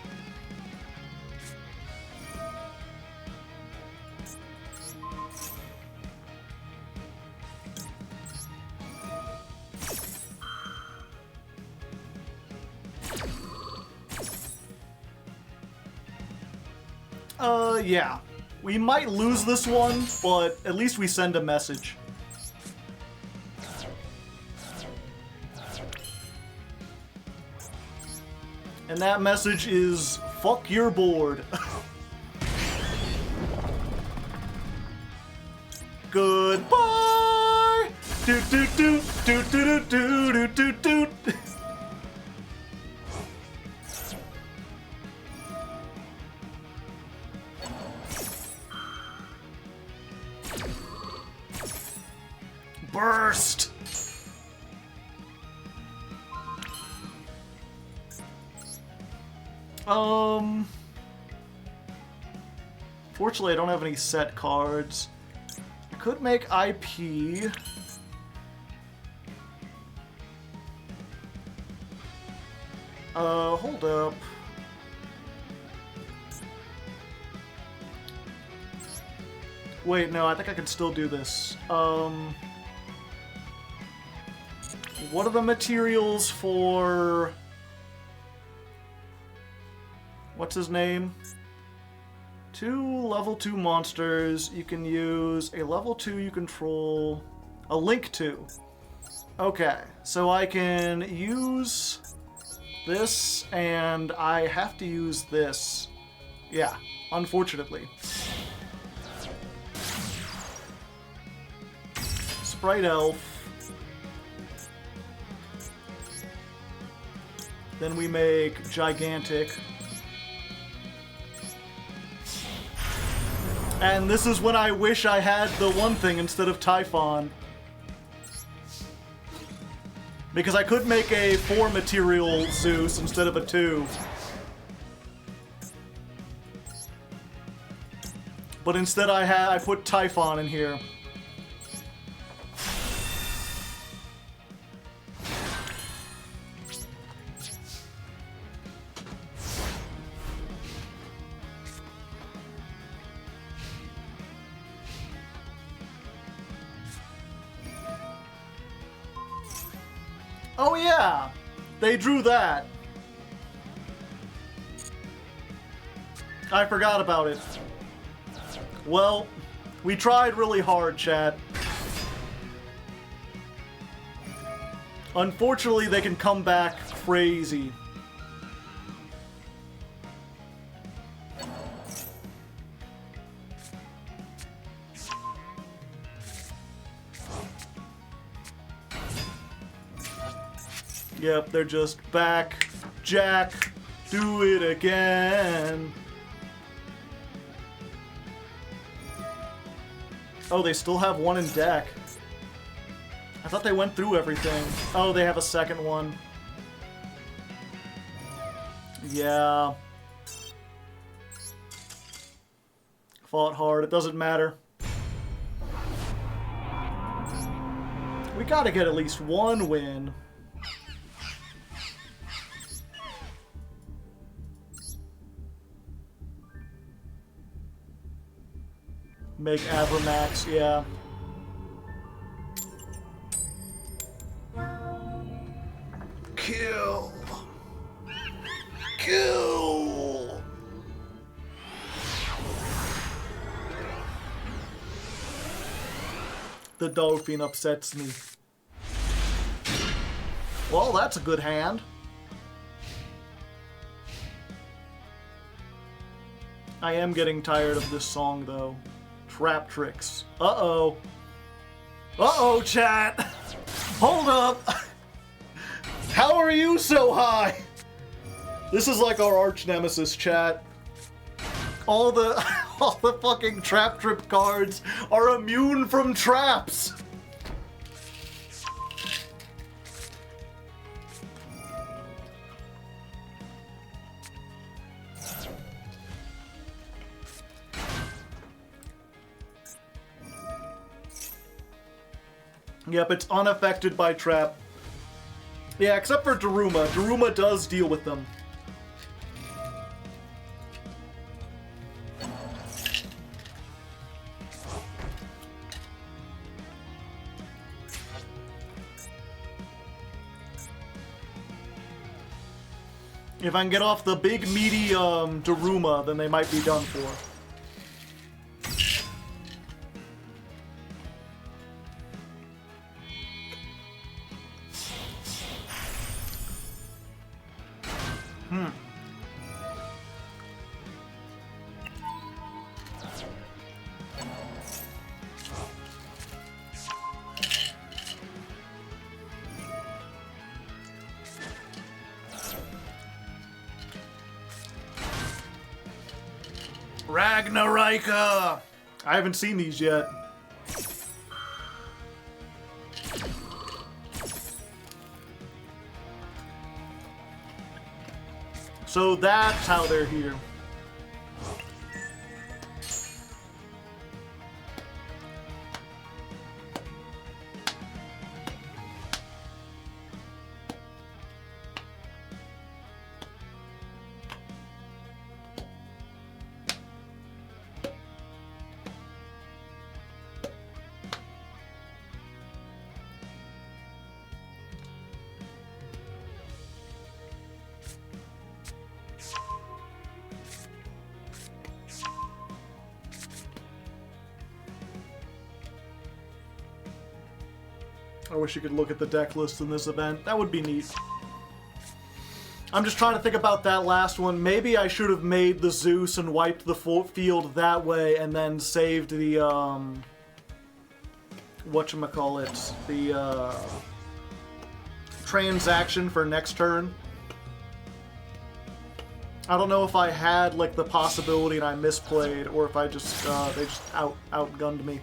Yeah. We might lose this one, but at least we send a message. And that message is, fuck your board. Goodbye! Doot doot doot doot doot doot doot doot doot. Burst! Fortunately, I don't have any set cards. I could make IP. Hold up. Wait, no, I think I can still do this. What are the materials for... What's his name? 2 level 2 monsters. You can use a level 2 you control. A Link 2. Okay, so I can use this, and I have to use this. Yeah, unfortunately. Sprite Elf. Then we make Gigantic. And this is when I wish I had the one thing instead of Typhon. Because I could make a 4 material Zeus instead of a 2. But instead I put Typhon in here. Oh yeah, they drew that. I forgot about it. Well, we tried really hard, chat. Unfortunately, they can come back crazy. Yep, they're just back. Jack, do it again. Oh, they still have one in deck. I thought they went through everything. Oh, they have a second one. Yeah. Fought hard. It doesn't matter. We gotta get at least one win. Make Avramax, yeah. Kill! Kill! The dolphin upsets me. Well, that's a good hand. I am getting tired of this song, though. Trap tricks. Uh-oh. Uh-oh, chat! Hold up! How are you so high? This is like our arch nemesis, chat. All the fucking trap trip cards are immune from traps. Yep, it's unaffected by trap. Yeah, except for Daruma. Daruma does deal with them. If I can get off the big meaty Daruma, then they might be done for. Ragnarika! I haven't seen these yet. So that's how they're here. I wish you could look at the deck list in this event. That would be neat. I'm just trying to think about that last one. Maybe I should have made the Zeus and wiped the full field that way and then saved the, whatchamacallit, the, transaction for next turn. I don't know if I had, like, the possibility and I misplayed, or if I just, they just outgunned me.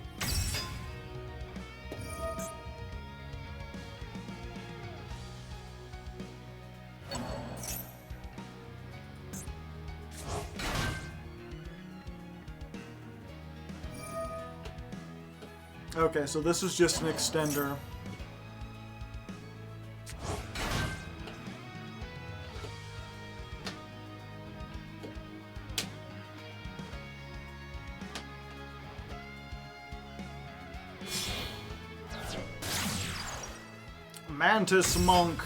Okay, so this is just an extender. Mantis Monk.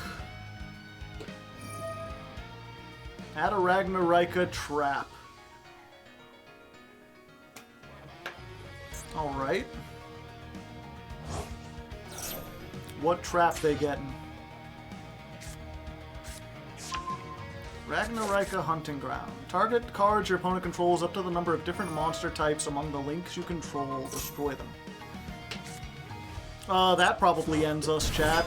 Add a Ragnarika trap. Alright. What trap they getting? Ragnarika Hunting Ground. Target cards your opponent controls up to the number of different monster types among the links you control. Destroy them. That probably ends us, chat.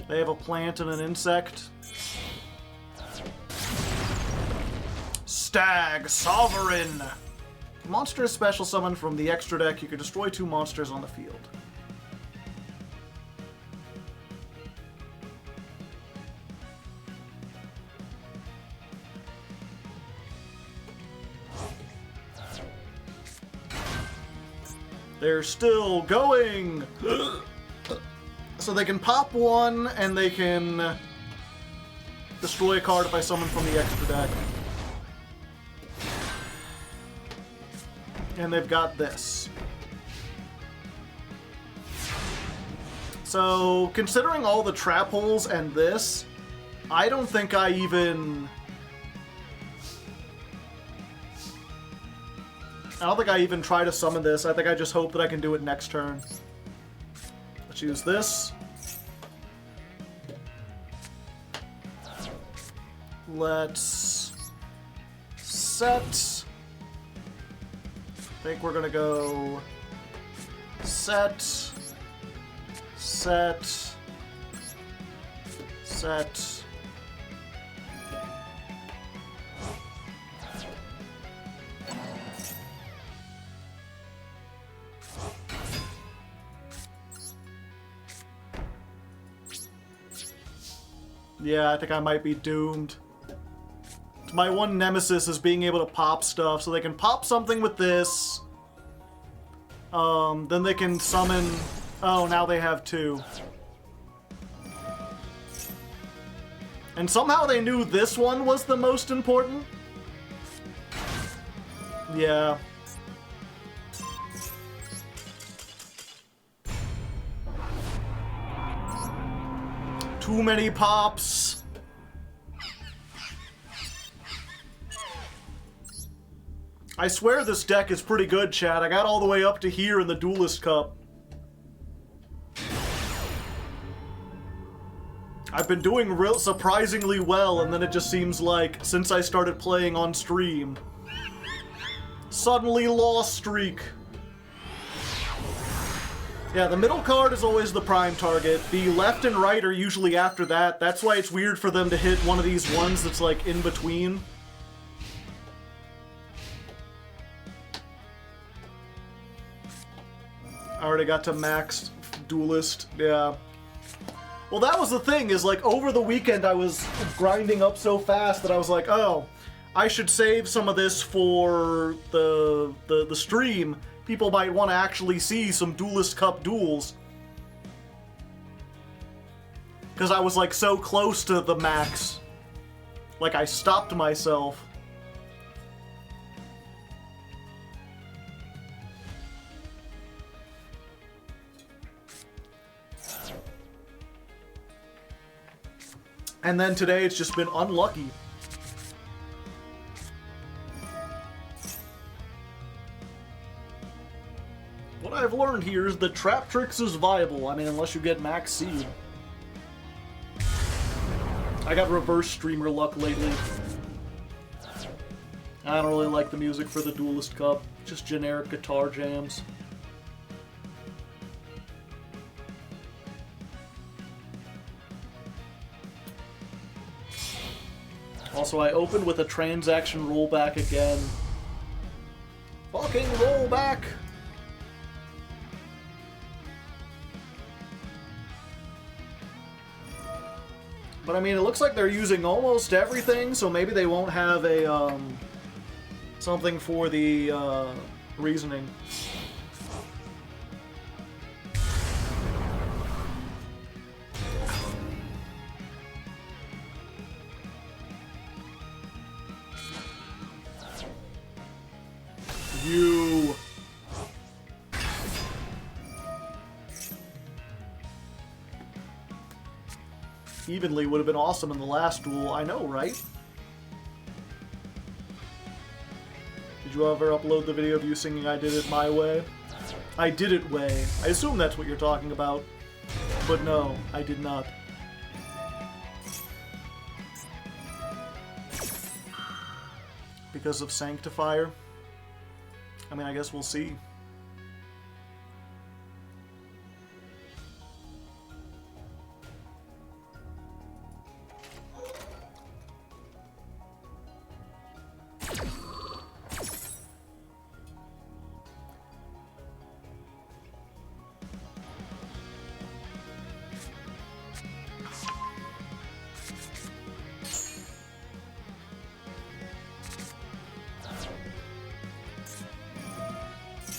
They have a plant and an insect. Stag Sovereign! Monster is special summoned from the extra deck. You can destroy 2 monsters on the field. They're still going! So they can pop 1, and they can destroy a card if I summon from the extra deck. And they've got this. So, considering all the trap holes and this, I don't think I even try to summon this. I think I just hope that I can do it next turn. Let's use this. Let's set. I think we're gonna go set, set, set. Yeah, I think I might be doomed. My one nemesis is being able to pop stuff, so they can pop something with this. Then they can summon... Oh, now they have 2. And somehow they knew this one was the most important? Yeah. Too many pops. I swear this deck is pretty good, chat. I got all the way up to here in the Duelist Cup. I've been doing real surprisingly well, and then it just seems like, since I started playing on stream, suddenly lost streak. Yeah, the middle card is always the prime target. The left and right are usually after that. That's why it's weird for them to hit one of these ones that's like in between. I already got to max Duelist, yeah. Well, that was the thing, is like over the weekend I was grinding up so fast that I was like, oh, I should save some of this for the stream. People might want to actually see some Duelist Cup duels. Because I was like so close to the max. Like I stopped myself. And then today it's just been unlucky. What I've learned here is that Trap Tricks is viable. I mean, unless you get max seed. I got reverse streamer luck lately. I don't really like the music for the Duelist Cup. Just generic guitar jams. Also, I opened with a transaction rollback again. Fucking rollback! But I mean, it looks like they're using almost everything, so maybe they won't have a, something for the, reasoning. evenly would have been awesome in the last duel. I know, right? Did you ever upload the video of you singing I Did It My Way? I Did It Way. I assume that's what you're talking about. But no, I did not. Because of Sanctifier? I mean, I guess we'll see.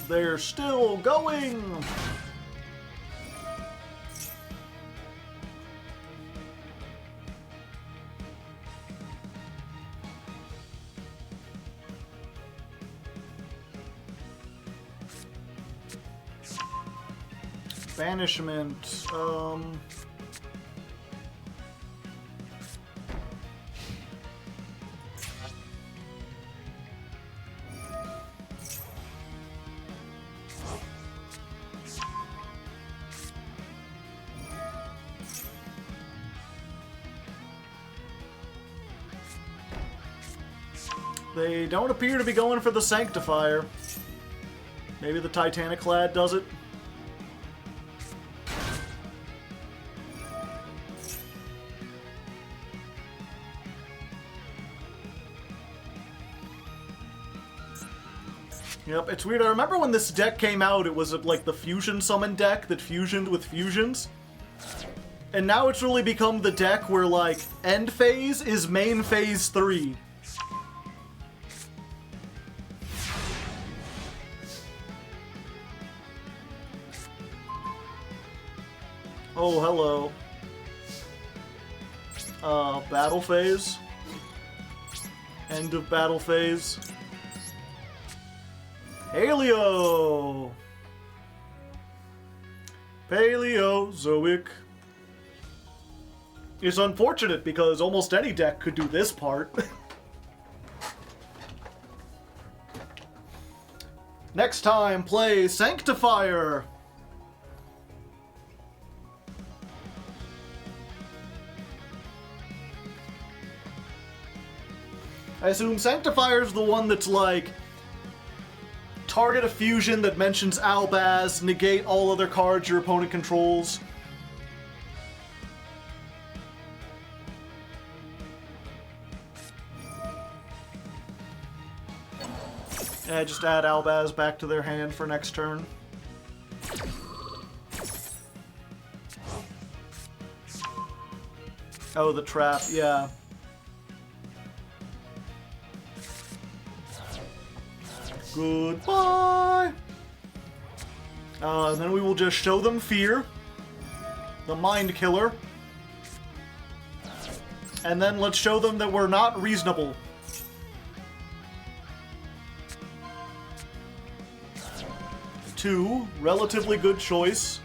They're still going! Banishment, they don't appear to be going for the Sanctifier. Maybe the Titaniclad does it? Yep, it's weird. I remember when this deck came out, it was like the fusion summon deck that fusioned with fusions. And now it's really become the deck where, like, end phase is main phase 3. Oh, hello. Battle phase. End of battle phase. Paleo! Paleozoic. It's unfortunate because almost any deck could do this part. Next time, play Sanctifier! I assume Sanctifier's the one that's like, target a fusion that mentions Albaz, negate all other cards your opponent controls. Yeah, just add Albaz back to their hand for next turn. Oh, the trap, yeah. Goodbye! Then we will just show them Fear, the Mind Killer, and then let's show them that we're not reasonable. Two, relatively good choice.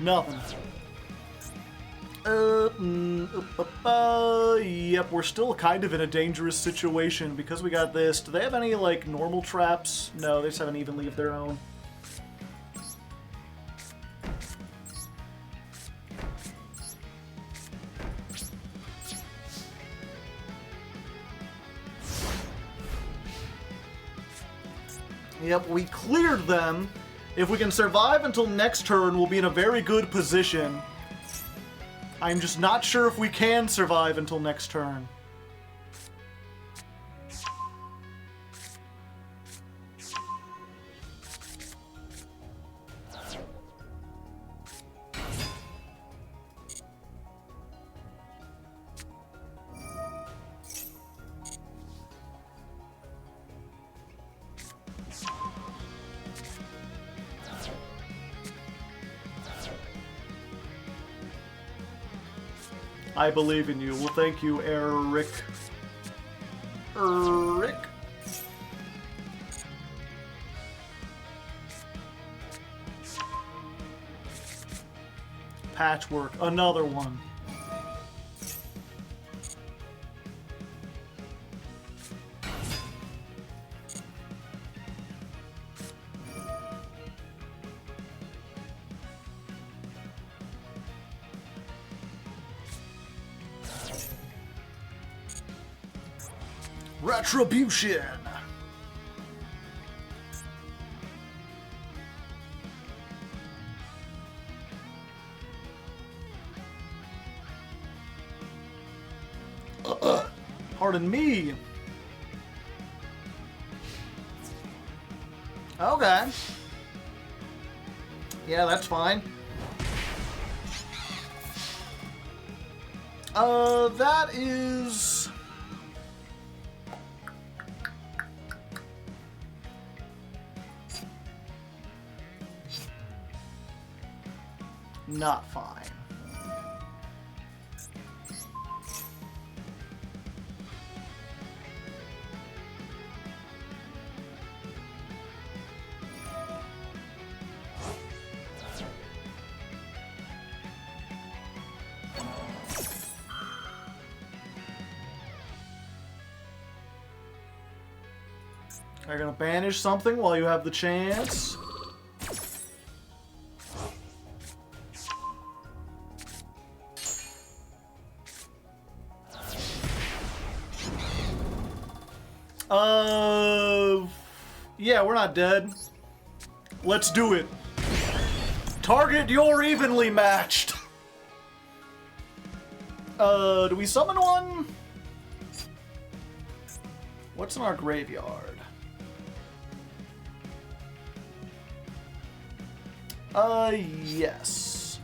Nothing. Yep, we're still kind of in a dangerous situation because we got this. Do they have any, like, normal traps? No, they just have an Evenly of their own. Yep, we cleared them. If we can survive until next turn, we'll be in a very good position. I'm just not sure if we can survive until next turn. I believe in you. Well, thank you, Eric. Patchwork. Another one. Retribution. Pardon me. Okay. Yeah, that's fine. That is... not fine. Are you gonna banish something while you have the chance? Yeah, we're not dead. Let's do it. Target, you're evenly matched. Do we summon one? What's in our graveyard? Yes.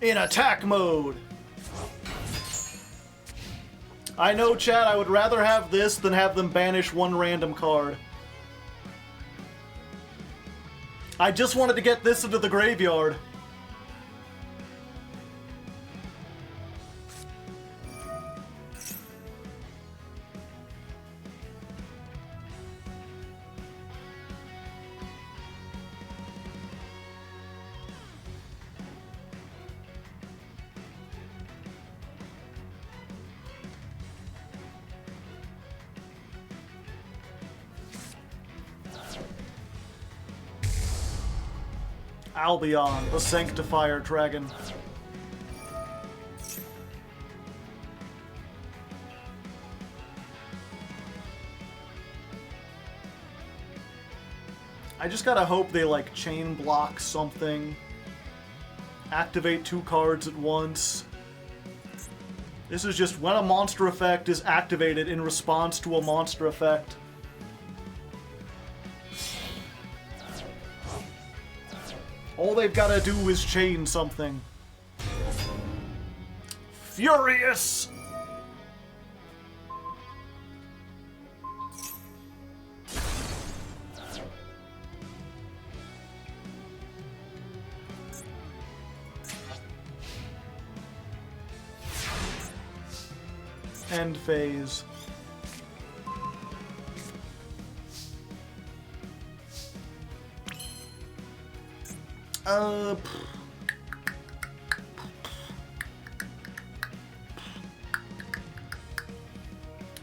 In attack mode. I know, chat, I would rather have this than have them banish one random card. I just wanted to get this into the graveyard. Albion, the Sanctifier Dragon. I just gotta hope they, like, chain block something. Activate 2 cards at once. This is just when a monster effect is activated in response to a monster effect. All they've got to do is chain something. Furious! End phase.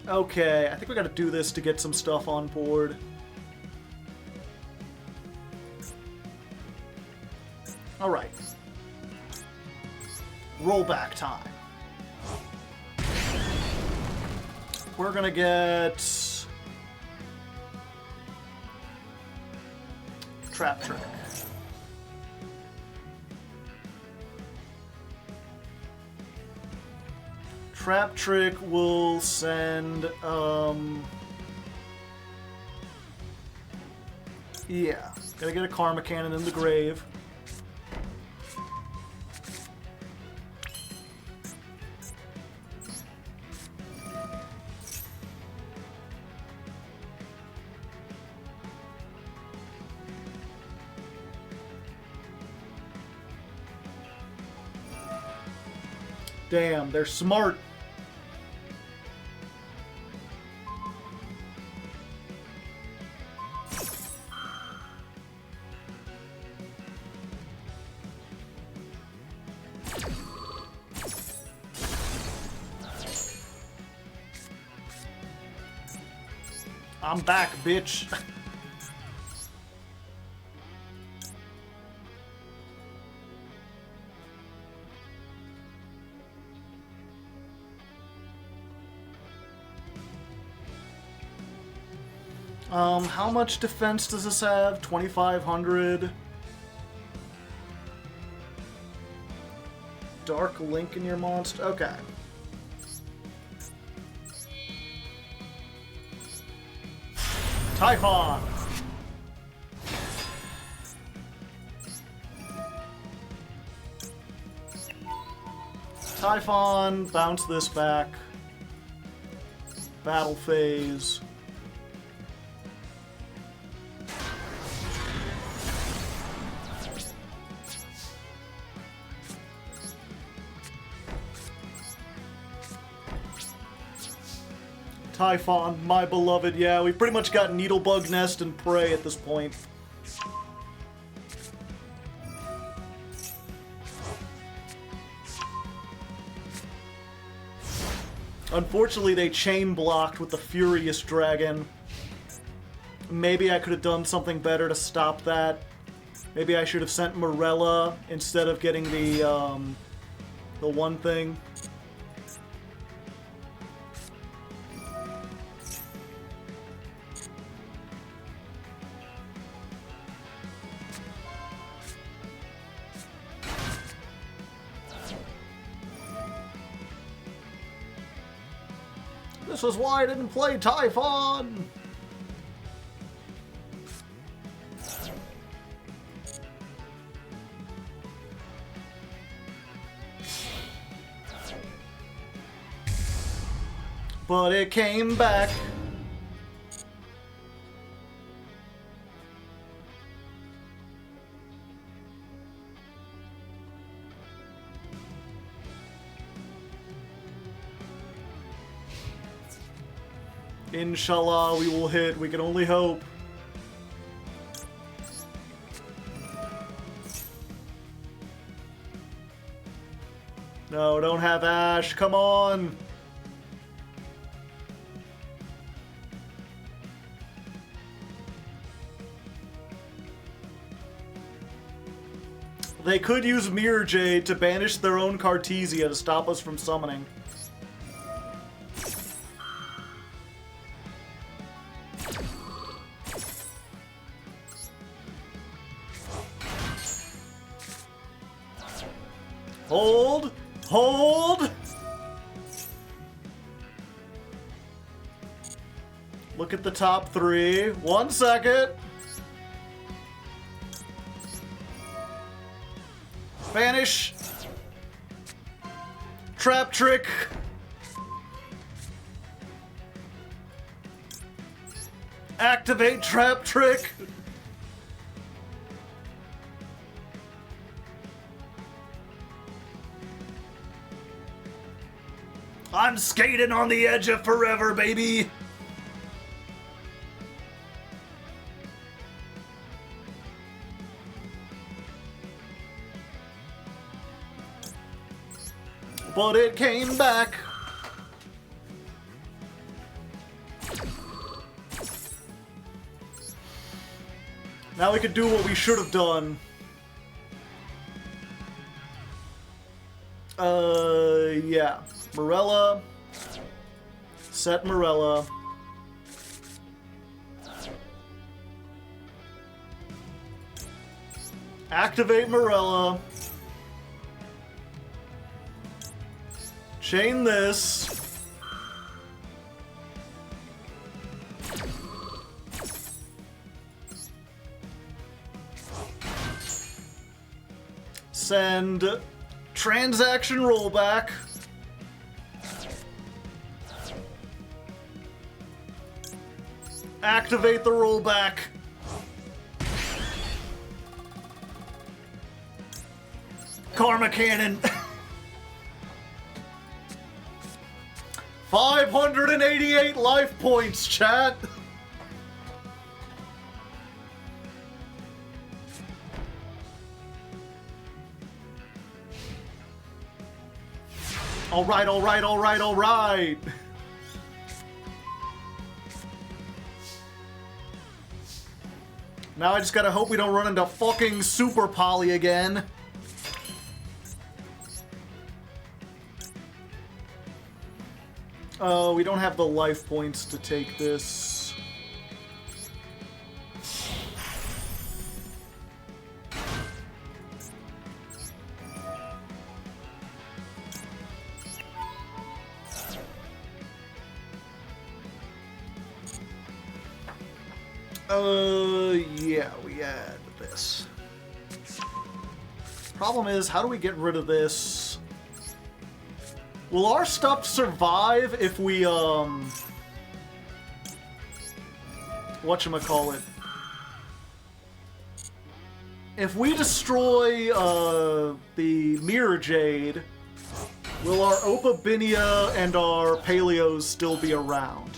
Okay, I think we gotta do this to get some stuff on board. Alright. Rollback time. We're gonna get... Trap Trick. Trap Trick will send, yeah. Gotta get a Karma Cannon in the grave. Damn, they're smart. I'm back, bitch. How much defense does this have? 2,500. Dark Link in your monster? Okay. Typhon! Typhon, bounce this back. Battle phase. Typhon, my beloved, yeah, we've pretty much got Needlebug Nest and Prey at this point. Unfortunately, they chain blocked with the Furious Dragon. Maybe I could have done something better to stop that. Maybe I should have sent Morella instead of getting the one thing. This is why I didn't play Typhon! But it came back. Inshallah, we will hit. We can only hope. No, don't have Ash. Come on. They could use Mirror Jade to banish their own Cartesia to stop us from summoning. Hold! Hold! Look at the top three. 1 second. Banish. Trap trick. Activate trap trick. I'm skating on the edge of forever, baby! But it came back. Now we can do what we should have done. Yeah. Morella. Set Morella. Activate Morella. Chain this. Send transaction rollback. Activate the rollback. Karma Cannon. 588 life points, chat. All right. Now I just gotta hope we don't run into fucking Super Poly again. Oh, we don't have the life points to take this. Yeah, we add this. Problem is, how do we get rid of this? Will our stuff survive if we, whatchamacallit? If we destroy, the Mirror Jade, will our Opabinia and our Paleos still be around?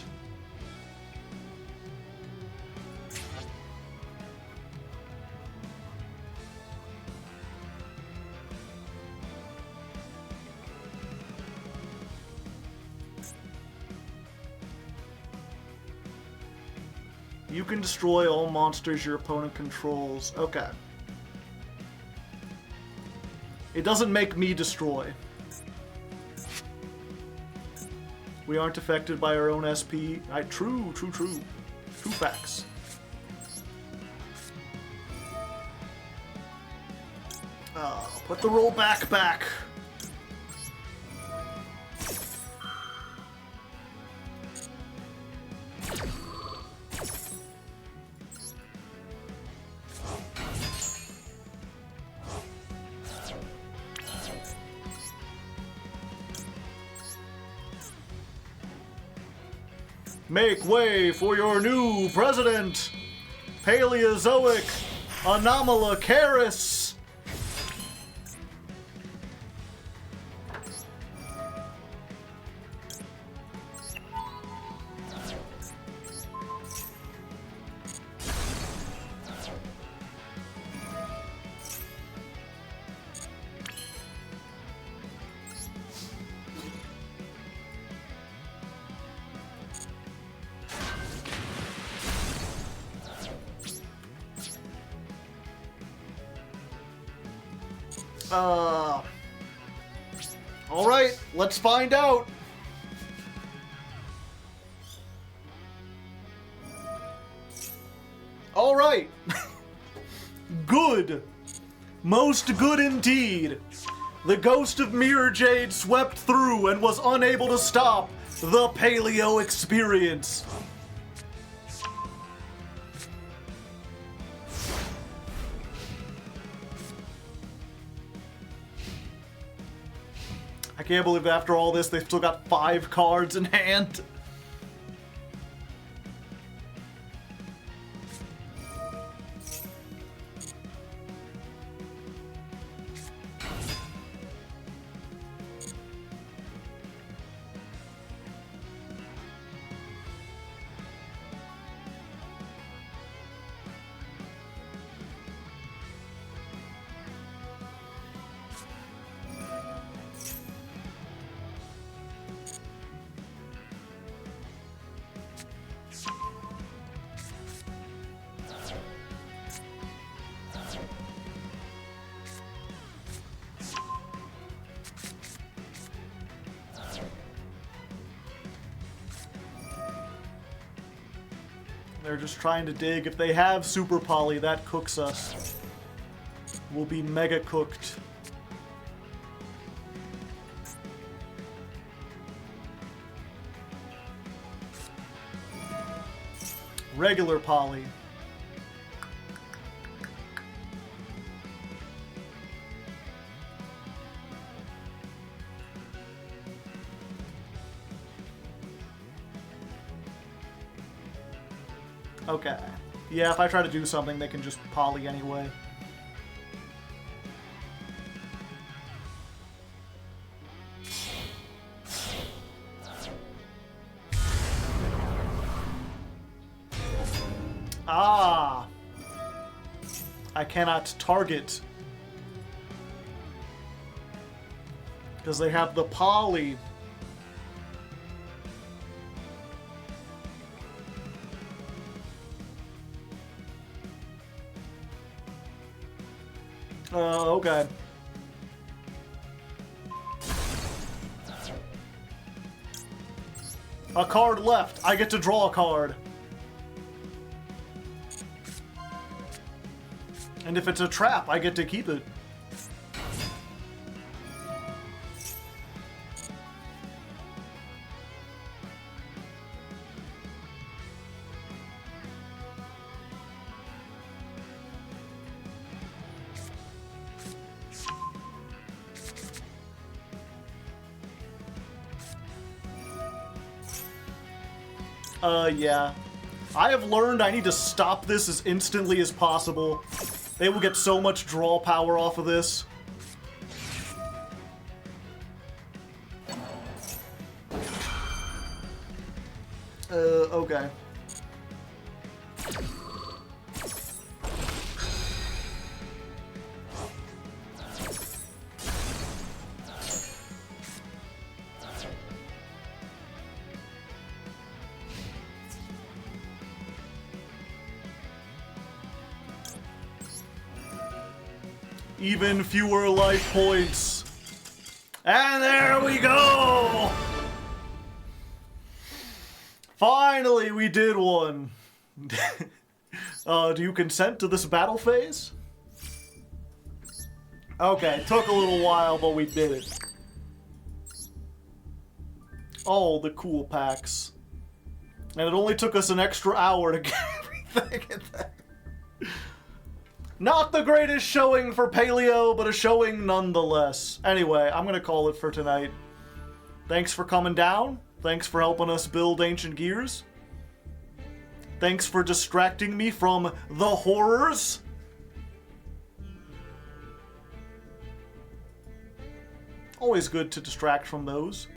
You can destroy all monsters your opponent controls. Okay. It doesn't make me destroy. We aren't affected by our own SP. True. True facts. Put the rollback back. Make way for your new president, Paleozoic Anomalocaris. Alright, let's find out. Alright. Good. Most good indeed. The ghost of Mirror Jade swept through and was unable to stop the Paleo experience. I can't believe after all this, they've still got 5 cards in hand. They're just trying to dig. If they have Super Poly, that cooks us. We'll be mega cooked. Regular Poly. Okay. Yeah, if I try to do something, they can just Poly anyway. Ah! I cannot target. Because they have the Poly. Okay. A card left. I get to draw a card. And if it's a trap, I get to keep it. Yeah. I have learned I need to stop this as instantly as possible. They will get so much draw power off of this. Okay. Even fewer life points. And there we go! Finally, we did one. Do you consent to this battle phase? Okay, took a little while, but we did it. Oh, the cool packs. And it only took us an extra hour to get everything in there. Not the greatest showing for Paleo, but a showing nonetheless. Anyway, I'm gonna call it for tonight. Thanks for coming down. Thanks for helping us build ancient gears. Thanks for distracting me from the horrors. Always good to distract from those.